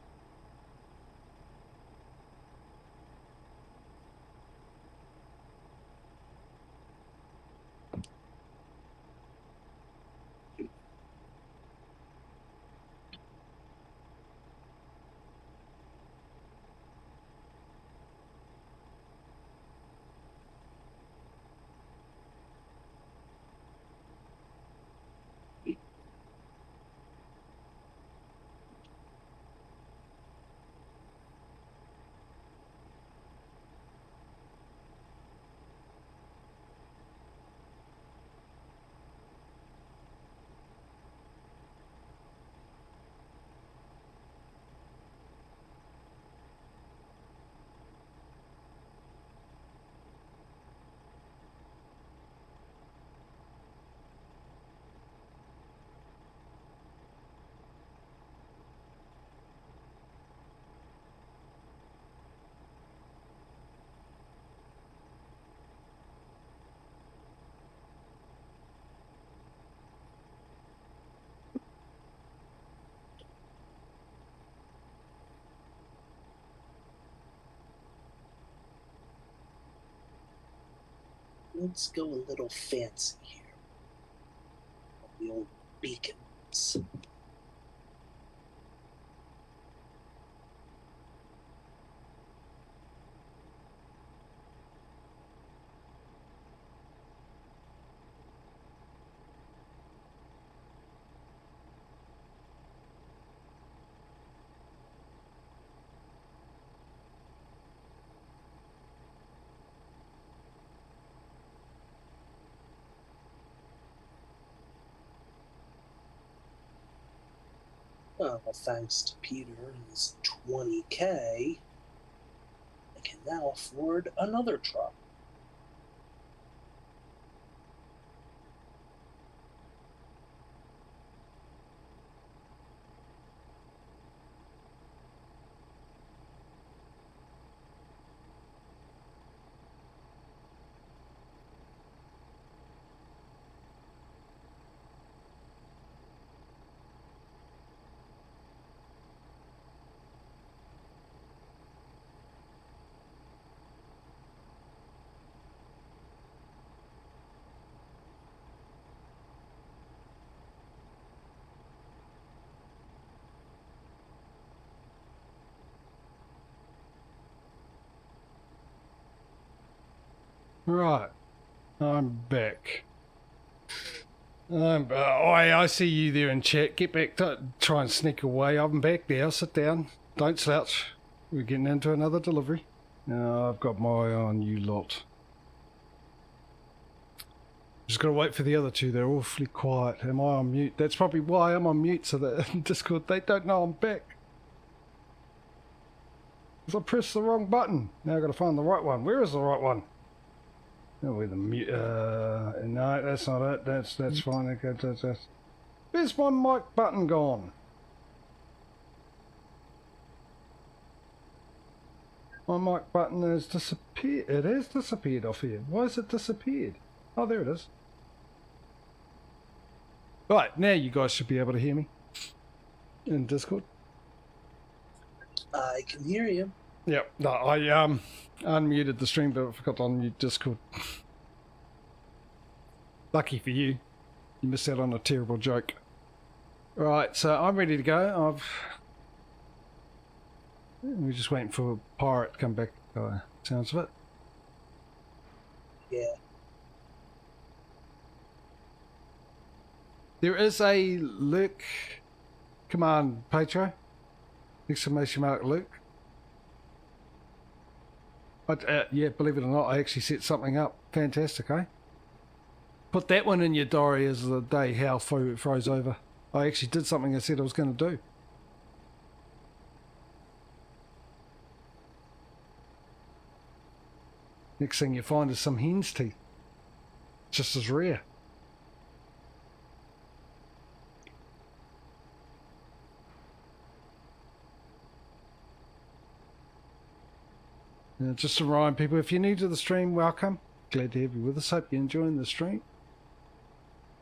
Let's go a little fancy here. The old beacons. Well, thanks to Peter and his 20K, I can now afford another truck. Right, I'm back. I see you there in chat. Get back, try and sneak away. I'm back now. Sit down. Don't slouch. We're getting into another delivery. Now I've got my eye on you lot. Just gotta wait for the other two. They're awfully quiet. Am I on mute? That's probably why I'm on mute, so that in Discord they don't know I'm back. Because I pressed the wrong button. Now I've got to find the right one. Where is the right one? Oh, where the mute? No, that's not it. That's fine. Okay, that's. Where's my mic button gone? My mic button has disappeared. It has disappeared off here. Why has it disappeared? Oh, there it is. Right, now you guys should be able to hear me in Discord. I can hear you. Yep. No, I unmuted the stream, but I forgot to unmute Discord. Lucky for you, you missed out on a terrible joke. Right, so I'm ready to go. We're just waiting for Pirate to come back. Sounds of it. Yeah. There is a Luke. Come on, Patro. Exclamation mark Luke. But yeah, believe it or not, I actually set something up. Fantastic, eh? Put that one in your diary as the day Hal froze over. I actually did something I said I was going to do. Next thing you find is some hen's teeth. Just as rare. Just to remind people, if you're new to the stream, welcome. Glad to have you with us. Hope you're enjoying the stream.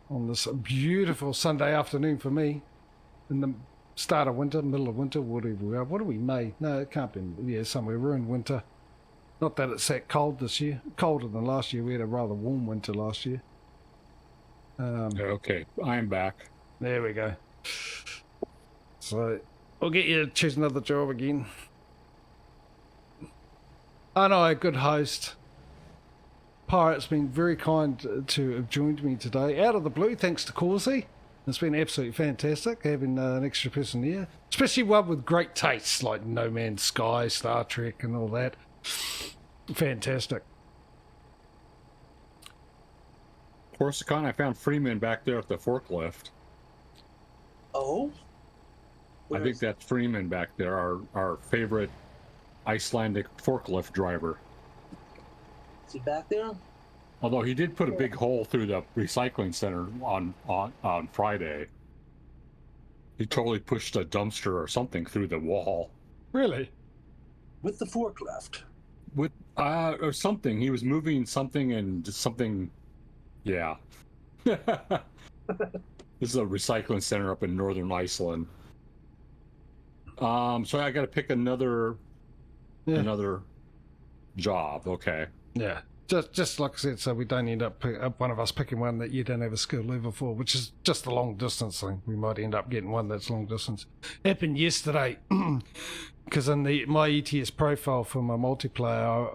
On this beautiful Sunday afternoon for me. In the start of winter, middle of winter, whatever we are. What are we, May? No, it can't be. Yeah, somewhere. We're in winter. Not that it's that cold this year. Colder than last year. We had a rather warm winter last year. Okay, I'm back. There we go. So, I'll get you to choose another job again. I know, a good host. Pirate's been very kind to have joined me today. Out of the blue, thanks to Causey. It's been absolutely fantastic having an extra person here. Especially one with great tastes like No Man's Sky, Star Trek and all that. Fantastic. Corsicon, I found Freeman back there at the forklift. Oh? I think that's Freeman back there, our favorite Icelandic forklift driver. Is he back there? Although he did put a big hole through the recycling center on Friday. He totally pushed a dumpster or something through the wall. Really? With the forklift? With or something. He was moving something and something. Yeah. This is a recycling center up in northern Iceland. So I got to pick another job. Okay. Yeah. Just like I said, so we don't end up one of us picking one that you don't have a skill level for, which is just a long distance thing. We might end up getting one that's long distance. Happened yesterday, because in my ETS profile for my multiplayer,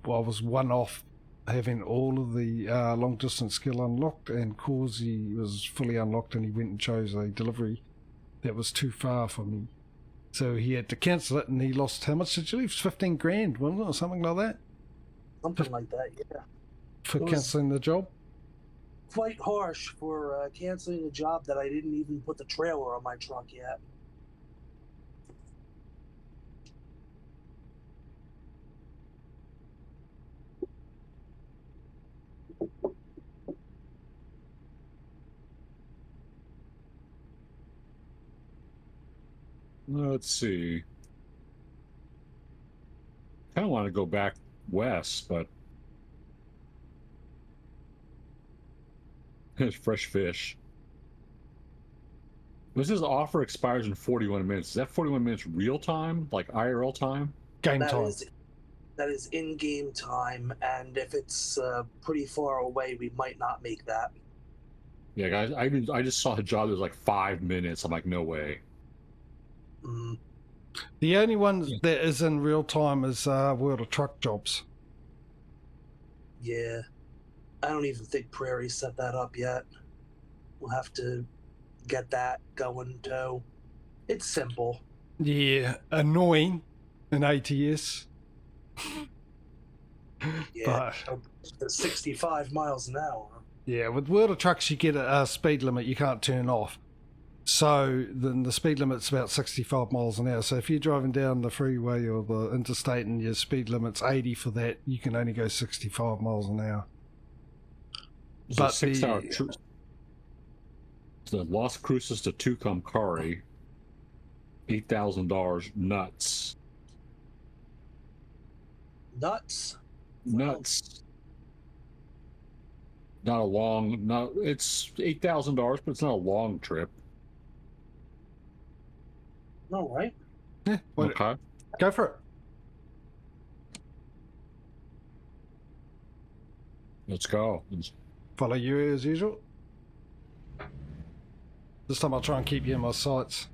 I was one off having all of the long distance skill unlocked, and Causey was fully unlocked, and he went and chose a delivery that was too far for me. So he had to cancel it, and he lost, how much did you leave? 15 grand, wasn't it, or something like that? Something like that, yeah. For cancelling the job? Quite harsh for canceling a job that I didn't even put the trailer on my truck yet. Let's see. I kind of want to go back west, but it's fresh fish. This offer expires in 41 minutes. Is that 41 minutes real time, like IRL time? Game time. That is in-game time, and if it's pretty far away, we might not make that. Yeah, guys, I just saw a job that was like 5 minutes. I'm like, no way. Mm. The only one that is in real time is World of Truck jobs. Yeah. I don't even think Prairie set that up yet. We'll have to get that going, too. It's simple. Yeah, annoying in ATS. Yeah, but 65 miles an hour. Yeah, with World of Trucks, you get a speed limit you can't turn off. So then the speed limit's about 65 miles an hour. So if you're driving down the freeway or the interstate and your speed limit's 80 for that, you can only go 65 miles an hour. It's but a 6 hour the Las Cruces to Tucumcari, $8,000 nuts. Nuts? Nuts. Not a long, it's $8,000, but it's not a long trip. All right. Yeah. Okay. Go for it. Let's go. Follow you as usual. This time I'll try and keep you in my sights.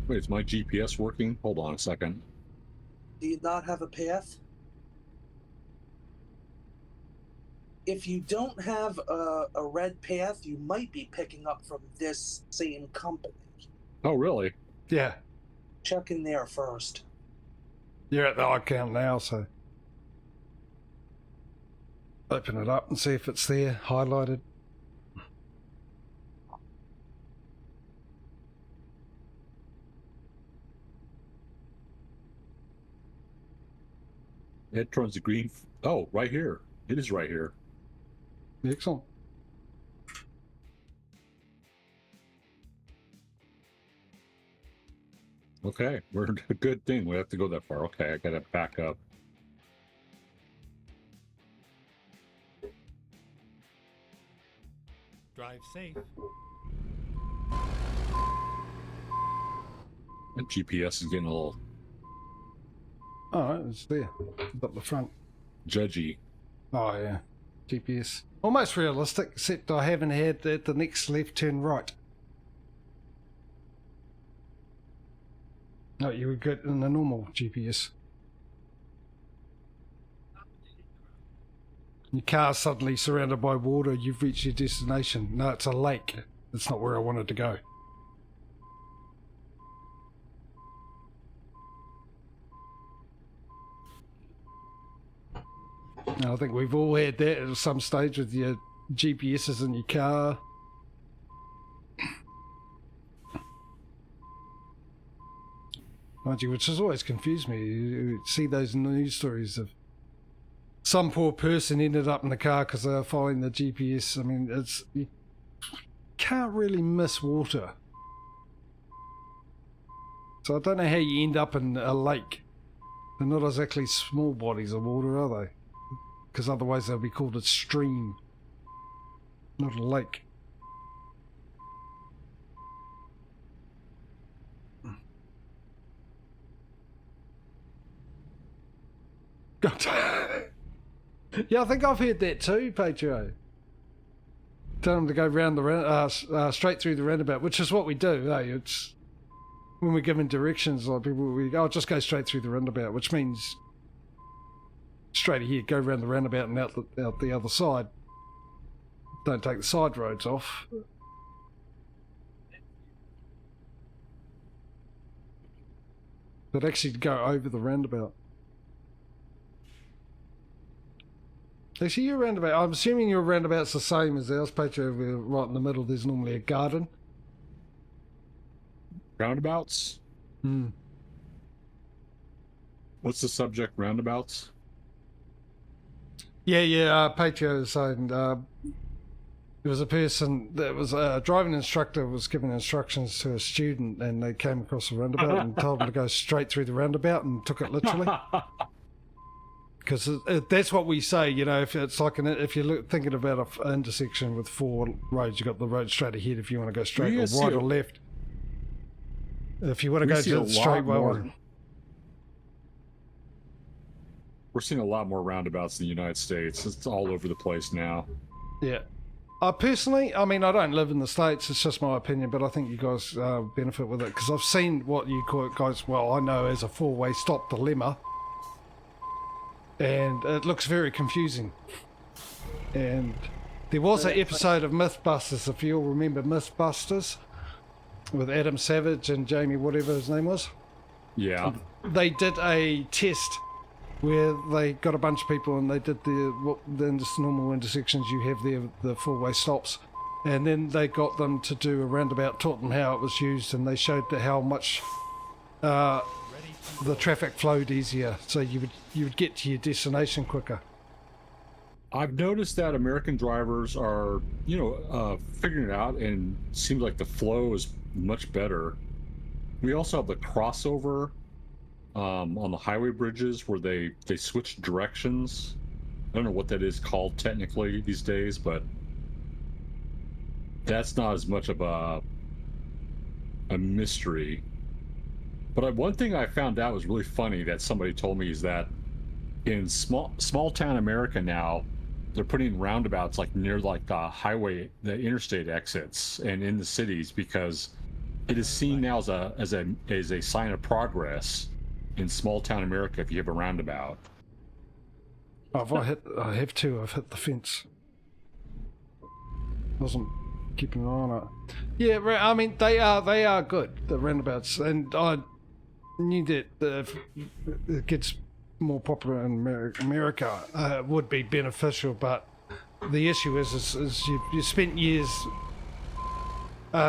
Wait, is my GPS working? Hold on a second. Do you not have a path? if you don't have a red path, you might be picking up from this same company. Oh, really? Yeah. Check in there first. You're at the account now, so open it up and see if it's there, highlighted. It turns the green. Oh, right here. It is right here. Excellent. Okay, we're a good thing. We have to go that far. Okay, I gotta back up. Drive safe. And GPS is getting a little Oh, it's there. It's up the front. judgy. Oh, yeah. GPS. Almost realistic, except I haven't had the next left turn right. No, you would get in the normal GPS. Your car's suddenly surrounded by water, you've reached your destination. No, it's a lake. That's not where I wanted to go. And I think we've all had that at some stage with your GPSs in your car. Mind you, which has always confused me. You see those news stories of some poor person ended up in the car because they were following the GPS. I mean, you can't really miss water. So I don't know how you end up in a lake. They're not exactly small bodies of water, are they? Because otherwise they'll be called a stream, not a lake. God. Yeah, I think I've heard that too, Patrio. Tell them to go round the straight through the roundabout, which is what we do. It's when we're given directions, like people, we go, just go straight through the roundabout, which means straight ahead, go round the roundabout and out the other side. Don't take the side roads off. But actually go over the roundabout. Actually, your roundabout, I'm assuming your roundabout's the same as ours, Patrio. We're right in the middle, there's normally a garden. Roundabouts? Hmm. What's the subject, roundabouts? Yeah, Patrio was saying there was a person that was a driving instructor was giving instructions to a student and they came across the roundabout and told him to go straight through the roundabout and took it literally. Because that's what we say, you know, if it's like if you're thinking about an intersection with four roads, you've got the road straight ahead if you want to go straight or right or left. If you want to go to the straight way. We're seeing a lot more roundabouts in the United States. It's all over the place now. Yeah. Personally, I mean, I don't live in the States. It's just my opinion, but I think you guys benefit with it because I've seen what you guys, well, I know as a four-way stop dilemma. And it looks very confusing. And there was an episode of Mythbusters, if you all remember Mythbusters, with Adam Savage and Jamie, whatever his name was. Yeah. They did a test where they got a bunch of people and they did the normal intersections you have there, the four-way stops. And then they got them to do a roundabout, taught them how it was used, and they showed how much the traffic flowed easier, so you would get to your destination quicker. I've noticed that American drivers are, figuring it out, and it seems like the flow is much better. We also have the crossover on the highway bridges where they switch directions. I don't know what that is called technically these days, but that's not as much of a mystery. But one thing I found out was really funny that somebody told me is that in small town America now, they're putting roundabouts like near like the highway, the interstate exits, and in the cities because it is seen now as a sign of progress in small town America if you have a roundabout. I've hit the fence. wasn't keeping an eye on it. Yeah, I mean they are good, the roundabouts, and I knew that if it gets more popular in America, it would be beneficial. But the issue is you spent years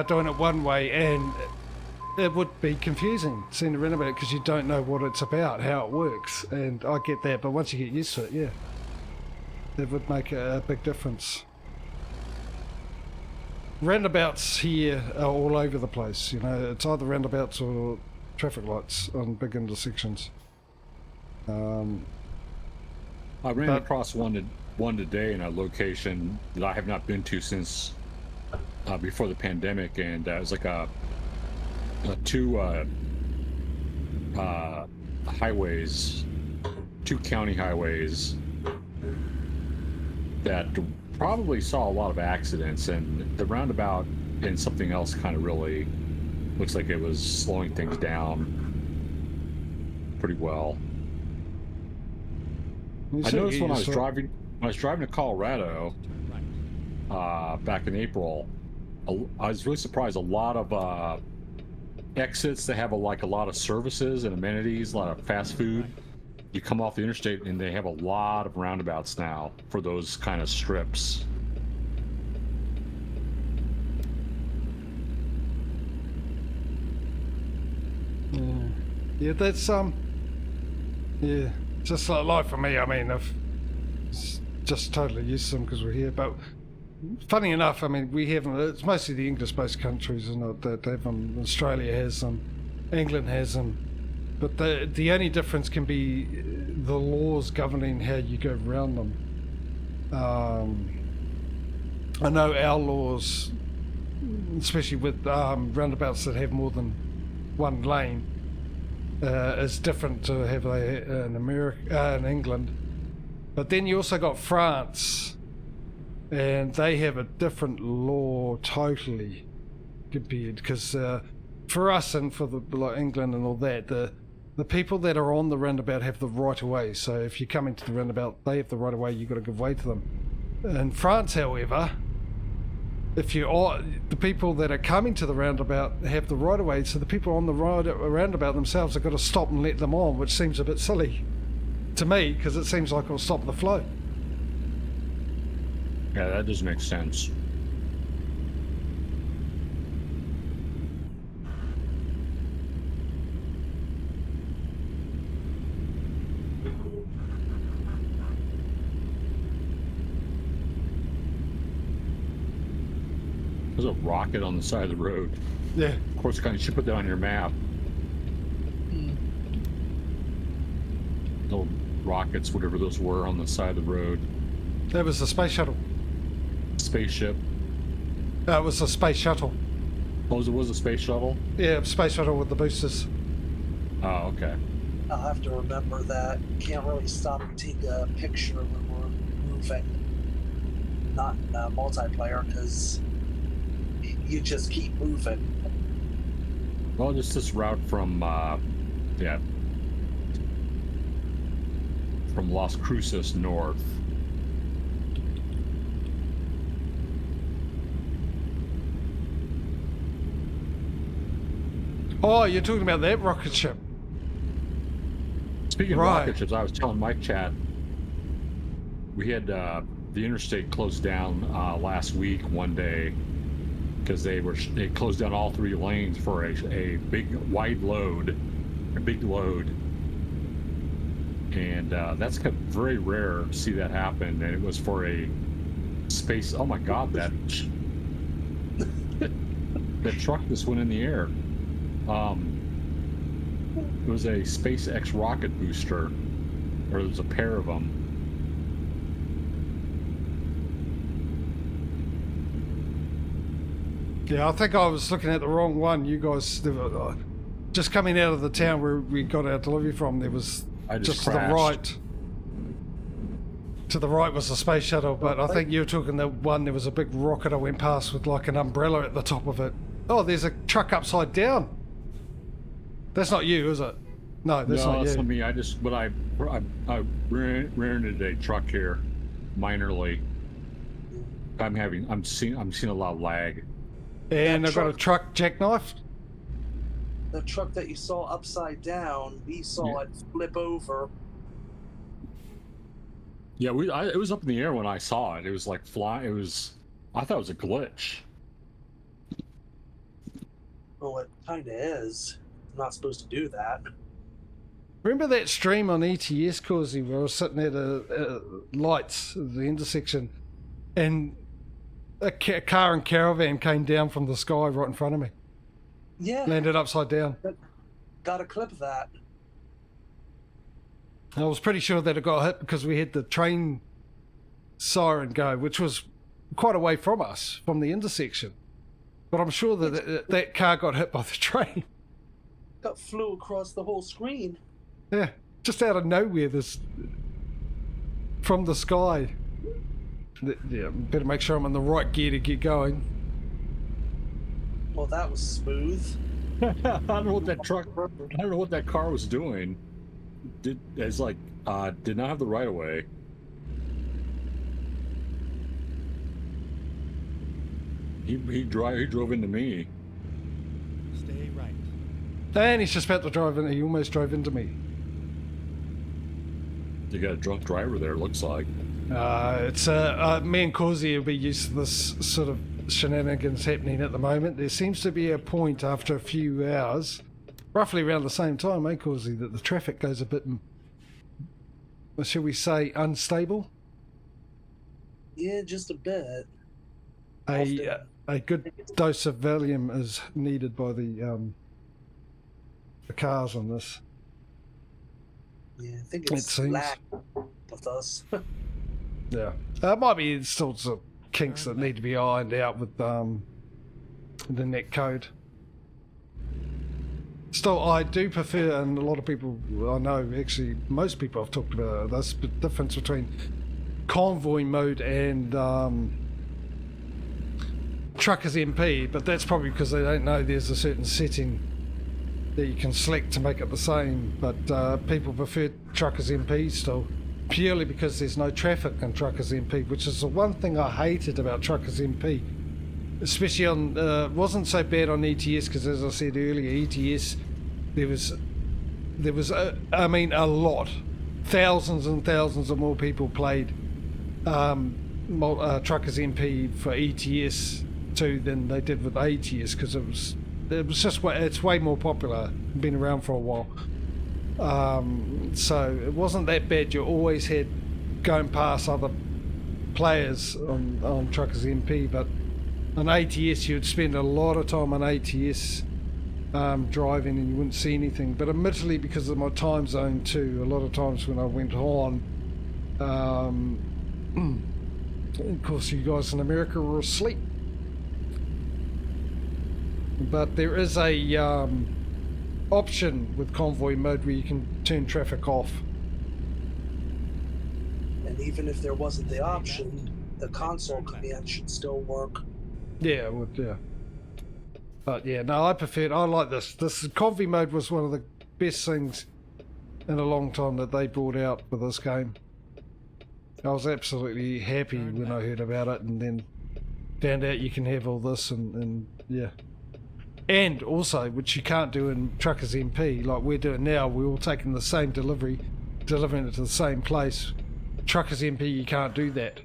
doing it one way, and it would be confusing seeing a roundabout because you don't know what it's about, how it works, and I get that. But once you get used to it, yeah, it would make a big difference. Roundabouts here are all over the place. You know, it's either roundabouts or traffic lights on big intersections. I ran across one today in a location that I have not been to since before the pandemic, and it was like two highways, two county highways that probably saw a lot of accidents, and the roundabout and something else kind of really looks like it was slowing things down pretty well. I noticed when I was driving to Colorado back in April, I was really surprised. A lot of exits that have a lot of services and amenities, a lot of fast food. You come off the interstate and they have a lot of roundabouts now for those kind of strips. Yeah, that's yeah, just like for me. I mean, I've just totally used to them because we're here. But funny enough, I mean, we haven't. It's mostly the English-based countries, isn't it, that have them. Australia has them, England has them. But the only difference can be the laws governing how you go around them. I know our laws, especially with roundabouts that have more than one lane, is different to have they in America, in England. But then you also got France, and they have a different law totally compared. Because for us and for like England and all that, the people that are on the roundabout have the right of way. So if you come into the roundabout, they have the right of way. You've got to give way to them. In France, however, if the people that are coming to the roundabout have the right of way, so the people on the roundabout themselves have got to stop and let them on, which seems a bit silly to me because it seems like it'll stop the flow. Yeah, that does make sense. There's a rocket on the side of the road. Yeah. Of course, you should put that on your map. Little rockets, whatever those were, on the side of the road. That was the space shuttle. Spaceship. It was a space shuttle. Oh, it was a space shuttle? Yeah, space shuttle with the boosters. Oh, okay. I'll have to remember that. Can't really stop and take a picture when we're moving. Not in multiplayer, because you just keep moving. Well, just this route from from Las Cruces north. Oh, you're talking about that rocket ship. Speaking of rocket ships, I was telling Mike Chat, we had the interstate closed down last week one day because they closed down all 3 lanes for a big load, and that's very rare to see that happen. And it was for a space. Oh my God, that truck just went in the air. It was a SpaceX rocket booster, or there was a pair of them. Yeah, I think I was looking at the wrong one. You guys, just coming out of the town where we got our delivery from, there was just to the right. To the right was a space shuttle, but I think you were talking the one, there was a big rocket I went past with like an umbrella at the top of it. Oh, there's a truck upside down. That's not you, is it? No, that's not you. No, that's not me. I rented a truck here, minorly. I'm seeing a lot of lag. And That I've got a truck- truck jackknifed. The truck that you saw upside down, we saw it flip over. Yeah, it was up in the air when I saw it. It was like flying. I thought it was a glitch. Well, it kind of is. I'm not supposed to do that. Remember that stream on ETS, Causey, where I was sitting at lights, the intersection, and a car and caravan came down from the sky right in front of me. Yeah. Landed upside down. Got a clip of that. I was pretty sure that it got hit because we had the train siren go, which was quite away from us, from the intersection. But I'm sure that that car got hit by the train. Got flew across the whole screen. Yeah, just out of nowhere, from the sky. Yeah, better make sure I'm in the right gear to get going. Well, that was smooth. I don't know what that car was doing. Did not have the right of way. He drove into me. Stay right. And he's just about to drive in. He almost drove into me. You got a drunk driver there, it looks like. It's me and Causey will be used to this sort of shenanigans happening at the moment. There seems to be a point after a few hours, roughly around the same time, Causey, that the traffic goes a bit, shall we say, unstable? Yeah, just a bit. A good dose of Valium is needed by the cars on this. Yeah, I think It it's seems. lag with us. Yeah, might be sorts of kinks that need to be ironed out with the net code. Still, I do prefer, and a lot of people I know, actually most people I've talked about this, the difference between Convoy mode and Truckers MP, but that's probably because they don't know there's a certain setting that you can select to make it the same, but people prefer Truckers MP still, purely because there's no traffic in Truckers MP, which is the one thing I hated about Truckers MP, especially on, wasn't so bad on ETS, because as I said earlier, ETS, there was a lot, thousands and thousands of more people played Truckers MP for ETS 2 than they did with ATS, because it's way more popular, been around for a while. So it wasn't that bad. You always had going past other players on Truckers MP, but on ATS you'd spend a lot of time on ATS driving and you wouldn't see anything. But admittedly, because of my time zone too, a lot of times when I went on, of course you guys in America were asleep. But there is a option with Convoy mode where you can turn traffic off. And even if there wasn't the option, the console command should still work. Yeah, it would, yeah. But yeah, no, I like this. This Convoy mode was one of the best things in a long time that they brought out for this game. I was absolutely happy when I heard about it, and then found out you can have all this, and yeah. And also, which you can't do in Truckers MP, like we're doing now, we're all taking the same delivery, delivering it to the same place. Truckers MP, you can't do that.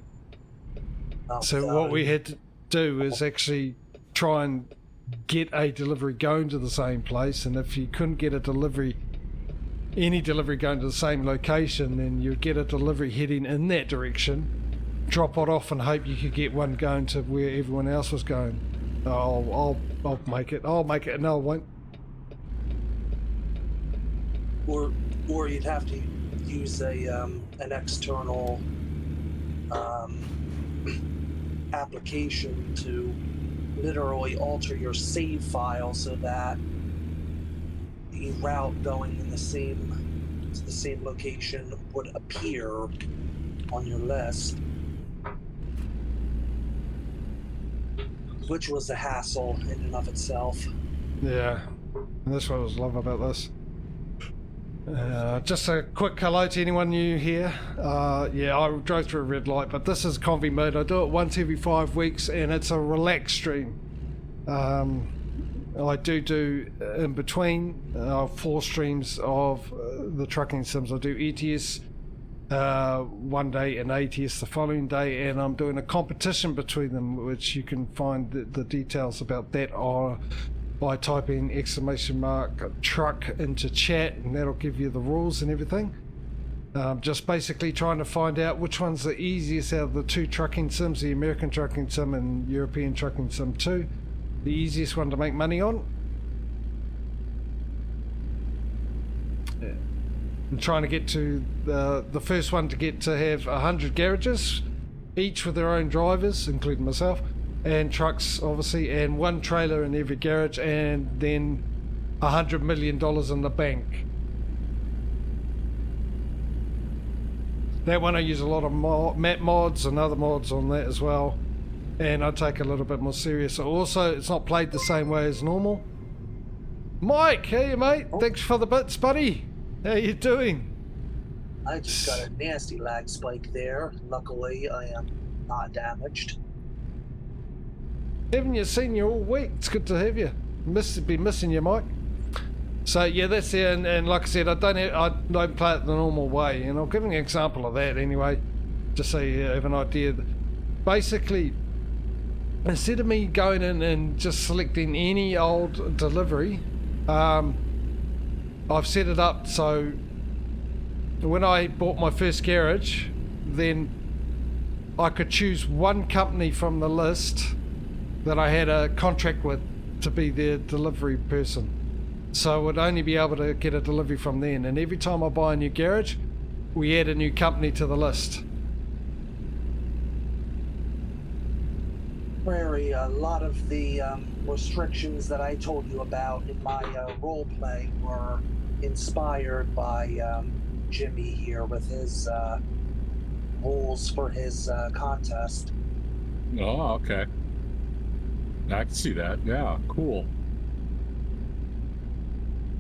Oh, So what we had to do is actually try and get a delivery going to the same place, and if you couldn't get any delivery going to the same location, then you'd get a delivery heading in that direction, drop it off and hope you could get one going to where everyone else was going. I'll make it. I'll make it. No, I won't. Or you'd have to use an external application to literally alter your save file so that the route going to the same location would appear on your list, which was a hassle in and of itself. Yeah, and that's what I was love about this. Just a quick hello to anyone new here. Yeah, I drove through a red light, but this is Convoy mode. I do it once every 5 weeks, and it's a relaxed stream. I do in between 4 streams of the trucking sims. I do ETS one day and ATS the following day, and I'm doing a competition between them, which you can find the details about that are by typing !truck into chat, and that'll give you the rules and everything. Just basically trying to find out which one's the easiest out of the 2 trucking sims, the American trucking sim and European trucking sim 2. The easiest one to make money on. I'm trying to get to the first one to get to have 100 garages, each with their own drivers, including myself, and trucks obviously, and 1 trailer in every garage, and then $100 million in the bank. That one I use a lot of map mods and other mods on that as well, and I take a little bit more serious. Also, it's not played the same way as normal. Mike, hey mate, thanks for the bits, buddy. How you doing? I just got a nasty lag spike there. Luckily, I am not damaged. Haven't you seen you all week? It's good to have you. Been missing you, Mike. So yeah, that's there, and like I said, I don't play it the normal way, and I'll give you an example of that anyway, just so you have an idea. Basically, instead of me going in and just selecting any old delivery, I've set it up so when I bought my first garage, then I could choose 1 company from the list that I had a contract with to be their delivery person. So I would only be able to get a delivery from them, and every time I buy a new garage, we add a new company to the list. Prairie, a lot of the restrictions that I told you about in my role play were inspired by Jimmy here with his rules for his contest. Oh, okay. I can see that. Yeah, cool.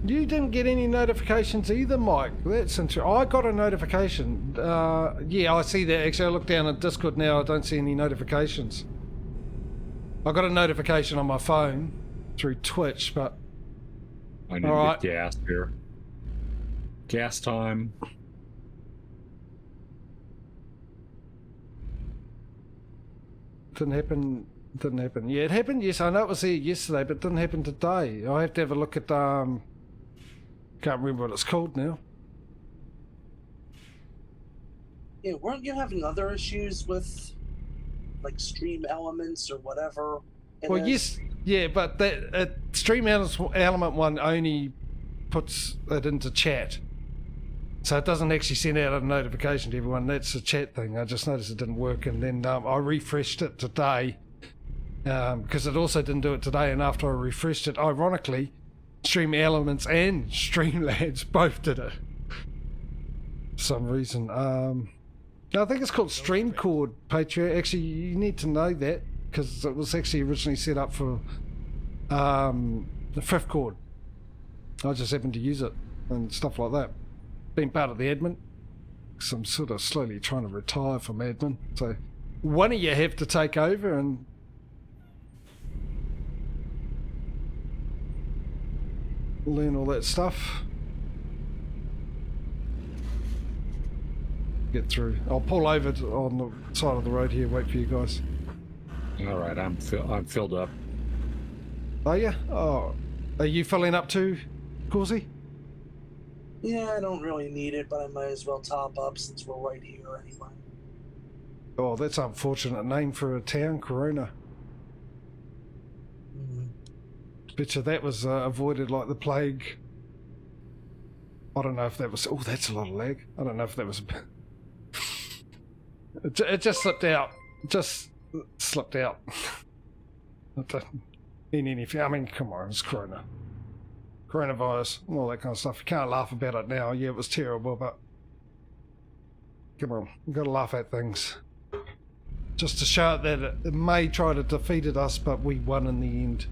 You didn't get any notifications either, Mike. That's interesting. I got a notification. Yeah, I see that. Actually, I look down at Discord now. I don't see any notifications. I got a notification on my phone through Twitch, but... I need to get gas here. Gas time. Didn't happen. Yeah, it happened. Yes, I know it was here yesterday, but it didn't happen today. I have to have a look at. Can't remember what it's called now. Yeah, weren't you having other issues with, like, stream elements or whatever? Well, yes, yeah, but that stream element one only puts it into chat, so it doesn't actually send out a notification to everyone. That's a chat thing. I just noticed it didn't work, and then I refreshed it today because it also didn't do it today. And after I refreshed it, ironically, Stream Elements and Streamlabs both did it for some reason. I think it's called Streamcord, Patriot. Actually, you need to know that because it was actually originally set up for the 5th chord. I just happened to use it and stuff like that. Been part of the admin, because I'm sort of slowly trying to retire from admin. So one of you have to take over and learn all that stuff. Get through. I'll pull over on the side of the road here, wait for you guys. All right, I'm filled up. Are you? Oh, are you filling up too, Causey? Yeah, I don't really need it, but I might as well top up since we're right here anyway. Oh, that's an unfortunate name for a town, Corona. Bet you that was avoided like the plague. I don't know if that was... Oh, that's a lot of lag. I don't know if that was... It just slipped out. Just slipped out. It didn't mean anything. I mean, come on, it's Corona. Coronavirus, and all that kind of stuff. You can't laugh about it now. Yeah, it was terrible, but... Come on, you've got to laugh at things. Just to show that it may try to defeat us, but we won in the end.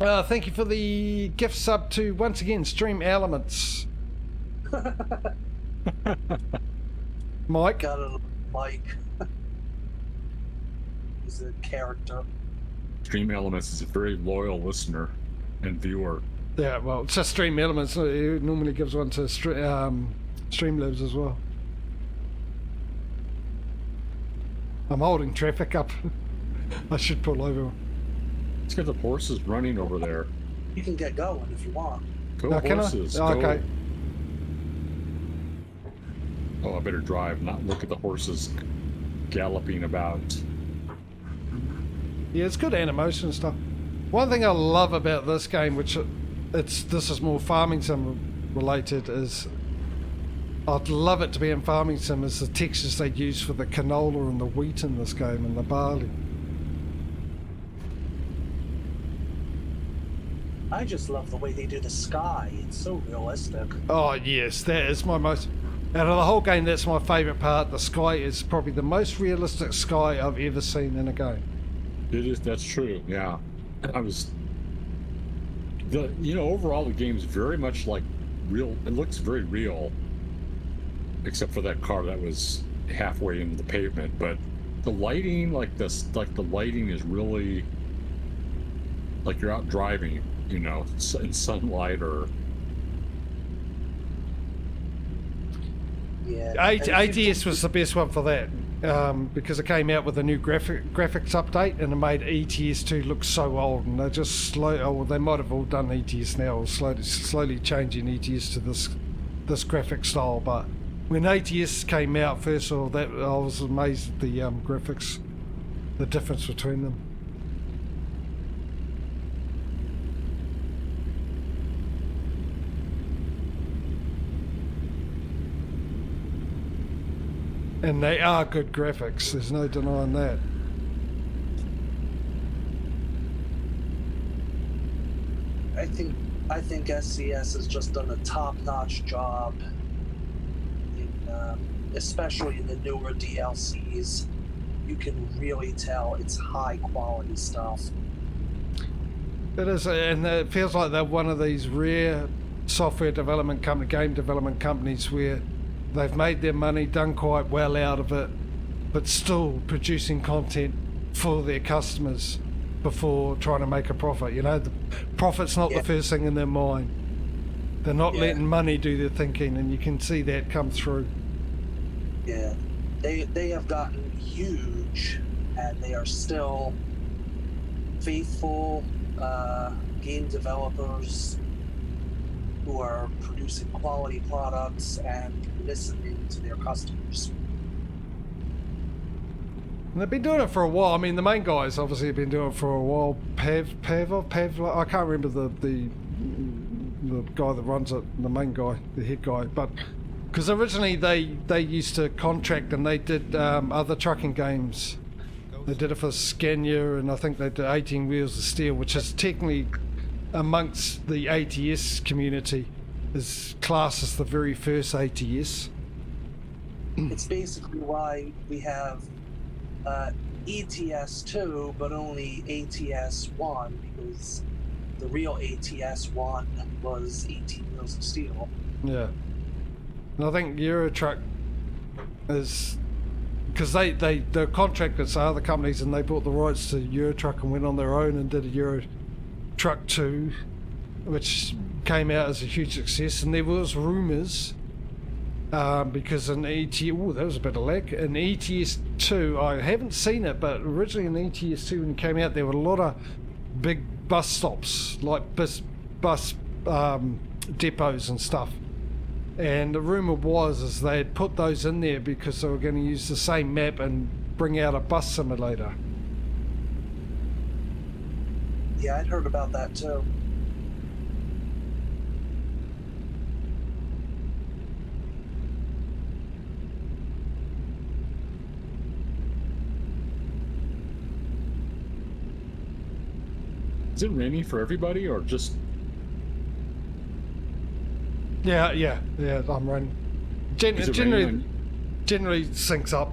Thank you for the gift sub to, once again, Stream Elements. Mike? Got a Mike. He's a character. Stream Elements is a very loyal listener and viewer. Yeah, well, it's just Stream Elements. It normally gives one to Streamlabs as well. I'm holding traffic up. I should pull over. Let's get the horses running over there. You can get going if you want. Go horses. Can I? Go. Okay. Oh, I better drive, not look at the horses galloping about. Yeah, it's good animation and stuff. One thing I love about this game, which this is more farming sim related, is I'd love it to be in farming sim, is the textures they use for the canola and the wheat in this game and the barley. I just love the way they do the sky. It's so realistic. Oh yes, that is my most... Out of the whole game, that's my favourite part. The sky is probably the most realistic sky I've ever seen in a game. It is. That's true. Yeah, overall the game's very much like real. It looks very real, except for that car that was halfway into the pavement. But the lighting, the lighting is really like you're out driving, in sunlight or. Yeah. ATS was the best one for that, because it came out with a new graphics update and it made ETS2 look so old, and they're just slow. Oh, well, they might have all done ETS now, or slowly changing ETS to this graphic style. But when ATS came out first of all, that I was amazed at the graphics, the difference between them. And they are good graphics, there's no denying that. I think SCS has just done a top-notch job, especially in the newer DLCs. You can really tell it's high-quality stuff. It is, and it feels like they're one of these rare software development game development companies where they've made their money, done quite well out of it, but still producing content for their customers before trying to make a profit. The profit's not the first thing in their mind. They're not letting money do their thinking, and you can see that come through. Yeah, they have gotten huge, and they are still faithful game developers who are producing quality products and listening to their customers. And they've been doing it for a while. I mean, the main guys obviously have been doing it for a while. Pav, I can't remember the guy that runs it, the main guy, the head guy. But because originally they used to contract and they did other trucking games. They did it for Scania, and I think they did 18 Wheels of Steel, which is technically amongst the ATS community is classed as the very first ATS. It's basically why we have ETS2 but only ATS1, because the real ATS1 was 18 Wheels of Steel. Yeah. And I think Eurotruck is because they're contracted to other companies, and they bought the rights to Eurotruck and went on their own and did a Eurotruck 2, which came out as a huge success. And there was rumours because in that was a bit of lag. In ETS2, I haven't seen it, but originally in ETS2 when it came out, there were a lot of big bus stops, like bus depots and stuff. And the rumour was they had put those in there because they were going to use the same map and bring out a bus simulator. Yeah, I'd heard about that too. Is it raining for everybody or just? Yeah, I'm running. Generally syncs up.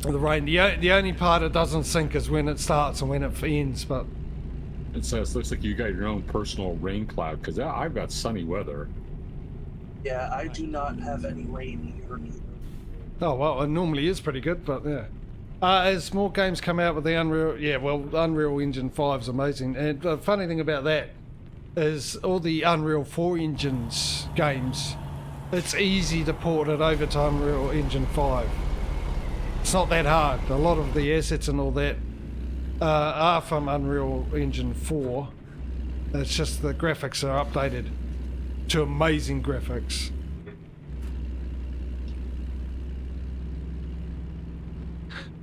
The rain. The only part it doesn't sync is when it starts and when it ends, but It says, looks like you got your own personal rain cloud, because I've got sunny weather. Yeah, I do not have any rain here either. Oh, well, it normally is pretty good, but yeah. As more games come out with the Unreal... Yeah, well, Unreal Engine 5 is amazing. And the funny thing about that is all the Unreal 4 engines games, it's easy to port it over to Unreal Engine 5. It's not that hard. A lot of the assets and all that are from Unreal Engine 4. It's just the graphics are updated to amazing graphics.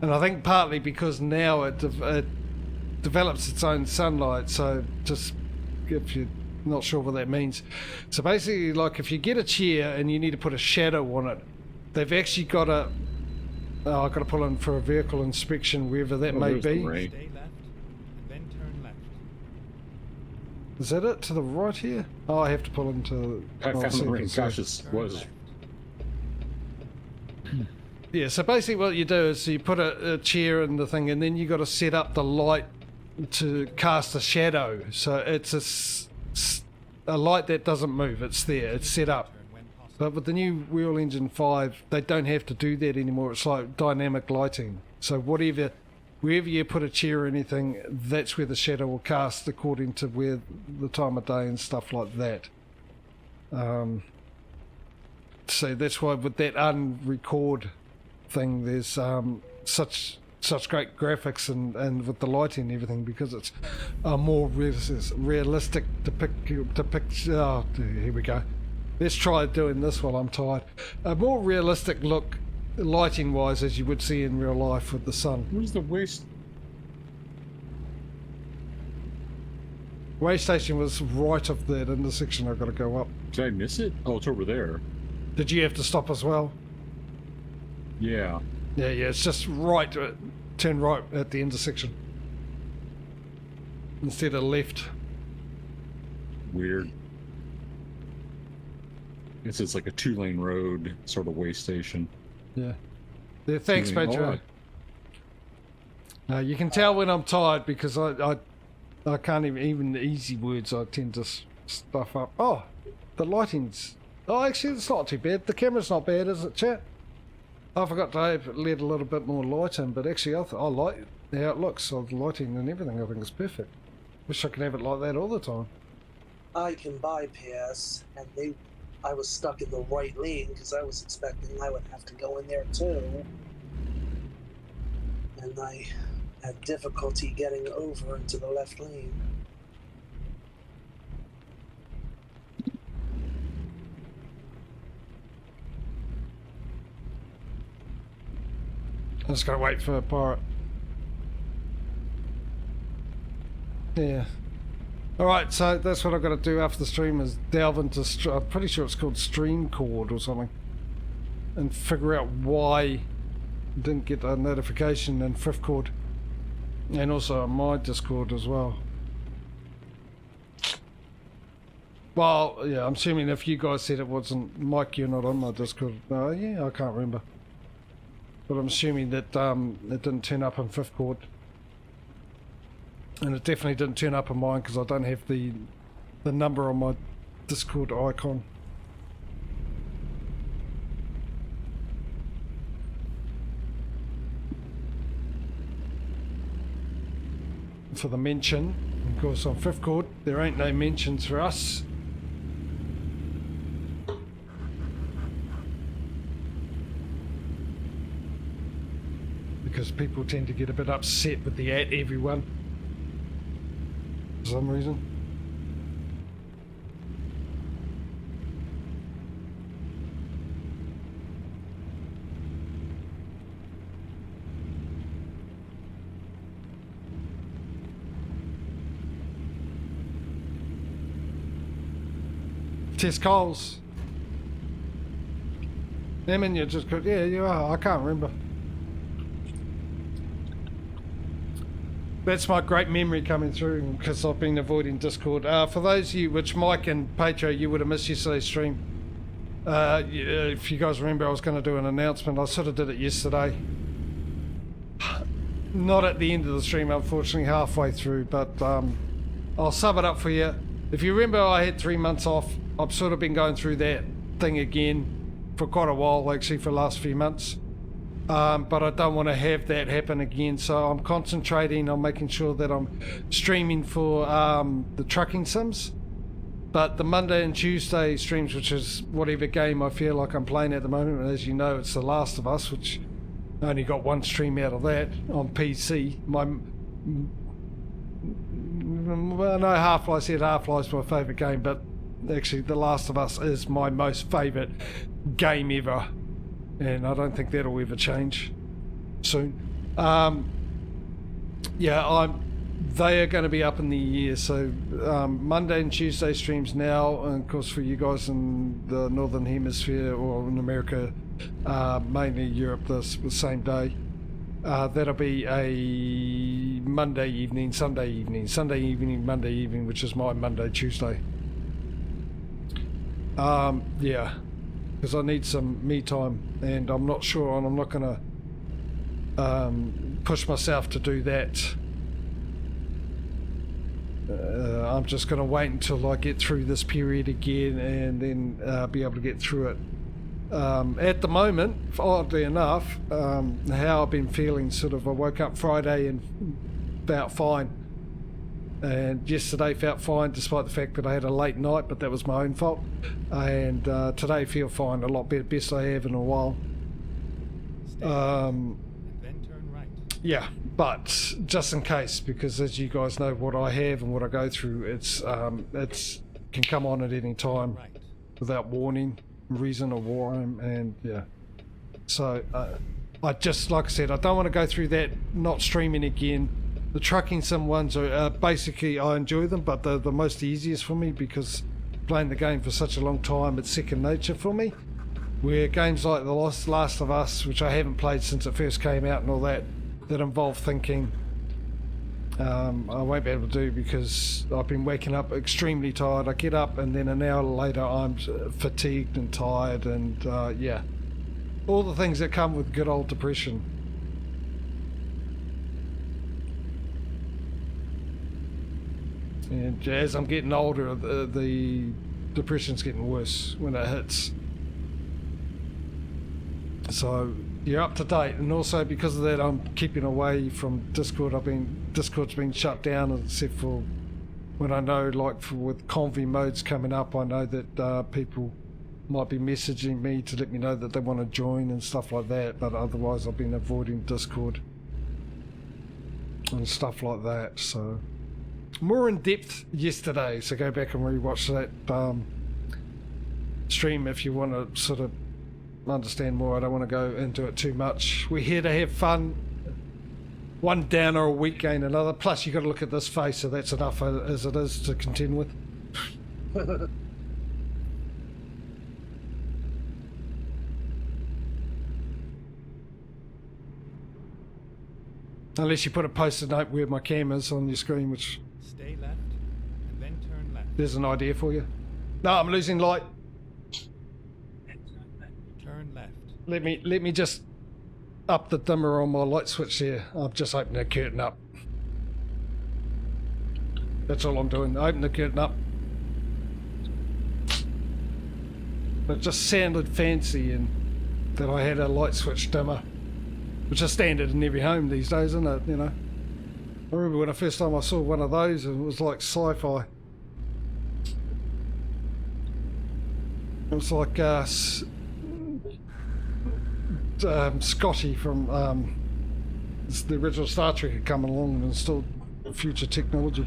And I think partly because now it develops its own sunlight, so just if you're not sure what that means. So basically, like if you get a chair and you need to put a shadow on it, they've actually got a... Oh, I've got to pull in for a vehicle inspection, wherever that may be. Stay left, and then turn left. Is that it? To the right here? Oh, I have to pull into... I found the rain. Gosh, Turn it was... left. Yeah, so basically what you do is you put a chair in the thing, and then you got to set up the light to cast a shadow. So it's a light that doesn't move. It's there. It's set up. Turn when possible. But with the new Real Engine 5, they don't have to do that anymore. It's like dynamic lighting. So wherever you put a chair or anything, that's where the shadow will cast according to where the time of day and stuff like that. So that's why with that unrecord thing, there's such great graphics and with the lighting and everything, because it's a more realistic oh, here we go. Let's try doing this while I'm tired. A more realistic look, lighting wise, as you would see in real life with the sun. Where's the waste? Way station was right of that intersection. I've got to go up. Did I miss it? Oh, it's over there. Did you have to stop as well? Yeah. Yeah, it's just right, turn right at the intersection instead of left. Weird. It's like a 2-lane road sort of way station. Yeah. Yeah, thanks, Two-lane- Pedro. Oh, You can tell when I'm tired because I can't even easy words. I tend to stuff up. Oh, the lighting's... Oh, actually, it's not too bad. The camera's not bad, is it, chat? I forgot to let a little bit more light in, but actually I like how it looks. So the lighting and everything, I think is perfect. Wish I could have it like that all the time. I can bypass, and I was stuck in the right lane because I was expecting I would have to go in there too. And I had difficulty getting over into the left lane. I'm just gonna wait for a pirate. Yeah. Alright, so that's what I've got to do after the stream is delve into... I'm pretty sure it's called Stream Cord or something. And figure out why I didn't get a notification in Fifth Chord. And also on my Discord as well. Well, yeah, I'm assuming if you guys said it wasn't... Mike, you're not on my Discord. Yeah, I can't remember. But I'm assuming that it didn't turn up on Fifth Chord. And it definitely didn't turn up on mine because I don't have the number on my Discord icon. For the mention, of course on Fifth Chord, there ain't no mentions for us. Because people tend to get a bit upset with the at everyone. For some reason. Test Coles. I mean, you just could, yeah, you are. I can't remember. That's my great memory coming through because I've been avoiding Discord. For those of you, which Mike and Pedro, you would have missed yesterday's stream. If you guys remember, I was going to do an announcement. I sort of did it yesterday. Not at the end of the stream, unfortunately, halfway through, but I'll sum it up for you. If you remember, I had 3 months off. I've sort of been going through that thing again for quite a while, actually, for the last few months. But I don't want to have that happen again, so I'm concentrating on making sure that I'm streaming for the trucking sims. But the Monday and Tuesday streams, which is whatever game I feel like I'm playing at the moment, and as you know, it's The Last of Us, which I only got one stream out of that on PC. Well, no, Half-Life said Half-Life's my favourite game, but actually The Last of Us is my most favourite game ever. And I don't think that'll ever change soon. They are going to be up in the year. So Monday and Tuesday streams now, and of course for you guys in the Northern Hemisphere or in America, mainly Europe, the same day. That'll be a Monday evening, Sunday evening, Monday evening, which is my Monday, Tuesday. Yeah. Because I need some me time, and I'm not sure, and I'm not going to push myself to do that. I'm just going to wait until I get through this period again, and then be able to get through it. At the moment, oddly enough, how I've been feeling, sort of, I woke up Friday and felt fine. And yesterday felt fine despite the fact that I had a late night, but that was my own fault. And today feel fine, a lot better, best I have in a while. Stay right, and then turn right. Yeah, but just in case, because as you guys know what I have and what I go through, it's can come on at any time Right. without warning, reason or warning, and yeah. So I just, like I said, I don't want to go through that not streaming again. The trucking sim ones are basically, I enjoy them, but they're the most easiest for me because playing the game for such a long time, it's second nature for me. Where games like The Last of Us, which I haven't played since it first came out and all that involve thinking, I won't be able to do because I've been waking up extremely tired. I get up and then an hour later I'm fatigued and tired, and yeah, all the things that come with good old depression. And as I'm getting older, the depression's getting worse when it hits. So you're up to date, and also because of that, I'm keeping away from Discord. Discord's been shut down, except for when I know, like with Convoy modes coming up, I know that people might be messaging me to let me know that they want to join and stuff like that. But otherwise, I've been avoiding Discord and stuff like that. So. More in depth yesterday, so go back and rewatch that stream if you want to sort of understand more. I don't want to go into it too much. We're here to have fun. One downer a week, gain another. Plus, you got to look at this face, so that's enough as it is to contend with. Unless you put a post-it note where my camera's on your screen, which. Stay left, and then turn left. There's an idea for you. No, I'm losing light. Turn left. Let me just up the dimmer on my light switch here. I've just opened the curtain up. That's all I'm doing. Open the curtain up. It just sounded fancy and that I had a light switch dimmer, which is standard in every home these days, isn't it? You know. I remember when the first time I saw one of those, and it was like sci-fi. It was like Scotty from the original Star Trek had come along and installed future technology.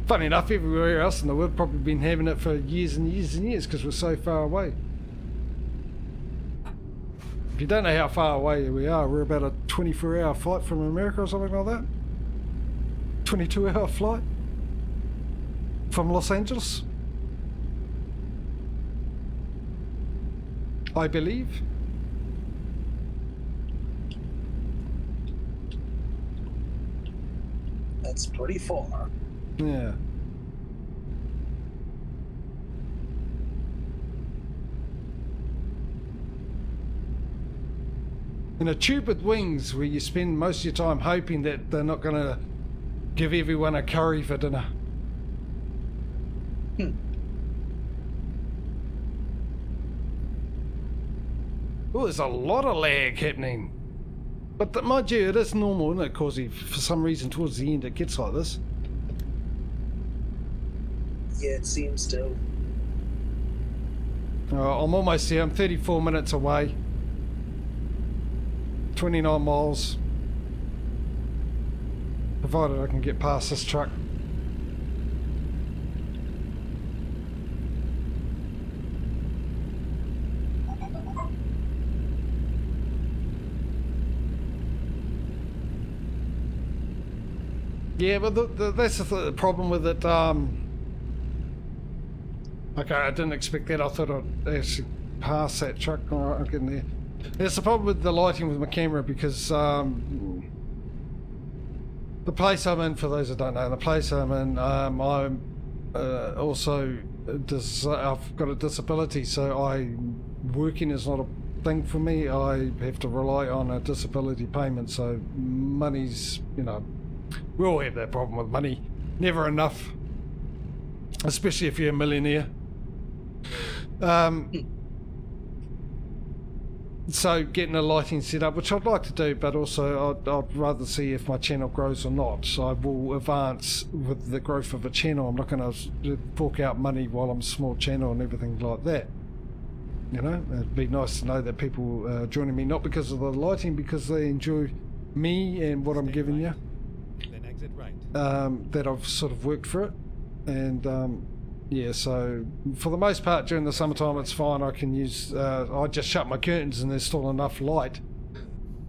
Funny enough, everywhere else in the world probably been having it for years and years and years because we're so far away. If you don't know how far away we are, we're about a 24-hour flight from America or something like that. 22-hour flight from Los Angeles, I believe. That's pretty far. Yeah. In a tube with wings, where you spend most of your time hoping that they're not going to give everyone a curry for dinner. Oh, there's a lot of lag happening. But mind you, it is normal, isn't it, Causey? For some reason, towards the end, it gets like this. Yeah, it seems to. I'm almost there. I'm 34 minutes away. 29 miles. Provided I can get past this truck. Yeah, but that's the problem with it. Okay, I didn't expect that. I thought I'd actually pass that truck. All right, I'm getting there. There's the problem with the lighting with my camera because the place I'm in, for those that don't know, the place I'm in, I'm also I've got a disability, so working is not a thing for me. I have to rely on a disability payment, so money's, you know, we all have that problem with money. Never enough, especially if you're a millionaire. So getting a lighting set up, which I'd like to do, but also I'd rather see if my channel grows or not. So I will advance with the growth of a channel. I'm not going to fork out money while I'm a small channel and everything like that. You know, it'd be nice to know that people are joining me, not because of the lighting, because they enjoy me and what I'm giving you. Then exit right. That I've sort of worked for it. And yeah, so for the most part during the summertime it's fine. I can use, I just shut my curtains and there's still enough light.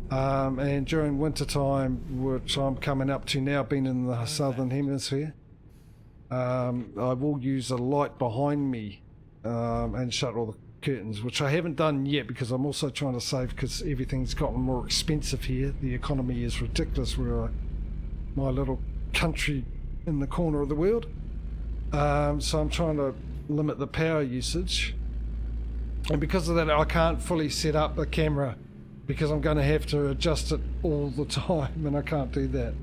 And during winter time, which I'm coming up to now, being in the southern hemisphere, I will use a light behind me and shut all the curtains, which I haven't done yet because I'm also trying to save, because everything's gotten more expensive here. The economy is ridiculous where my little country in the corner of the world. So I'm trying to limit the power usage, and because of that I can't fully set up the camera because I'm going to have to adjust it all the time, and I can't do that.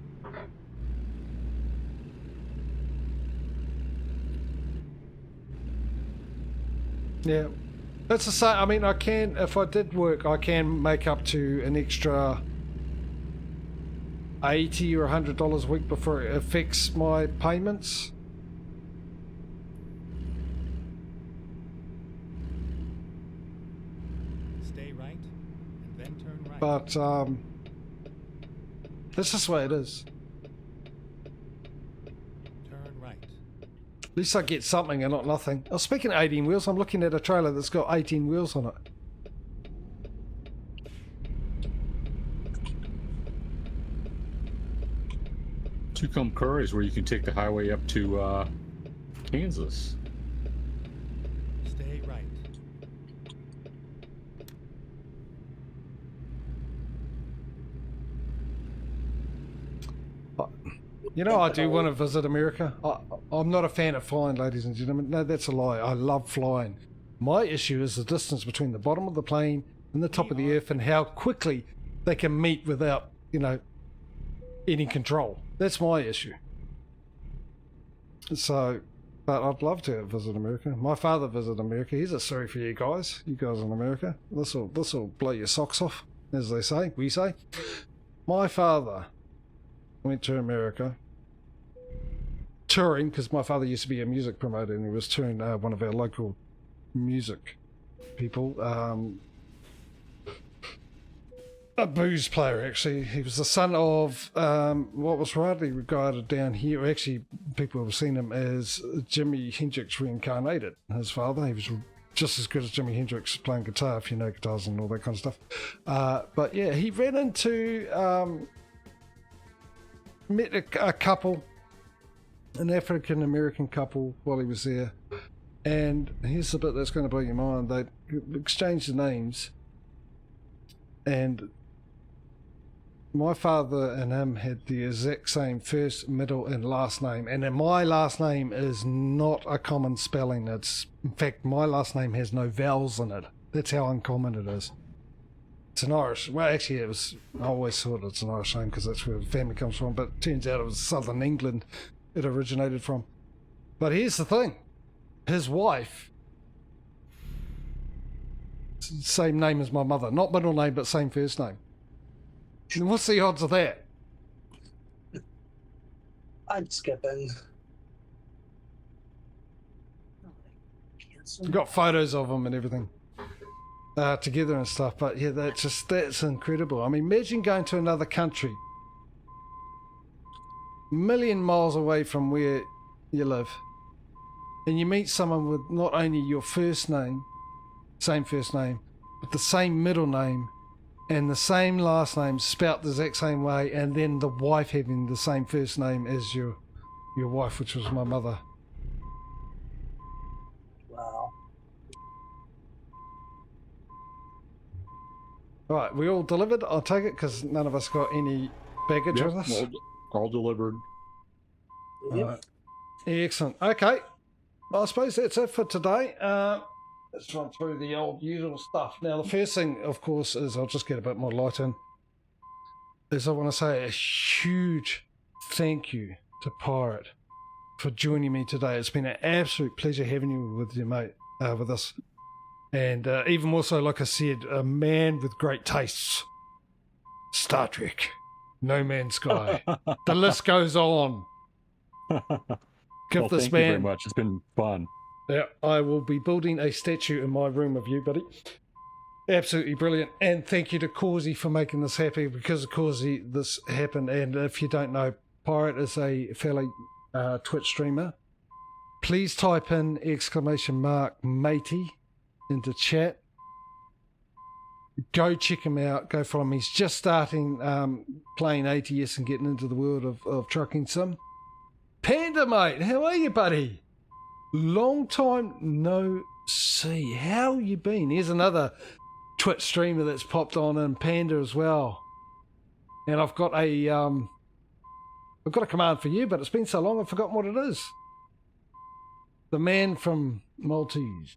Yeah, that's the same. I mean, I can, if I did work, I can make up to an extra $80 or $100 a week before it affects my payments. But that's just the way it is. Turn right. At least I get something and not nothing. Oh, speaking of 18 wheels, I'm looking at a trailer that's got 18 wheels on it. Tucumb Curry is where you can take the highway up to Kansas. Stay right. You know, I do want to visit America. I'm not a fan of flying, ladies and gentlemen. No, that's a lie. I love flying. My issue is the distance between the bottom of the plane and the top of the earth, and how quickly they can meet without, you know, any control. That's my issue. So, but I'd love to visit America. My father visited America. He's a sorry for you guys. You guys in America. This'll blow your socks off, as they say. We say. My father went to America touring, because my father used to be a music promoter, and he was touring one of our local music people, a blues player actually. He was the son of what was widely regarded down here, actually people have seen him as Jimi Hendrix reincarnated. His father, he was just as good as Jimi Hendrix playing guitar, if you know guitars and all that kind of stuff. But yeah, he ran into met a couple, an African American couple, while he was there, and here's the bit that's going to blow your mind. They exchanged the names, and my father and him had the exact same first, middle and last name, and then my last name is not a common spelling. It's, in fact, my last name has no vowels in it. That's how uncommon it is. It's an Irish. Well, actually, it was. I always thought it's an Irish name because that's where the family comes from. But it turns out it was Southern England. It originated from. But here's the thing: his wife, same name as my mother, not middle name, but same first name. And what's the odds of that? I'm skipping. We've got photos of them and everything together and stuff. But yeah, that's incredible. I mean, imagine going to another country, million miles away from where you live, and you meet someone with not only your first name, same first name, but the same middle name and the same last name spelt the exact same way, and then the wife having the same first name as your wife, which was my mother. Wow. Right, we all delivered. I'll take it because none of us got any baggage with us. All delivered. Yep. Excellent. Okay, I suppose that's it for today. Let's run through the old usual stuff. Now, the first thing, of course, is I'll just get a bit more light in, is I want to say a huge thank you to Pirate for joining me today. It's been an absolute pleasure having you with you, mate, with us. And even more so, like I said, a man with great tastes. Star Trek, No Man's Sky. The list goes on. Give Well, this thank man... you very much. It's been fun. Yeah, I will be building a statue in my room of you, buddy. Absolutely brilliant. And thank you to Causey for making this happen. Because of Causey, this happened. And if you don't know, Pirate is a fellow Twitch streamer. Please type in !matey into chat. Go check him out. Go follow him. He's just starting playing ATS and getting into the world of trucking sim. Panda, mate, how are you, buddy? Long time no see. How you been? Here's another Twitch streamer that's popped on in Panda as well. And I've got a command for you, but it's been so long I've forgotten what it is. The man from Maltese,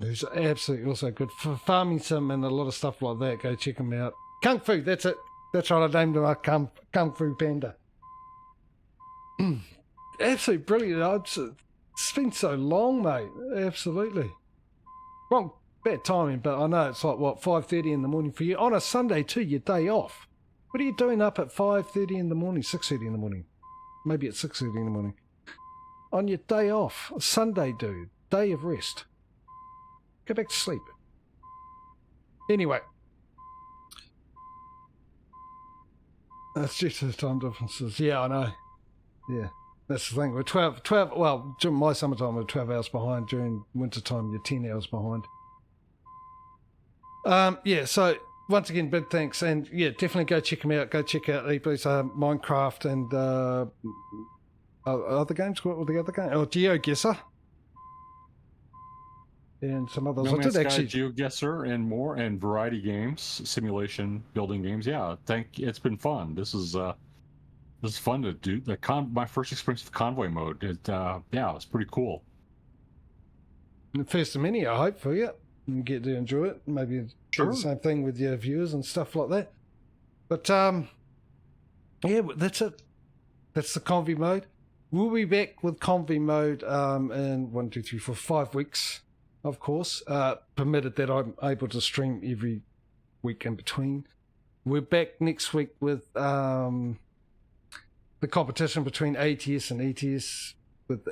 who's absolutely also good for farming sim and a lot of stuff like that. Go check him out. Kung Fu, that's it. That's right, I named him Kung Fu Panda. Absolutely brilliant. It's been so long, mate. Absolutely. Wrong, bad timing, but I know it's like, what, 5:30 in the morning for you? On a Sunday too, your day off. What are you doing up at 5:30 in the morning, 6:30 in the morning? Maybe it's 6:30 in the morning. On your day off. Sunday, dude. Day of rest. Go back to sleep. Anyway. That's due to the time differences. Yeah, I know. Yeah. That's the thing. We're 12, well, during my summertime, we're 12 hours behind. During wintertime, you're 10 hours behind. Yeah, so once again, big thanks. And yeah, definitely go check him out. Go check out Eeple's Minecraft and other games. What were the other games? Oh, GeoGuessr. And some others. No I Man's did Sky, actually. GeoGuessr and more, and variety games, simulation building games. Yeah, it's been fun. This is fun to do. My first experience with Convoy mode. Yeah, it's pretty cool. The first of many, I hope, for you. You get to enjoy it. Maybe do the same thing with your viewers and stuff like that. But yeah, that's it. That's the Convoy mode. We'll be back with Convoy mode in 1, 2, 3, 4, 5 weeks, of course, permitted that I'm able to stream every week in between. We're back next week with the competition between ATS and ETS, with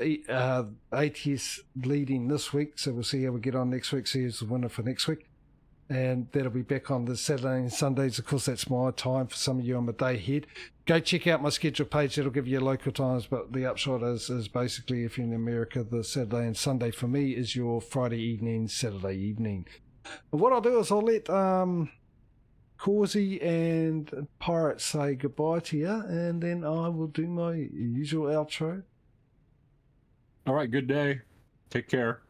ATS leading this week, so we'll see how we get on next week, see who's the winner for next week. And that'll be back on the Saturday and Sundays. Of course, that's my time. For some of you, I'm a day ahead. Go check out my schedule page. That'll give you local times, but the upshot is basically, if you're in America, the Saturday and Sunday for me is your Friday evening, Saturday evening. And what I'll do is I'll let Causey and Pirate say goodbye to you, and then I will do my usual outro. All right, good day. Take care.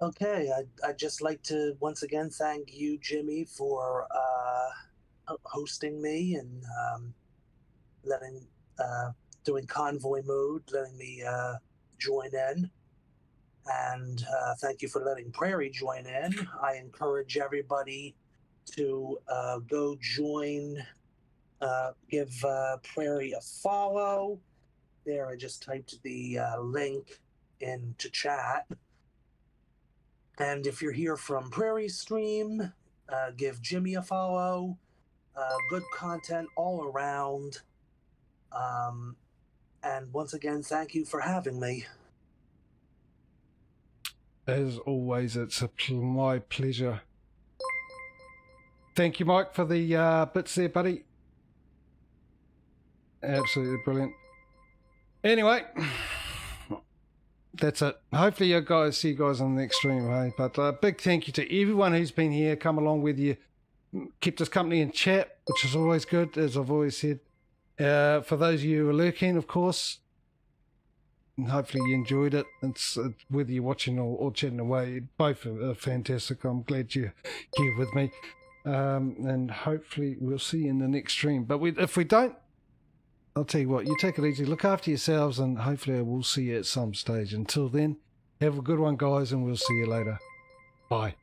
Okay, I'd just like to once again thank you, Jimmy, for hosting me and doing Convoy mode, letting me join in. And thank you for letting Prairie join in. I encourage everybody to go join, give Prairie a follow. There, I just typed the link into chat. And if you're here from Prairie Stream, give Jimmy a follow. Good content all around. And once again, thank you for having me. As always, it's my pleasure. Thank you, Mike, for the bits there, buddy. Absolutely brilliant. Anyway, that's it. Hopefully you guys see you guys on the next stream, hey? But big thank you to everyone who's been here, come along with you, kept us company in chat, which is always good, as I've always said. For those of you who are lurking, of course, and hopefully you enjoyed it. It's whether you're watching or chatting away, both are fantastic. I'm glad you're here with me. And hopefully we'll see you in the next stream. But if we don't, I'll tell you what, you take it easy, look after yourselves, and hopefully I will see you at some stage. Until then, have a good one, guys, and we'll see you later. Bye.